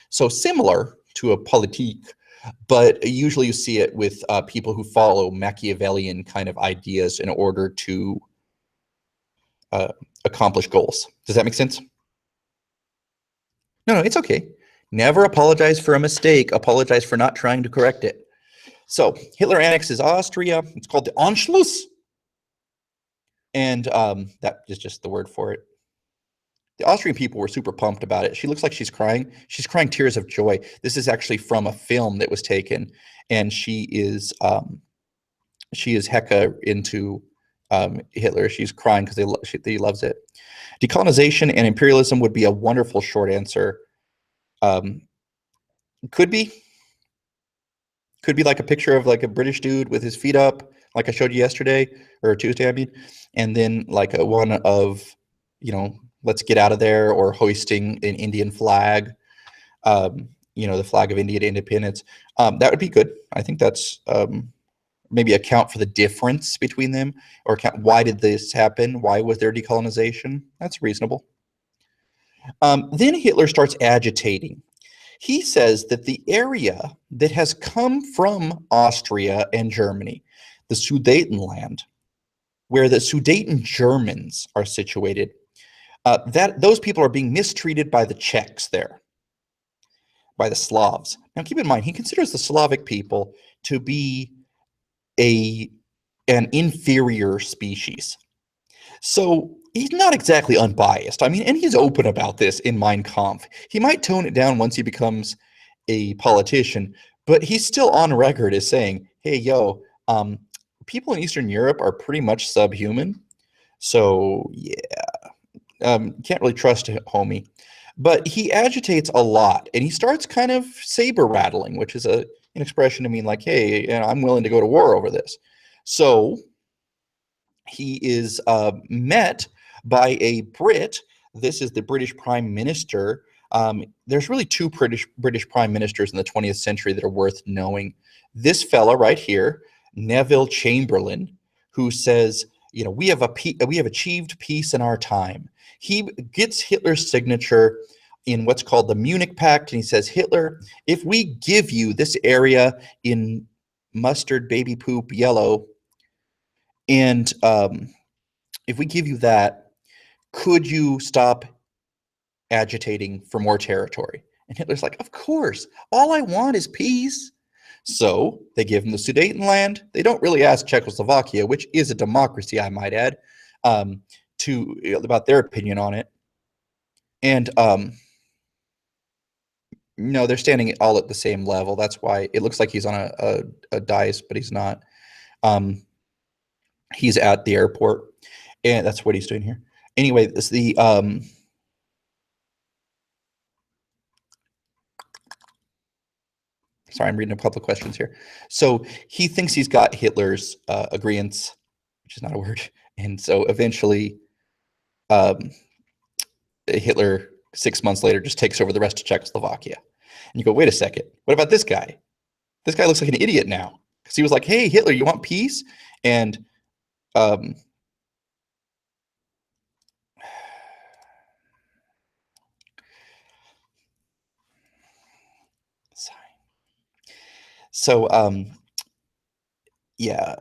So similar to a politique, but usually you see it with people who follow Machiavellian kind of ideas in order to accomplish goals. Does that make sense? No, it's okay. Never apologize for a mistake. Apologize for not trying to correct it. So Hitler annexes Austria. It's called the Anschluss. And that is just the word for it. The Austrian people were super pumped about it. She looks like she's crying. She's crying tears of joy. This is actually from a film that was taken, and she is hecka into Hitler. She's crying because he loves it. Decolonization and imperialism would be a wonderful short answer. Could be like a picture of like a British dude with his feet up, like I showed you yesterday or Tuesday, I mean, and then like a one of, let's get out of there, or hoisting an Indian flag, the flag of Indian independence. That would be good. I think that's maybe account for the difference between them, or account why did this happen? Why was there decolonization? That's reasonable. Then Hitler starts agitating. He says that the area that has come from Austria and Germany, the Sudetenland, where the Sudeten Germans are situated, those people are being mistreated by the Czechs there, by the Slavs. Now, keep in mind, he considers the Slavic people to be an inferior species. So he's not exactly unbiased. I mean, and he's open about this in Mein Kampf. He might tone it down once he becomes a politician, but he's still on record as saying, hey, yo, people in Eastern Europe are pretty much subhuman. So, yeah, can't really trust a homie. But he agitates a lot, and he starts kind of saber rattling, which is an expression to mean like, hey, I'm willing to go to war over this. So he is met by a Brit. This is the British Prime Minister. There's really two British Prime Ministers in the 20th century that are worth knowing. This fella right here, Neville Chamberlain, who says, we have achieved peace in our time. He gets Hitler's signature in what's called the Munich Pact, and he says, Hitler, if we give you this area in mustard, baby poop, yellow, and if we give you that, could you stop agitating for more territory? And Hitler's like, of course, all I want is peace. So they give him the Sudetenland. They don't really ask Czechoslovakia, which is a democracy, I might add, about their opinion on it. And no, they're standing all at the same level. That's why it looks like he's on a dais, but he's not. He's at the airport, and that's what he's doing here. Anyway, this the sorry, I'm reading a couple of questions here. So he thinks he's got Hitler's agreeance, which is not a word, and so eventually, Hitler 6 months later just takes over the rest of Czechoslovakia. And you go, wait a second, what about this guy? This guy looks like an idiot now because he was like, hey, Hitler, you want peace? And so yeah,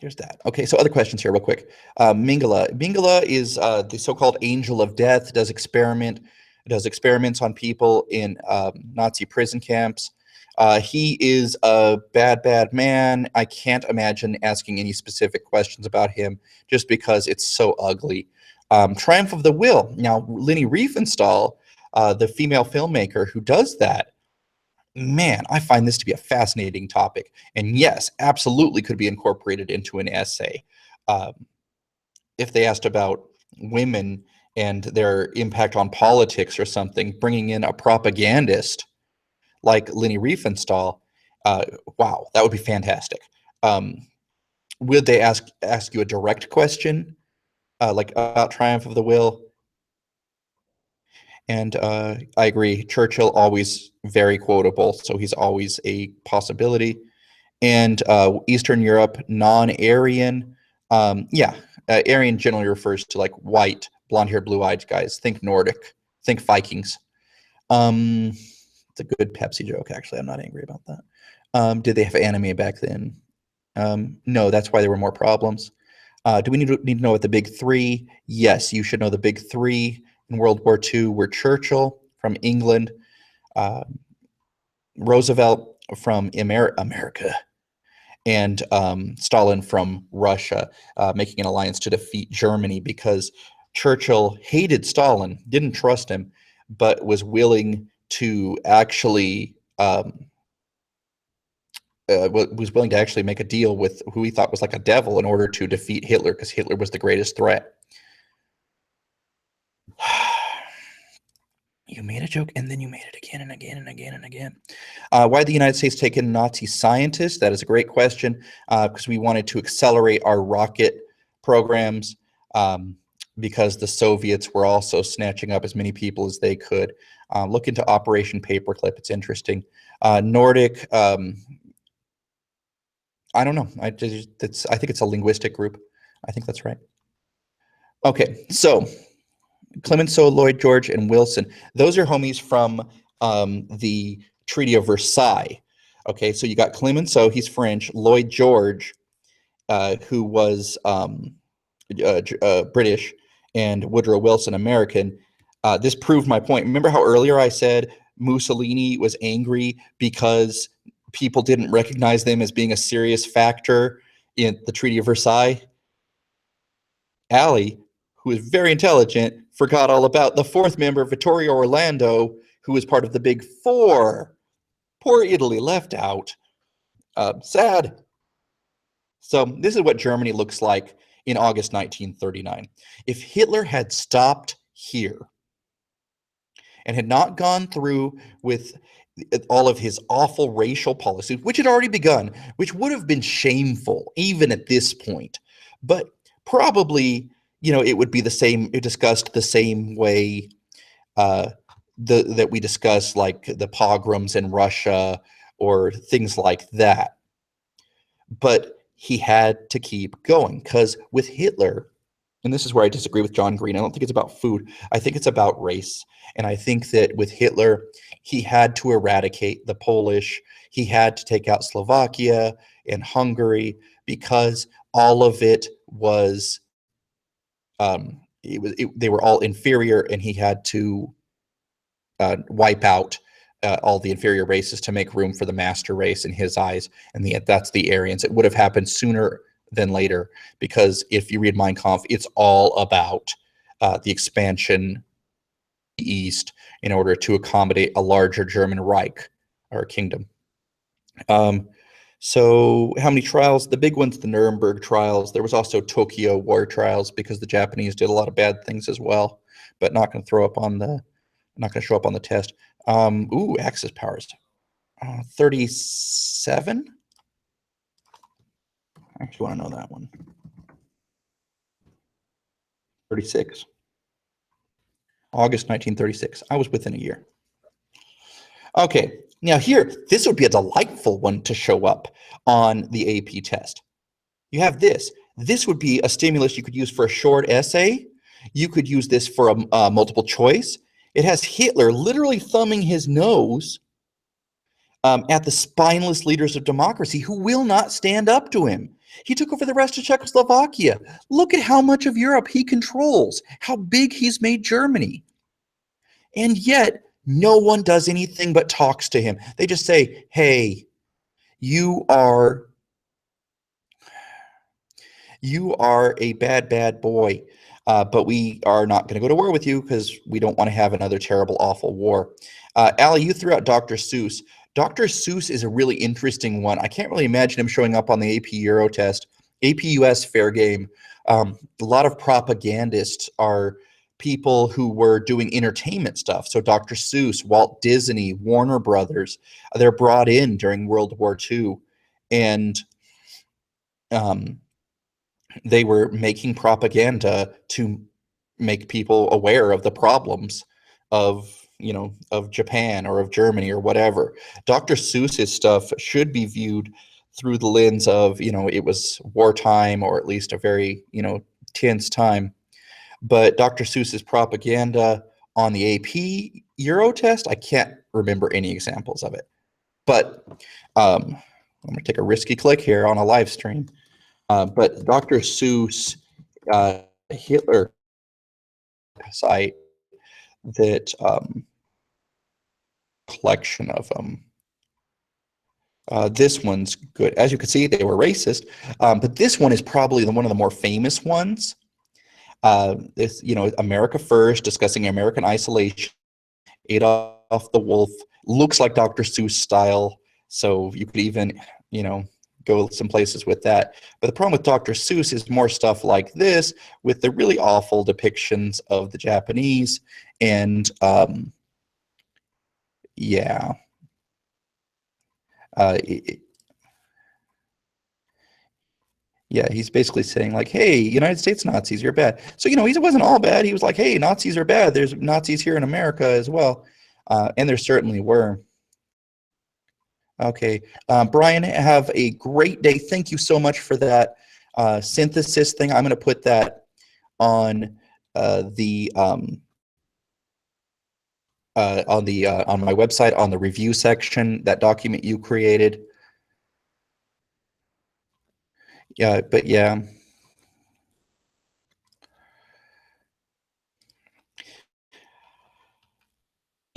there's that. Okay, so other questions here real quick. Mingala is the so-called angel of death, does experiments on people in Nazi prison camps. He is a bad man. I can't imagine asking any specific questions about him just because it's so ugly. Triumph of the Will. Now, Leni Riefenstahl, the female filmmaker who does that, man, I find this to be a fascinating topic. And yes, absolutely could be incorporated into an essay. If they asked about women and their impact on politics or something, bringing in a propagandist like Leni Riefenstahl, wow, that would be fantastic. Would they ask you a direct question, like about Triumph of the Will? And I agree, Churchill always very quotable, so he's always a possibility. And Eastern Europe, non-Aryan, yeah, Aryan generally refers to like white, blonde-haired, blue-eyed guys. Think Nordic, think Vikings. It's a good Pepsi joke, actually. I'm not angry about that. Did they have anime back then? No, that's why there were more problems. Do we need to know what the big three? Yes, you should know the big three in World War II were Churchill from England, Roosevelt from America, and Stalin from Russia, making an alliance to defeat Germany because Churchill hated Stalin, didn't trust him, but was willing to actually make a deal with who he thought was like a devil in order to defeat Hitler because Hitler was the greatest threat. You made a joke and then you made it again and again and again and again. Why did the United States take in Nazi scientists? That is a great question because we wanted to accelerate our rocket programs because the Soviets were also snatching up as many people as they could. Look into Operation Paperclip. It's interesting. Nordic, I don't know. I think it's a linguistic group. I think that's right. Okay, so Clemenceau, Lloyd George, and Wilson. Those are homies from the Treaty of Versailles. Okay, so you got Clemenceau, he's French. Lloyd George, who was British and Woodrow Wilson American. This proved my point. Remember how earlier I said Mussolini was angry because people didn't recognize them as being a serious factor in the Treaty of Versailles? Allie, who is very intelligent, forgot all about the fourth member, Vittorio Orlando, who was part of the Big Four. Poor Italy, left out. Sad. So this is what Germany looks like in August 1939. If Hitler had stopped here and had not gone through with all of his awful racial policies, which had already begun, which would have been shameful even at this point, but probably, it would be the same, discussed the same way that we discuss like the pogroms in Russia or things like that. But he had to keep going because with Hitler, and this is where I disagree with John Green, I don't think it's about food. I think it's about race. And I think that with Hitler, he had to eradicate the Polish. He had to take out Slovakia and Hungary because all of it was, they were all inferior, and he had to wipe out all the inferior races to make room for the master race in his eyes, and that's the Aryans. It would have happened sooner than later, because if you read Mein Kampf, it's all about the expansion east in order to accommodate a larger German Reich or kingdom. So how many trials? The big ones, the Nuremberg trials. There was also Tokyo War trials because the Japanese did a lot of bad things as well, but not going to show up on the test. Axis powers. 37? I actually want to know that one. 36. August 1936. I was within a year. Okay, now here, this would be a delightful one to show up on the AP test. You have this. This would be a stimulus you could use for a short essay. You could use this for a multiple choice. It has Hitler literally thumbing his nose at the spineless leaders of democracy who will not stand up to him. He took over the rest of Czechoslovakia. Look at how much of Europe he controls, how big he's made Germany. And yet, no one does anything but talks to him. They just say, hey, you are a bad, bad boy, but we are not going to go to war with you because we don't want to have another terrible, awful war. Allie, you threw out Dr. Seuss. Dr. Seuss is a really interesting one. I can't really imagine him showing up on the AP Euro test. AP US, fair game. A lot of propagandists are people who were doing entertainment stuff. So Dr. Seuss, Walt Disney, Warner Brothers, they're brought in during World War II. And they were making propaganda to make people aware of the problems of Japan or of Germany or whatever. Dr. Seuss's stuff should be viewed through the lens of, it was wartime, or at least a very, tense time. But Dr. Seuss's propaganda on the AP Euro test, I can't remember any examples of it. But I'm going to take a risky click here on a live stream. But Dr. Seuss, Hitler site that collection of them. This one's good. As you can see, they were racist, but this one is probably one of the more famous ones. This, America First, discussing American isolation. Adolf the Wolf looks like Dr. Seuss style, so you could even, go some places with that. But the problem with Dr. Seuss is more stuff like this, with the really awful depictions of the Japanese, and yeah. Yeah, he's basically saying like, hey, United States Nazis, you're bad. So, he wasn't all bad. He was like, hey, Nazis are bad. There's Nazis here in America as well. And there certainly were. Okay. Brian, have a great day. Thank you so much for that synthesis thing. I'm going to put that on on my website, on the review section, that document you created. Yeah, but yeah.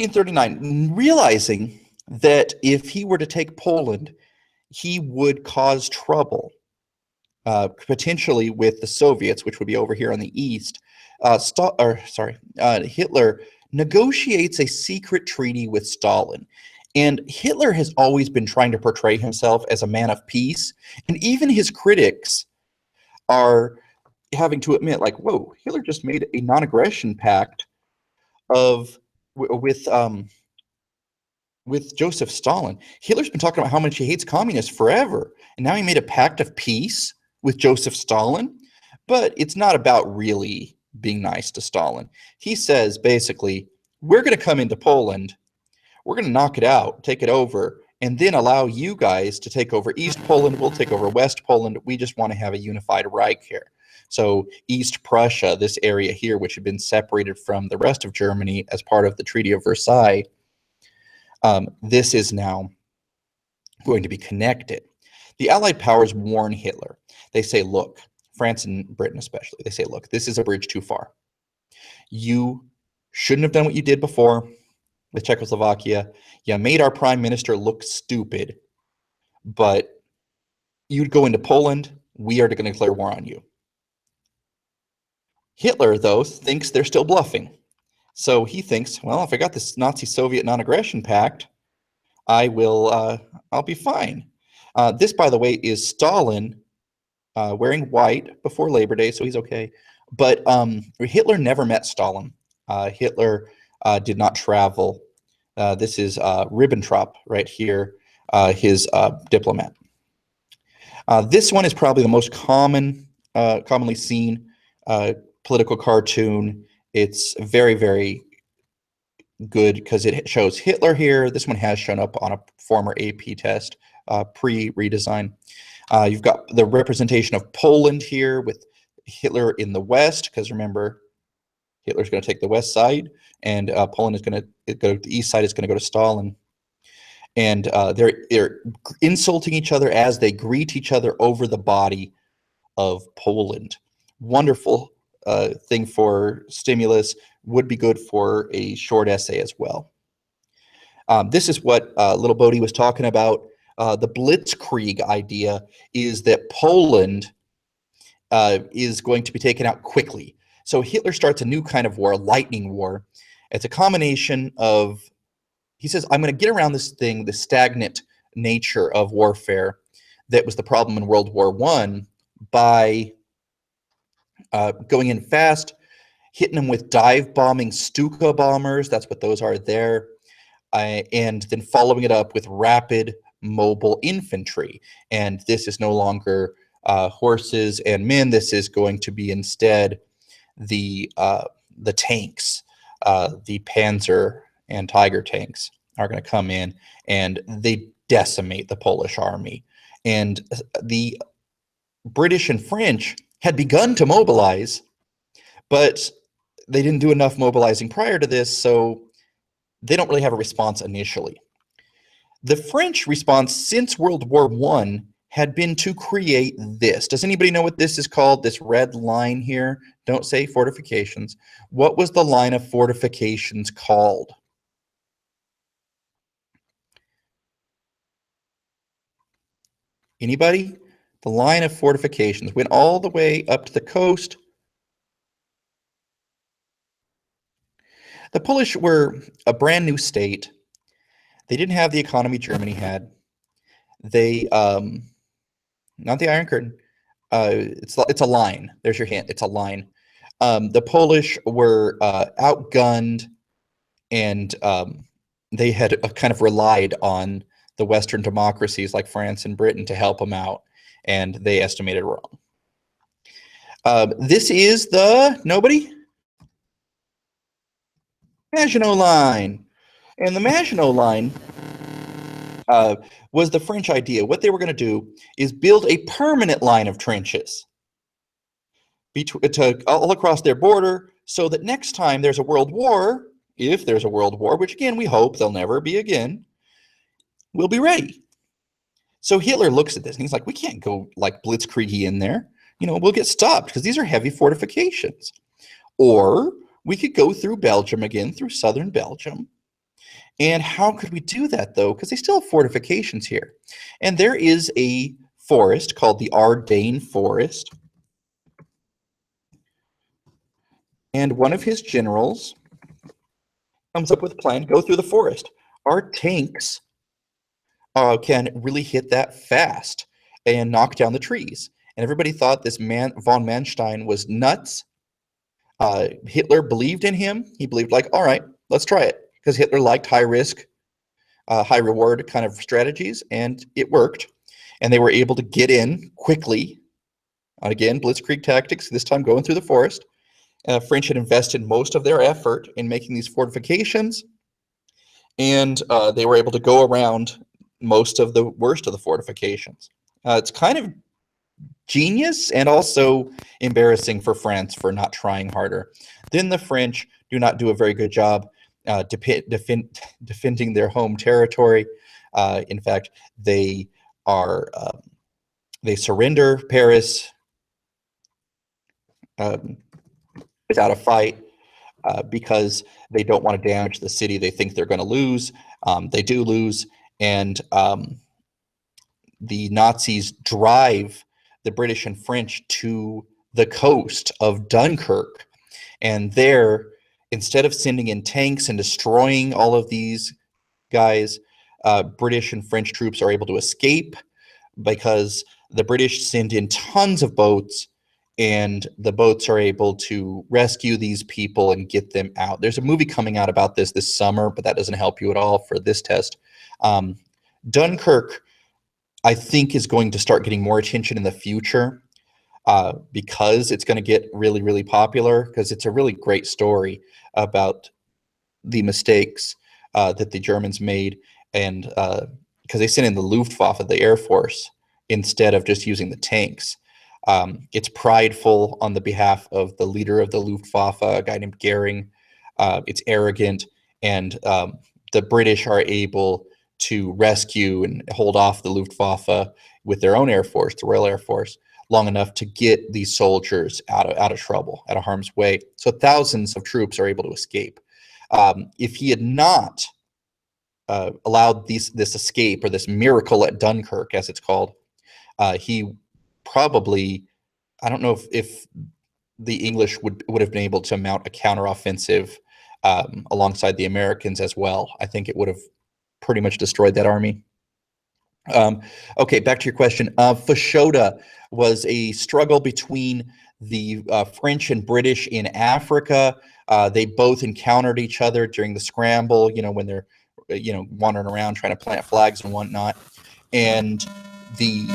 1939, realizing that if he were to take Poland, he would cause trouble, potentially with the Soviets, which would be over here on the east. Hitler negotiates a secret treaty with Stalin. And Hitler has always been trying to portray himself as a man of peace. And even his critics are having to admit, like, whoa, Hitler just made a non-aggression pact of with Joseph Stalin. Hitler's been talking about how much he hates communists forever, and now he made a pact of peace with Joseph Stalin. But it's not about really being nice to Stalin. He says, basically, we're going to come into Poland, we're going to knock it out, take it over, and then allow you guys to take over East Poland. We'll take over West Poland. We just want to have a unified Reich here. So East Prussia, this area here, which had been separated from the rest of Germany as part of the Treaty of Versailles, this is now going to be connected. The Allied powers warn Hitler. They say, look, France and Britain especially, they say, look, this is a bridge too far. You shouldn't have done what you did before with Czechoslovakia. You made our prime minister look stupid, but you'd go into Poland, we are going to declare war on you. Hitler, though, thinks they're still bluffing. So he thinks, well, if I got this Nazi-Soviet non-aggression pact, I'll be fine. This, by the way, is Stalin wearing white before Labor Day, so he's okay. But Hitler never met Stalin. Hitler did not travel. This is Ribbentrop right here, his diplomat. This one is probably the most commonly seen political cartoon. It's very, very good because it shows Hitler here. This one has shown up on a former AP test, pre-redesign. You've got the representation of Poland here with Hitler in the west, because remember, Hitler's going to take the west side, and Poland is going to go to the east side. It's going to go to Stalin. And they're insulting each other as they greet each other over the body of Poland. Wonderful thing for stimulus, would be good for a short essay as well. This is what Little Bodie was talking about. The Blitzkrieg idea is that Poland is going to be taken out quickly. So Hitler starts a new kind of war, a lightning war. It's a combination of, he says, I'm going to get around this thing, the stagnant nature of warfare that was the problem in World War I by going in fast, hitting them with dive bombing Stuka bombers. That's what those are there. And then following it up with rapid mobile infantry. And this is no longer horses and men. This is going to be instead the tanks, the Panzer and Tiger tanks are going to come in, and they decimate the Polish army. And the British and French had begun to mobilize, but they didn't do enough mobilizing prior to this, so they don't really have a response initially. The French response since World War I had been to create this. Does anybody know what this is called? This red line here? Don't say fortifications. What was the line of fortifications called? Anybody? The line of fortifications went all the way up to the coast. The Polish were a brand new state. They didn't have the economy Germany had. They, not the Iron Curtain. It's a line. There's your hint. It's a line. The Polish were outgunned, and they had kind of relied on the Western democracies like France and Britain to help them out, and they estimated wrong. This is the, nobody? Maginot Line. And the Maginot Line was the French idea. What they were going to do is build a permanent line of trenches all across their border, so that next time there's a world war, if there's a world war, which again we hope there'll never be again, we'll be ready. So Hitler looks at this and he's like, we can't go like blitzkrieg in there. You know, we'll get stopped because these are heavy fortifications. Or we could go through Belgium again, through southern Belgium, And how could we do that, though? Because they still have fortifications here. And there is a forest called the Ardennes Forest. And one of his generals comes up with a plan, go through the forest. Our tanks can really hit that fast and knock down the trees. And everybody thought this man, von Manstein, was nuts. Hitler believed in him. He believed, like, all right, let's try it. Because Hitler liked high risk, high reward kind of strategies, and it worked. And they were able to get in quickly. Again, blitzkrieg tactics, this time going through the forest. French had invested most of their effort in making these fortifications, and they were able to go around most of the worst of the fortifications. It's kind of genius and also embarrassing for France for not trying harder. Then the French do not do a very good job defending their home territory. In fact, they surrender Paris without a fight because they don't want to damage the city. They think they're going to lose. They do lose, and the Nazis drive the British and French to the coast of Dunkirk. And there, instead of sending in tanks and destroying all of these guys, British and French troops are able to escape because the British send in tons of boats, and the boats are able to rescue these people and get them out. There's a movie coming out about this summer, but that doesn't help you at all for this test. Dunkirk, I think, is going to start getting more attention in the future because it's going to get really, really popular, because it's a really great story about the mistakes that the Germans made, and because they sent in the Luftwaffe, the Air Force, instead of just using the tanks. It's prideful on the behalf of the leader of the Luftwaffe, a guy named Goering. It's arrogant, and the British are able to rescue and hold off the Luftwaffe with their own Air Force, the Royal Air Force, long enough to get these soldiers out of trouble, out of harm's way. So thousands of troops are able to escape. If he had not allowed this escape, or this miracle at Dunkirk, as it's called, he probably, I don't know if the English would have been able to mount a counteroffensive alongside the Americans as well. I think it would have pretty much destroyed that army. Okay, back to your question. Fashoda was a struggle between the French and British in Africa. They both encountered each other during the scramble, when they're, wandering around trying to plant flags and whatnot. And the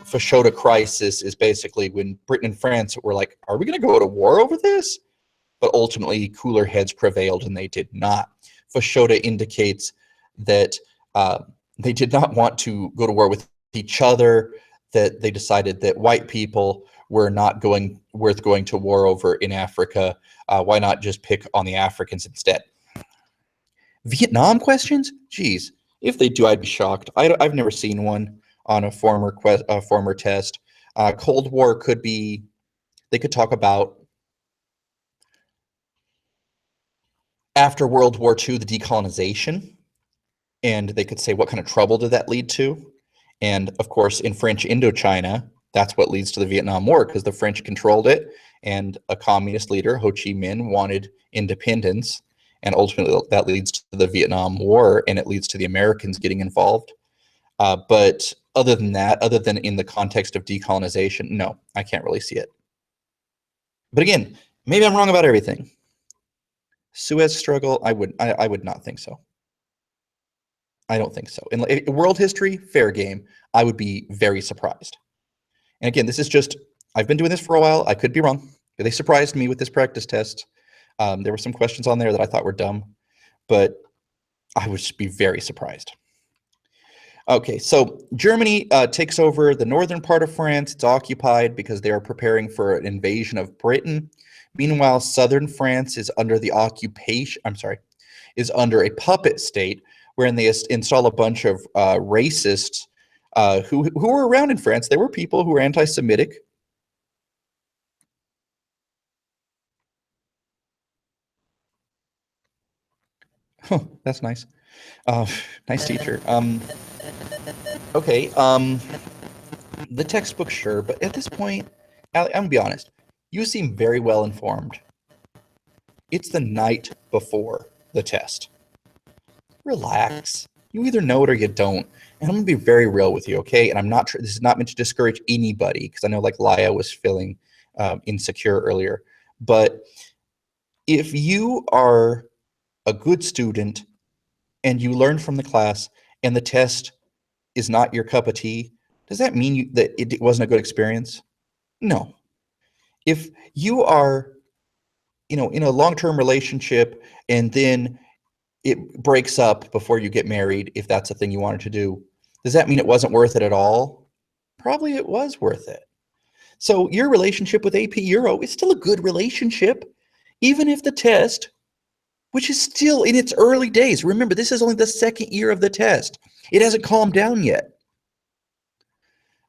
Fashoda crisis is basically when Britain and France were like, are we going to go to war over this? But ultimately, cooler heads prevailed, and they did not. Fashoda indicates that they did not want to go to war with each other, that they decided that white people were not worth going to war over in Africa. Why not just pick on the Africans instead? Vietnam questions? Geez, if they do, I'd be shocked. I've never seen one on a former test. Cold War could be, they could talk about after World War II, the decolonization, and they could say, what kind of trouble did that lead to? And of course, in French Indochina, that's what leads to the Vietnam War, because the French controlled it, and a communist leader, Ho Chi Minh, wanted independence, and ultimately that leads to the Vietnam War, and it leads to the Americans getting involved. But other than that, other than in the context of decolonization, no, I can't really see it. But again, maybe I'm wrong about everything. Suez struggle, I would not think so. I don't think so. In world history, fair game. I would be very surprised. And again, this is just, I've been doing this for a while. I could be wrong. They surprised me with this practice test. There were some questions on there that I thought were dumb, but I would just be very surprised. Okay, so Germany takes over the northern part of France. It's occupied because they are preparing for an invasion of Britain. Meanwhile, southern France is under the occupation, is under a puppet state, wherein they install a bunch of racists who were around in France. There were people who were anti-Semitic. Huh, that's nice. Uh, nice teacher. Okay. The textbook, sure, but at this point, I'm gonna be honest. You seem very well informed. It's the night before the test. Relax. You either know it or you don't. And I'm gonna be very real with you, okay? And I'm not. This is not meant to discourage anybody because I know like Laya was feeling insecure earlier. But if you are a good student and you learn from the class and the test is not your cup of tea, does that mean that it wasn't a good experience? No. If you are, in a long-term relationship and then it breaks up before you get married, if that's a thing you wanted to do, does that mean it wasn't worth it at all? Probably it was worth it. So your relationship with AP Euro is still a good relationship, even if the test, which is still in its early days. Remember, this is only the second year of the test. It hasn't calmed down yet.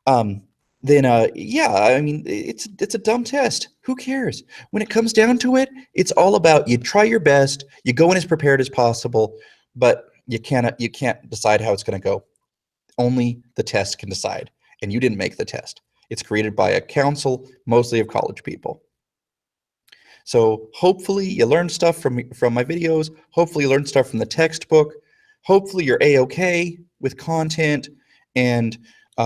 Um, then yeah, I mean, it's a dumb test. Who cares? When it comes down to it, it's all about you try your best, you go in as prepared as possible, but you can't decide how it's going to go. Only the test can decide, and you didn't make the test. It's created by a council, mostly of college people. So hopefully you learn stuff from my videos. Hopefully you learn stuff from the textbook. Hopefully you're a-okay with content and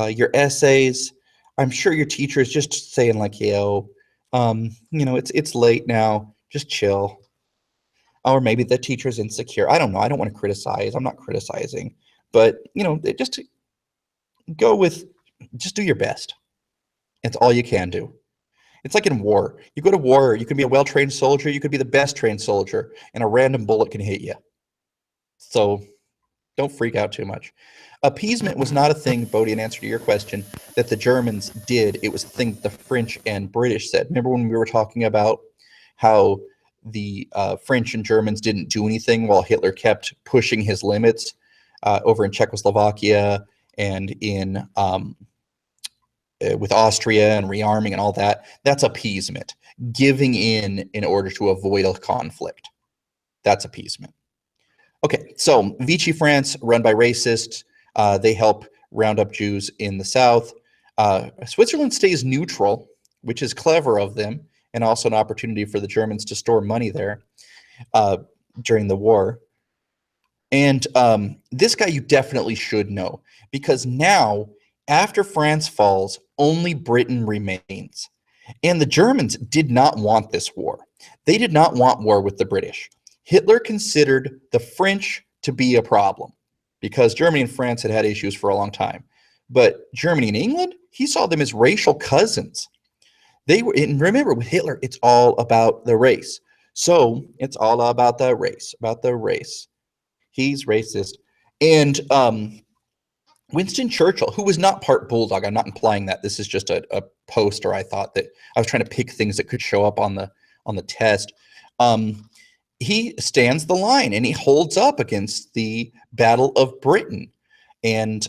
your essays. I'm sure your teacher is just saying like, yo, it's late now. Just chill. Or maybe the teacher's insecure. I don't know. I don't want to criticize. I'm not criticizing, but just go with, just do your best. It's all you can do. It's like in war. You go to war, you can be a well-trained soldier, you could be the best trained soldier, and a random bullet can hit you. So don't freak out too much. Appeasement was not a thing, Bodhi, in answer to your question, that the Germans did. It was a thing the French and British said. Remember when we were talking about how the French and Germans didn't do anything while Hitler kept pushing his limits over in Czechoslovakia and in with Austria and rearming and all that? That's appeasement. Giving in order to avoid a conflict. That's appeasement. Okay, so Vichy France, run by racists, they help round up Jews in the South. Switzerland stays neutral, which is clever of them, and also an opportunity for the Germans to store money there during the war. And this guy you definitely should know, because now, after France falls, only Britain remains. And the Germans did not want this war. They did not want war with the British. Hitler considered the French to be a problem because Germany and France had had issues for a long time. But Germany and England, he saw them as racial cousins. And remember, with Hitler, it's all about the race. So it's all about the race. He's racist. And Winston Churchill, who was not part Bulldog, I'm not implying that. This is just a poster. I thought that I was trying to pick things that could show up on the test. He stands the line and he holds up against the Battle of Britain. And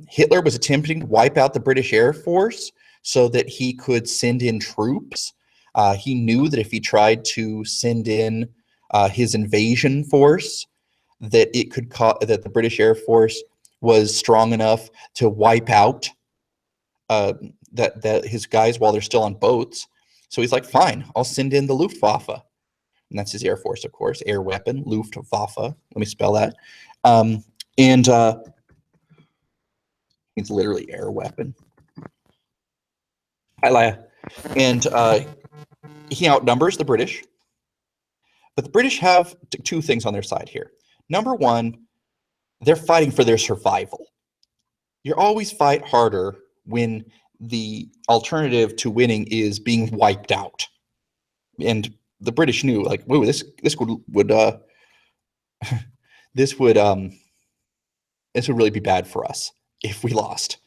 Hitler was attempting to wipe out the British Air Force so that he could send in troops. He knew that if he tried to send in his invasion force, that that the British Air Force was strong enough to wipe out that his guys while they're still on boats. So he's like, fine, I'll send in the Luftwaffe. And that's his Air Force, of course, air weapon, Luftwaffe. Let me spell that. And it's literally air weapon. Hi, Laya. And he outnumbers the British. But the British have two things on their side here. Number one, they're fighting for their survival. You always fight harder when the alternative to winning is being wiped out. And the British knew, like, whoa, this would this would really be bad for us if we lost.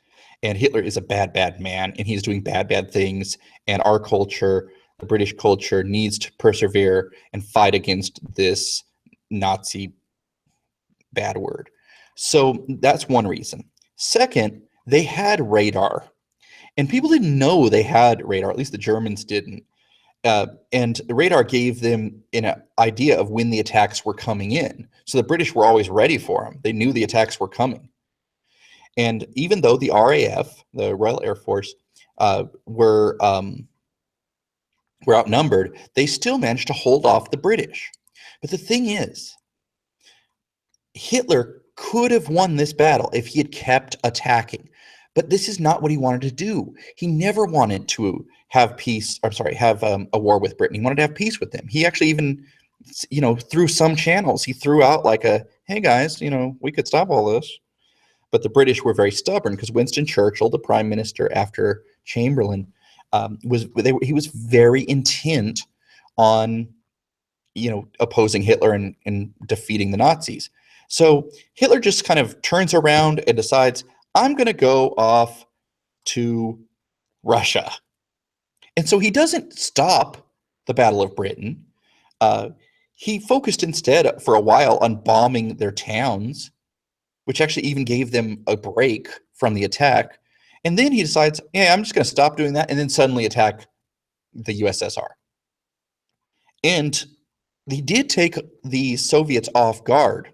And Hitler is a bad man, and he's doing bad things. And our culture, the British culture, needs to persevere and fight against this Nazi bad word. So that's one reason. Second, they had radar. And people didn't know they had radar, at least the Germans didn't. And the radar gave them an idea of when the attacks were coming in. So the British were always ready for them. They knew the attacks were coming. And even though the RAF, the Royal Air Force, were outnumbered, they still managed to hold off the British. But the thing is, Hitler could have won this battle if he had kept attacking. But this is not what he wanted to do. He never wanted to have peace, or sorry, have a war with Britain. He wanted to have peace with them. He actually even, through some channels, he threw out like hey guys, we could stop all this. But the British were very stubborn because Winston Churchill, the prime minister after Chamberlain, he was very intent on, opposing Hitler and defeating the Nazis. So Hitler just kind of turns around and decides, I'm going to go off to Russia. And so he doesn't stop the Battle of Britain. He focused instead for a while on bombing their towns, which actually even gave them a break from the attack. And then he decides, yeah, I'm just going to stop doing that, and then suddenly attack the USSR. And he did take the Soviets off guard.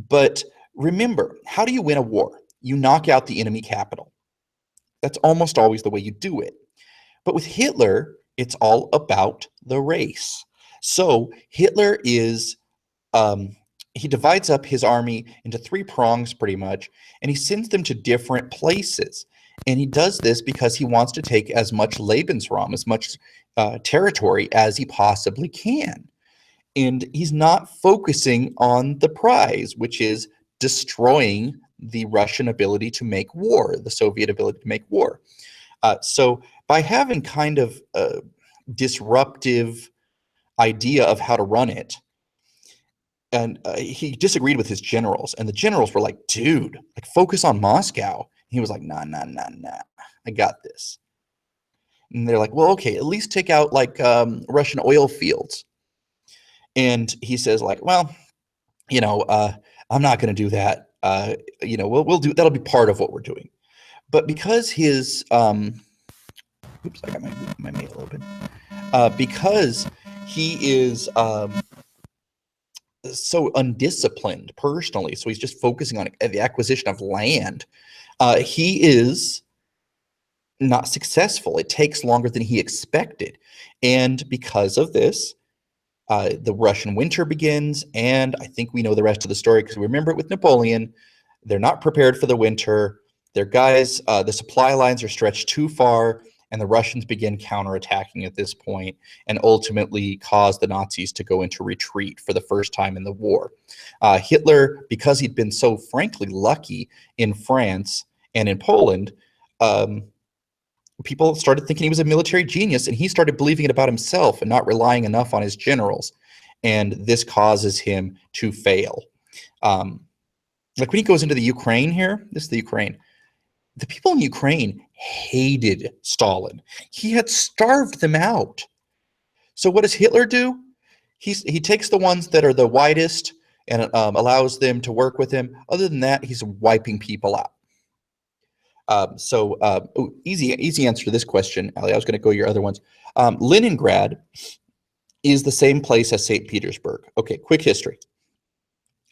But remember, how do you win a war? You knock out the enemy capital. That's almost always the way you do it. But with Hitler, it's all about the race. So Hitler is, he divides up his army into three prongs pretty much, and he sends them to different places. And he does this because he wants to take as much Lebensraum, as much territory as he possibly can. And he's not focusing on the prize, which is destroying the Russian ability to make war, the Soviet ability to make war. So by having kind of a disruptive idea of how to run it, and he disagreed with his generals, and the generals were like, dude, like focus on Moscow. And he was like, nah, I got this. And they're like, well, okay, at least take out like Russian oil fields. And he says like, well, I'm not going to do that. We'll do, that'll be part of what we're doing. But because his, oops, I got my mail open. Because he is so undisciplined personally, so he's just focusing on the acquisition of land. He is not successful. It takes longer than he expected. And because of this, the Russian winter begins, and I think we know the rest of the story because we remember it with Napoleon. They're not prepared for the winter. Their guys, the supply lines are stretched too far, and the Russians begin counterattacking at this point and ultimately cause the Nazis to go into retreat for the first time in the war. Hitler, because he'd been so frankly lucky in France and in Poland, people started thinking he was a military genius, and he started believing it about himself and not relying enough on his generals. And this causes him to fail. Like when he goes into the Ukraine here, this is the Ukraine. The people in Ukraine hated Stalin. He had starved them out. So what does Hitler do? He takes the ones that are the widest and allows them to work with him. Other than that, he's wiping people out. Easy answer to this question, Ali. I was going to go your other ones. Leningrad is the same place as St. Petersburg. Okay, quick history.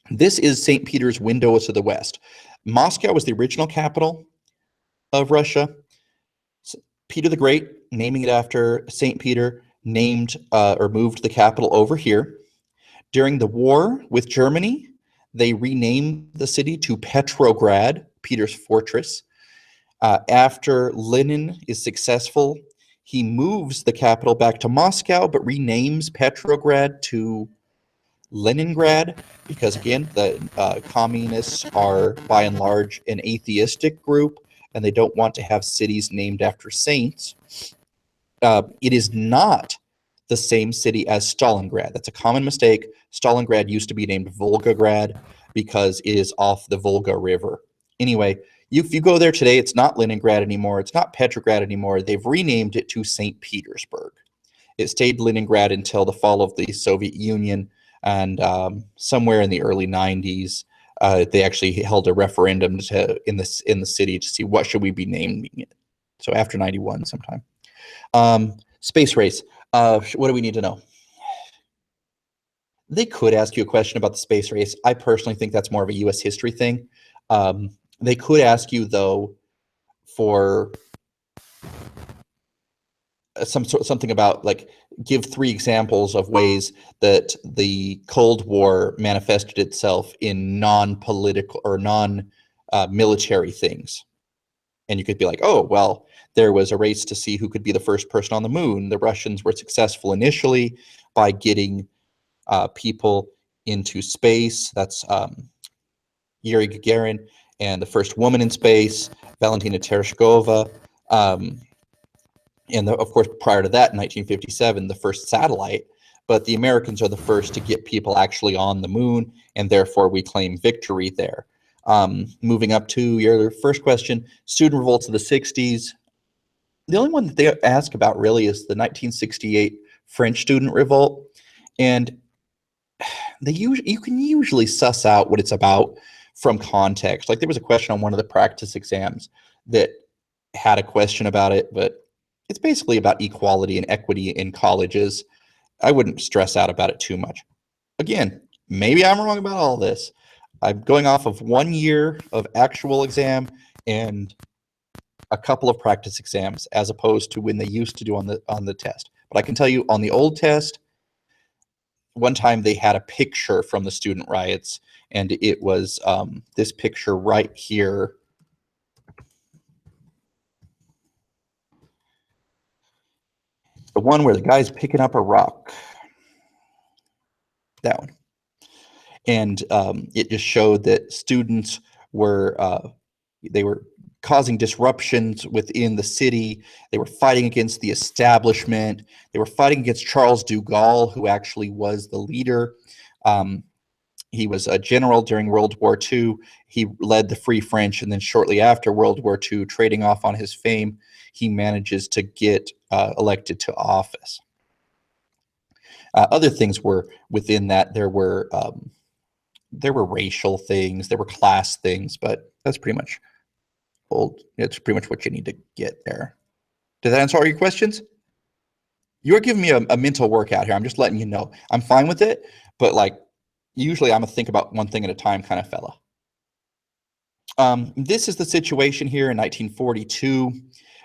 This is St. Peter's window to the west. Moscow was the original capital of Russia. Peter the Great, naming it after St. Peter, named or moved the capital over here. During the war with Germany, they renamed the city to Petrograd, Peter's fortress. After Lenin is successful, he moves the capital back to Moscow, but renames Petrograd to Leningrad because, again, the communists are by and large an atheistic group, and they don't want to have cities named after saints. It is not the same city as Stalingrad. That's a common mistake. Stalingrad used to be named Volgograd because it is off the Volga River. Anyway, if you go there today, it's not Leningrad anymore. It's not Petrograd anymore. They've renamed it to St. Petersburg. It stayed Leningrad until the fall of the Soviet Union, and somewhere in the early 90s, they actually held a referendum in the city to see what should we be naming it. So after 91 sometime. Space race. What do we need to know? They could ask you a question about the space race. I personally think that's more of a U.S. history thing. They could ask you, though, for something about, like, give 3 examples of ways that the Cold War manifested itself in non-political or non-military things. And you could be like, oh, well, there was a race to see who could be the first person on the moon. The Russians were successful initially by getting people into space. That's Yuri Gagarin, and the first woman in space, Valentina Tereshkova. And of course, prior to that, in 1957, the first satellite. But the Americans are the first to get people actually on the moon, and therefore we claim victory there. Moving up to your first question, student revolts of the 60s. The only one that they ask about really is the 1968 French student revolt. And you can usually suss out what it's about from context. Like, there was a question on one of the practice exams that had a question about it, but it's basically about equality and equity in colleges. I wouldn't stress out about it too much. Again, maybe I'm wrong about all this. I'm going off of 1 year of actual exam and a couple of practice exams, as opposed to when they used to do on the test. But I can tell you, on the old test, one time they had a picture from the student riots, and it was this picture right here. The one where the guy's picking up a rock. That one. And it just showed that students were they were causing disruptions within the city. They were fighting against the establishment. They were fighting against Charles de Gaulle, who actually was the leader. He was a general during World War II. He led the Free French, and then shortly after World War II, trading off on his fame, he manages to get elected to office. Other things were within that. There were racial things, there were class things, but that's pretty much it's pretty much what you need to get there. Did that answer all your questions? You're giving me a mental workout here. I'm just letting you know. I'm fine with it, but like, usually I'm a think about one thing at a time kind of fella. This is the situation here in 1942.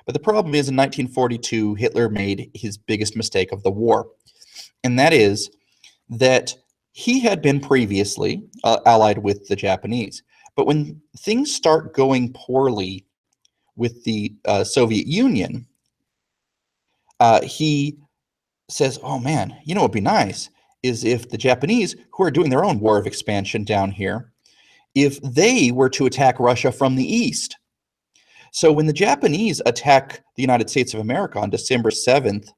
But the problem is, in 1942, Hitler made his biggest mistake of the war. And that is that he had been previously allied with the Japanese. But when things start going poorly with the Soviet Union, he says, oh man, you know what would be nice is if the Japanese, who are doing their own war of expansion down here, if they were to attack Russia from the east. So when the Japanese attack the United States of America on December 7th,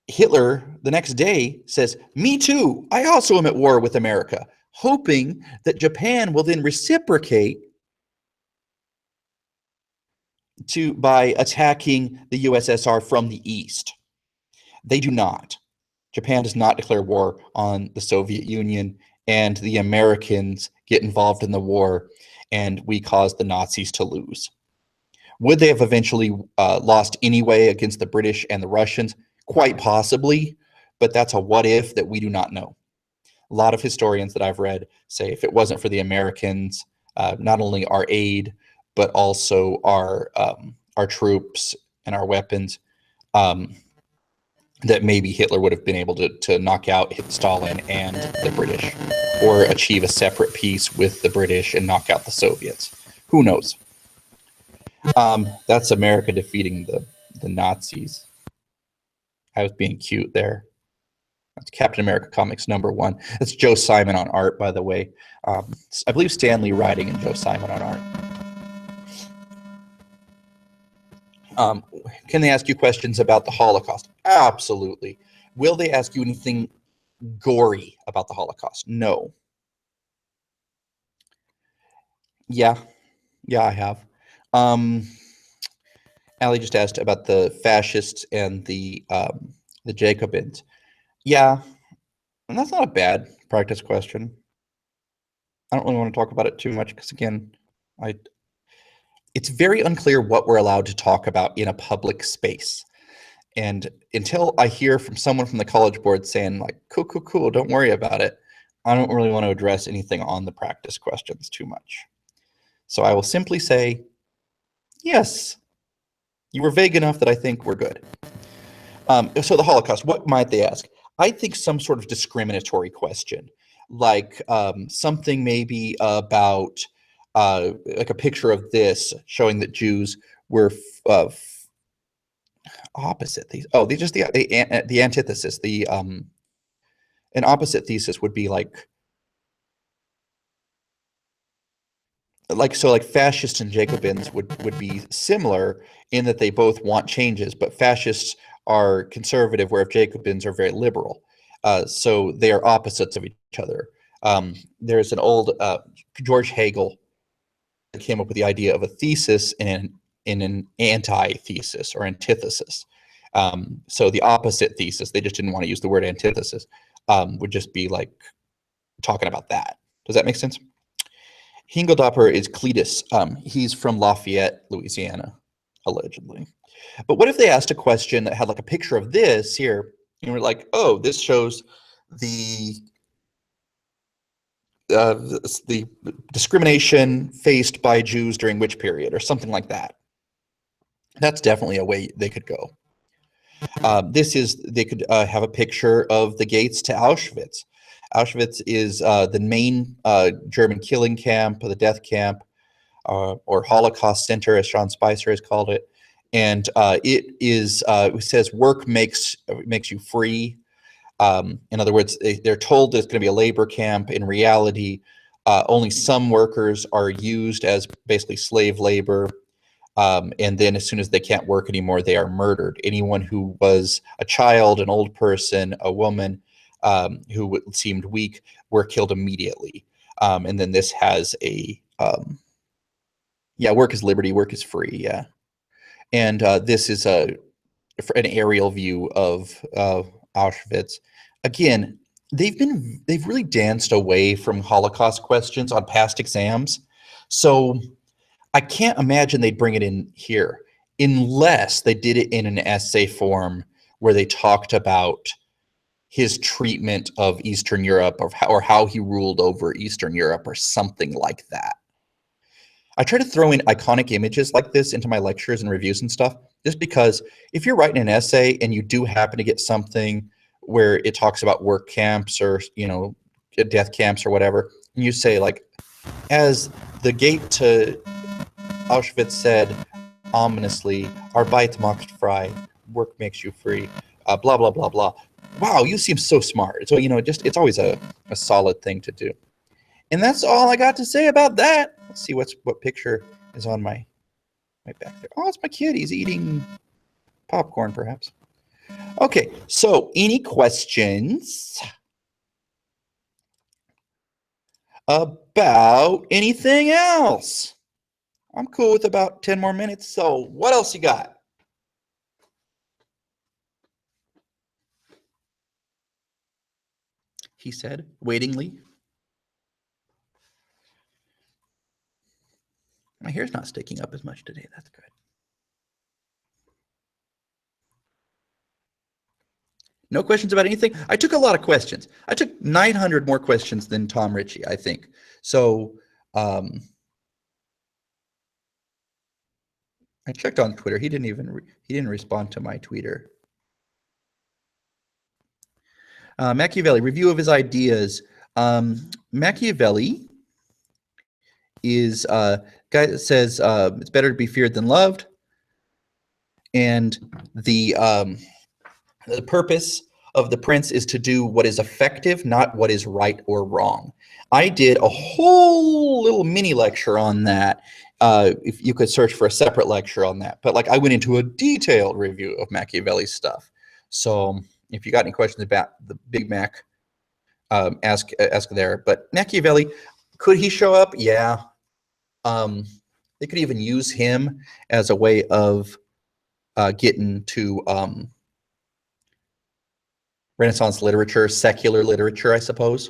Hitler, the next day, says, me too, I also am at war with America, hoping that Japan will then reciprocate by attacking the USSR from the east. They do not. Japan does not declare war on the Soviet Union, and the Americans get involved in the war, and we cause the Nazis to lose. Would they have eventually lost anyway against the British and the Russians? Quite possibly, but that's a what if that we do not know. A lot of historians that I've read say if it wasn't for the Americans, not only our aid, but also our troops and our weapons, that maybe Hitler would have been able to knock out Stalin and the British, or achieve a separate peace with the British and knock out the Soviets. Who knows? That's America defeating the Nazis. I was being cute there. That's Captain America Comics #1. That's Joe Simon on art, by the way. I believe Stan Lee writing and Joe Simon on art. Can they ask you questions about the Holocaust? Absolutely. Will they ask you anything gory about the Holocaust? No. Yeah, I have. Allie just asked about the fascists and the Jacobins. Yeah, and that's not a bad practice question. I don't really want to talk about it too much because, again, it's very unclear what we're allowed to talk about in a public space. And until I hear from someone from the College Board saying like, cool, cool, cool, don't worry about it, I don't really want to address anything on the practice questions too much. So I will simply say, yes, you were vague enough that I think we're good. So the Holocaust, what might they ask? I think some sort of discriminatory question, like something maybe about like a picture of this showing that Jews were opposite these. Oh, they just the antithesis. The an opposite thesis would be like fascists and Jacobins would be similar in that they both want changes, but fascists are conservative, where Jacobins are very liberal. So they are opposites of each other. There's an old George Hegel that came up with the idea of a thesis in an antithesis or antithesis. So the opposite thesis, they just didn't want to use the word antithesis, would just be like talking about that. Does that make sense? Hingeldopper is Cletus. He's from Lafayette, Louisiana, allegedly. But what if they asked a question that had like a picture of this here, and we're like, oh, this shows the the discrimination faced by Jews during which period, or something like that. That's definitely a way they could go. They could have a picture of the gates to Auschwitz. Auschwitz is the main German killing camp, the death camp, or Holocaust Center, as Sean Spicer has called it. And it says work makes you free. In other words, they're told that it's going to be a labor camp. In reality, only some workers are used as basically slave labor. And then as soon as they can't work anymore, they are murdered. Anyone who was a child, an old person, a woman who seemed weak were killed immediately. And then this has a, work is liberty, work is free, yeah. And this is an aerial view of Auschwitz. Again, they've really danced away from Holocaust questions on past exams. So I can't imagine they'd bring it in here unless they did it in an essay form where they talked about his treatment of Eastern Europe, or how he ruled over Eastern Europe, or something like that. I try to throw in iconic images like this into my lectures and reviews and stuff, just because if you're writing an essay and you do happen to get something where it talks about work camps or, death camps or whatever, and you say like, as the gate to Auschwitz said ominously, Arbeit macht frei, work makes you free, blah, blah, blah, blah. Wow, you seem so smart. So, it's always a solid thing to do. And that's all I got to say about that. Let's see what picture is on my back there. Oh, it's my kid. He's eating popcorn, perhaps. Okay, so any questions about anything else? I'm cool with about 10 more minutes. So what else you got? He said, waitingly. My hair's not sticking up as much today. That's good. No questions about anything? I took a lot of questions. I took 900 more questions than Tom Ritchie, I think. So I checked on Twitter. He didn't respond to my tweeter. Machiavelli, review of his ideas. Machiavelli is a guy that says it's better to be feared than loved. And the purpose of the prince is to do what is effective, not what is right or wrong. I did a whole little mini lecture on that. If you could search for a separate lecture on that, but I went into a detailed review of Machiavelli's stuff. So if you got any questions about the Big Mac, ask there. But Machiavelli, could he show up? Yeah. They could even use him as a way of getting to Renaissance literature, secular literature, I suppose.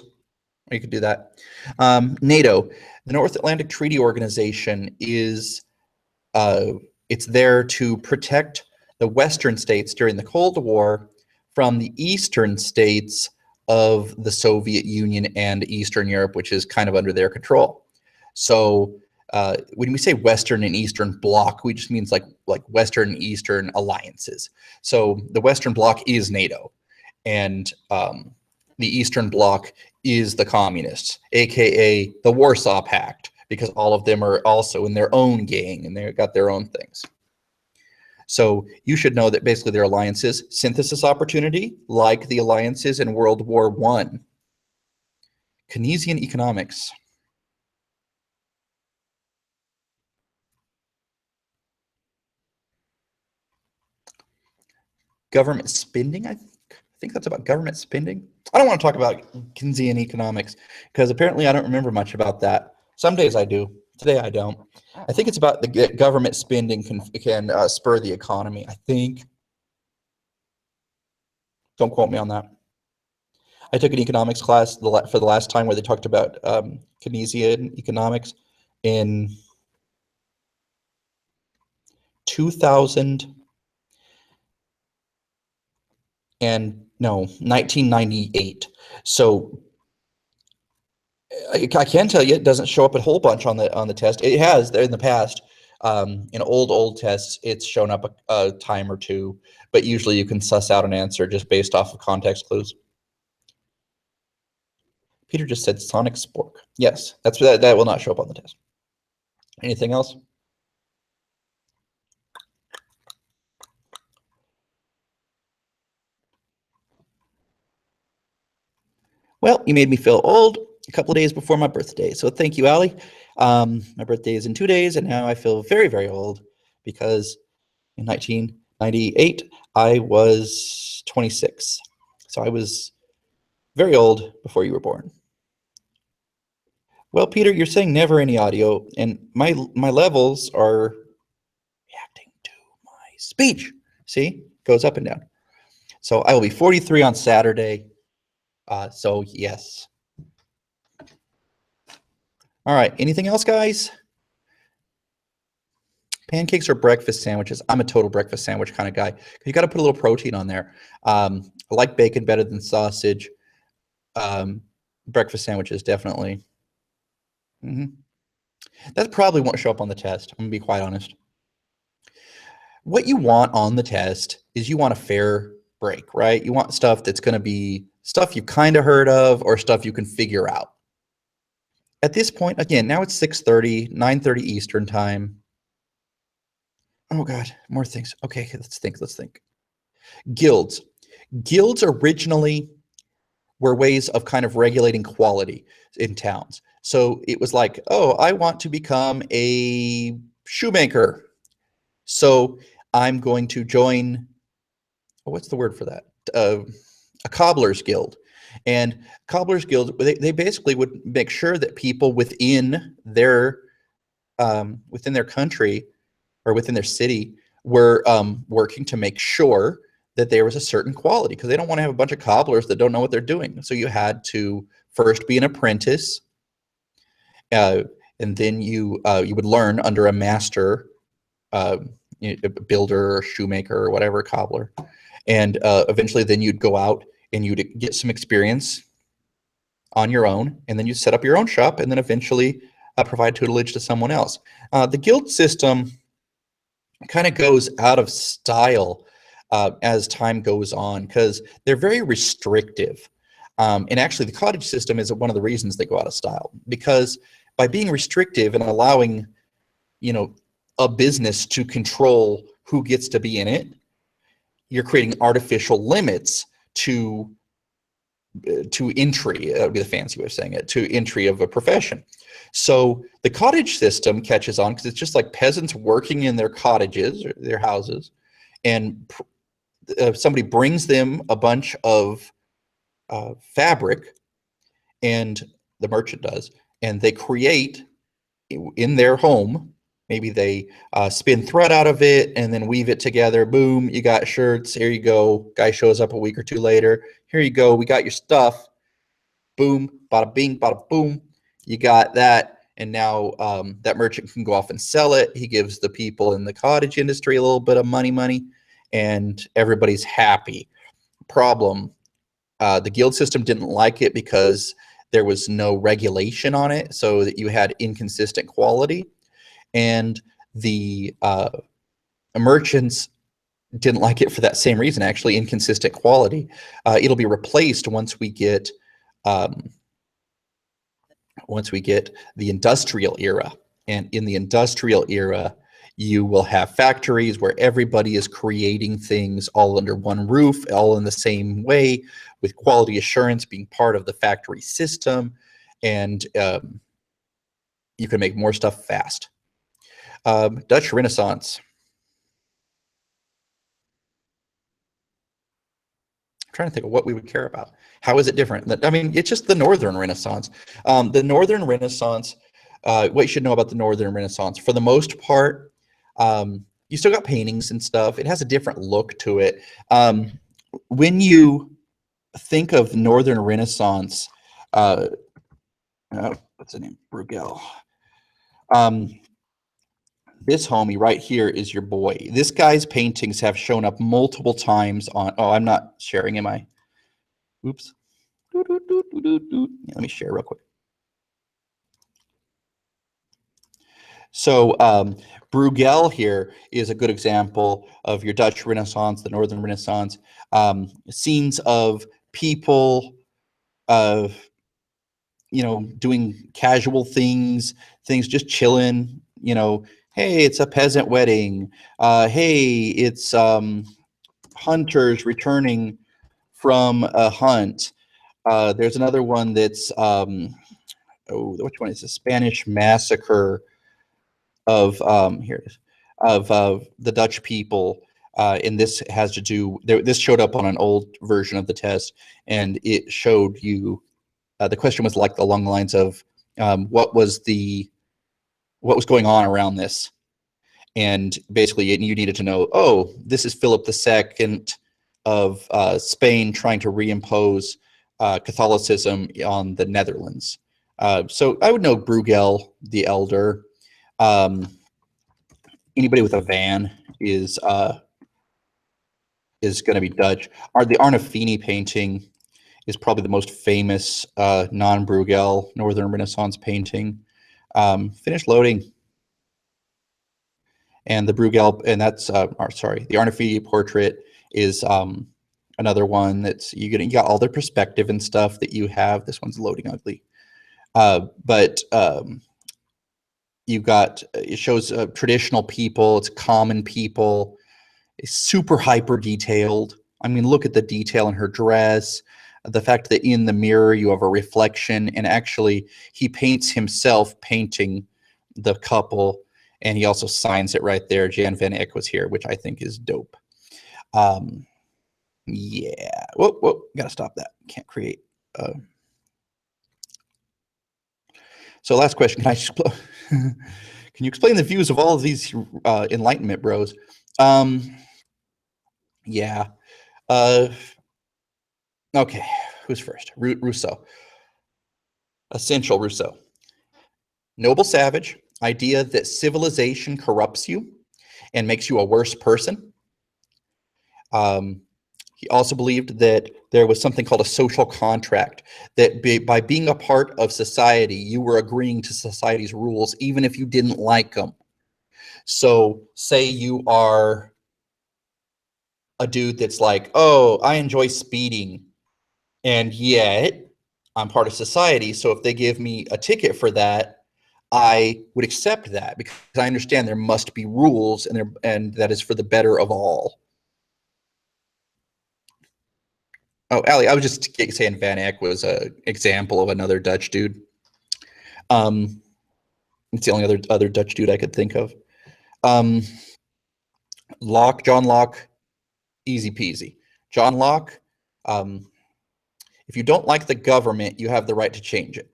You could do that. NATO, the North Atlantic Treaty Organization, is it's there to protect the Western states during the Cold War from the Eastern states of the Soviet Union and Eastern Europe, which is kind of under their control. So when we say Western and Eastern Bloc, we just means like Western and Eastern alliances. So the Western Bloc is NATO, and the Eastern Bloc is the communists, aka the Warsaw Pact, because all of them are also in their own gang and they've got their own things. So you should know that basically their alliances, synthesis opportunity, like the alliances in World War I. Keynesian economics. Government spending, I think that's about government spending. I don't want to talk about Keynesian economics because apparently I don't remember much about that. Some days I do. Today I don't. I think it's about the government spending can spur the economy, I think. Don't quote me on that. I took an economics class for the last time where they talked about Keynesian economics in 1998. So I can tell you it doesn't show up a whole bunch on the test. It has in the past. In old tests, it's shown up a time or two, but usually you can suss out an answer just based off of context clues. Peter just said sonic spork. Yes, that will not show up on the test. Anything else? Well, you made me feel old a couple of days before my birthday, so thank you, Allie. My birthday is in 2 days, and now I feel very, very old because in 1998, I was 26. So I was very old before you were born. Well, Peter, you're saying never any audio, and my levels are reacting to my speech. See? Goes up and down. So I will be 43 on Saturday. So yes. All right. Anything else, guys? Pancakes or breakfast sandwiches? I'm a total breakfast sandwich kind of guy. You got to put a little protein on there. I like bacon better than sausage. Breakfast sandwiches, definitely. That probably won't show up on the test. I'm going to be quite honest. What you want on the test is you want a fair break, right? You want stuff that's going to be stuff you've kind of heard of or stuff you can figure out. At this point, again, now it's 6:30, 9:30 Eastern time. Oh God, more things. Okay, let's think. Guilds. Guilds originally were ways of kind of regulating quality in towns. So it was like, oh, I want to become a shoemaker. So I'm going to join, what's the word for that? A cobbler's guild. And cobbler's guild, they basically would make sure that people within their country or within their city were working to make sure that there was a certain quality, because they don't want to have a bunch of cobblers that don't know what they're doing. So you had to first be an apprentice, and then you would learn under a master, a builder or shoemaker or whatever, cobbler, and eventually then you'd go out and you'd get some experience on your own, and then you set up your own shop, and then eventually provide tutelage to someone else. The guild system kind of goes out of style as time goes on because they're very restrictive. And actually, the cottage system is one of the reasons they go out of style, because by being restrictive and allowing, a business to control who gets to be in it, you're creating artificial limits to entry. That would be the fancy way of saying it, to entry of a profession. So the cottage system catches on because it's just like peasants working in their cottages or their houses, and somebody brings them a bunch of fabric, and the merchant does, and they create in their home. Maybe they spin thread out of it and then weave it together. Boom, you got shirts. Here you go. Guy shows up a week or two later. Here you go. We got your stuff. Boom, bada bing, bada boom. You got that. And now that merchant can go off and sell it. He gives the people in the cottage industry a little bit of money. and everybody's happy. Problem, the guild system didn't like it because there was no regulation on it, so that you had inconsistent quality. And the merchants didn't like it for that same reason, actually, inconsistent quality. It'll be replaced once we get the industrial era. And in the industrial era, you will have factories where everybody is creating things all under one roof, all in the same way, with quality assurance being part of the factory system. And you can make more stuff fast. Dutch Renaissance. I'm trying to think of what we would care about. How is it different? I mean, it's just the Northern Renaissance. The Northern Renaissance, what you should know about the Northern Renaissance, for the most part, you still got paintings and stuff. It has a different look to it. When you think of Northern Renaissance, what's the name? Bruegel. This homie right here is your boy. This guy's paintings have shown up multiple times on, oh, I'm not sharing, am I? Oops. Yeah, let me share real quick. So Bruegel here is a good example of your Dutch Renaissance, the Northern Renaissance, scenes of people, doing casual things just chilling, hey, it's a peasant wedding. Hey, it's hunters returning from a hunt. There's another one that's, which one is the Spanish massacre of, here it is, of the Dutch people. And this has to do, this showed up on an old version of the test, and it showed you, the question was like along the lines of, what was going on around this? And basically you needed to know, oh, this is Philip II of Spain trying to reimpose Catholicism on the Netherlands. So I would know Bruegel the Elder. Anybody with a van is going to be Dutch. The Arnolfini painting is probably the most famous non-Bruegel Northern Renaissance painting. Finished loading. And the Bruegel, and that's, the Arnolfini portrait is another one that's, you got all the perspective and stuff that you have. This one's loading ugly. But you got, it shows traditional people, it's common people, it's super hyper detailed. I mean, look at the detail in her dress, the fact that in the mirror you have a reflection, and actually he paints himself painting the couple, and he also signs it right there. Jan van Eyck was here, which I think is dope. Yeah. Whoa, gotta stop that. Can't create. So last question, can you explain the views of all of these Enlightenment bros? Yeah. Okay, who's first? Rousseau. Essential Rousseau. Noble savage, idea that civilization corrupts you and makes you a worse person. He also believed that there was something called a social contract, that by being a part of society, you were agreeing to society's rules, even if you didn't like them. So say you are a dude that's like, oh, I enjoy speeding, and yet I'm part of society. So if they give me a ticket for that, I would accept that because I understand there must be rules, and that is for the better of all. Oh, Ali, I was just saying Van Eyck was an example of another Dutch dude. It's the only other Dutch dude I could think of. Locke, John Locke, easy peasy. John Locke, if you don't like the government, you have the right to change it.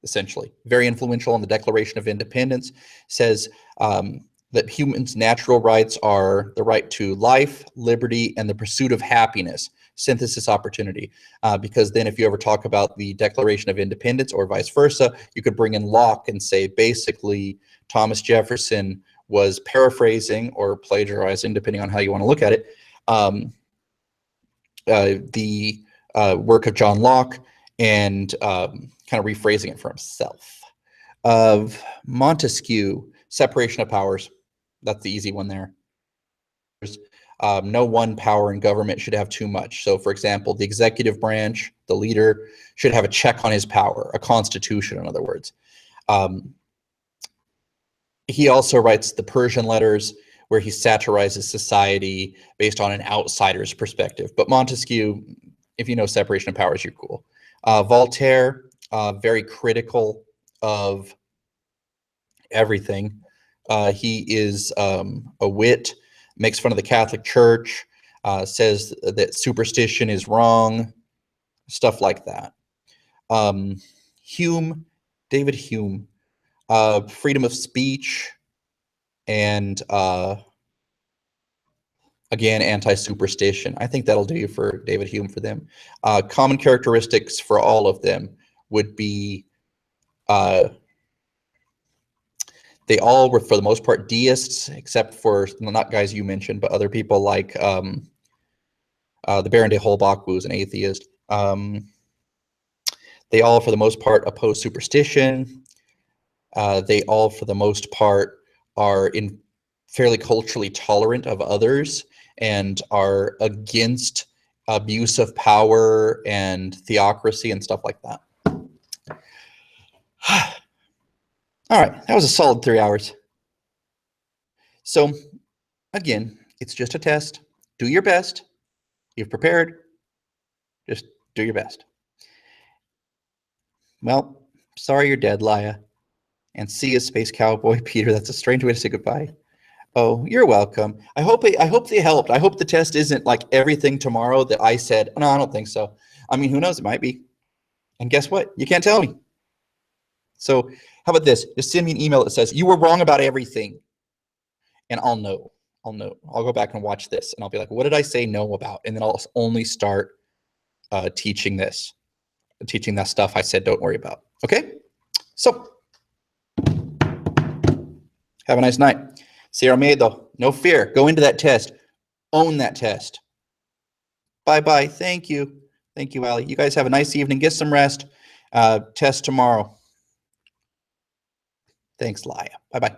Essentially, very influential on the Declaration of Independence, says that humans' natural rights are the right to life, liberty, and the pursuit of happiness, synthesis opportunity. Because then if you ever talk about the Declaration of Independence or vice versa, you could bring in Locke and say, basically, Thomas Jefferson was paraphrasing or plagiarizing, depending on how you want to look at it, the work of John Locke and kind of rephrasing it for himself. Of Montesquieu, separation of powers. That's the easy one there. No one power in government should have too much. So, for example, the executive branch, the leader, should have a check on his power, a constitution, in other words. He also writes the Persian letters, where he satirizes society based on an outsider's perspective. But Montesquieu, if you know separation of powers, you're cool. Voltaire, very critical of everything. He is a wit, makes fun of the Catholic Church, says that superstition is wrong, stuff like that. Hume, David Hume, freedom of speech, and again, anti-superstition. I think that'll do you for David Hume for them. Common characteristics for all of them would be they all were, for the most part, deists, except for not guys you mentioned, but other people like the Baron de Holbach, who was an atheist. They all, for the most part, oppose superstition. They all, for the most part, are fairly culturally tolerant of others and are against abuse of power and theocracy and stuff like that. All right, that was a solid 3 hours. So, again, it's just a test. Do your best. You've prepared. Just do your best. Well, sorry you're dead, Laia. And see you, Space Cowboy Peter. That's a strange way to say goodbye. Oh, you're welcome. I hope they helped. I hope the test isn't like everything tomorrow that I said. No, I don't think so. I mean, who knows? It might be. And guess what? You can't tell me. So how about this? Just send me an email that says you were wrong about everything. And I'll know. I'll go back and watch this. And I'll be like, what did I say no about? And then I'll only start teaching that stuff I said don't worry about. Okay? So have a nice night. Sierra Miedo. No fear. Go into that test. Own that test. Bye-bye. Thank you. Thank you, Allie. You guys have a nice evening. Get some rest. Test tomorrow. Thanks, Laia. Bye-bye.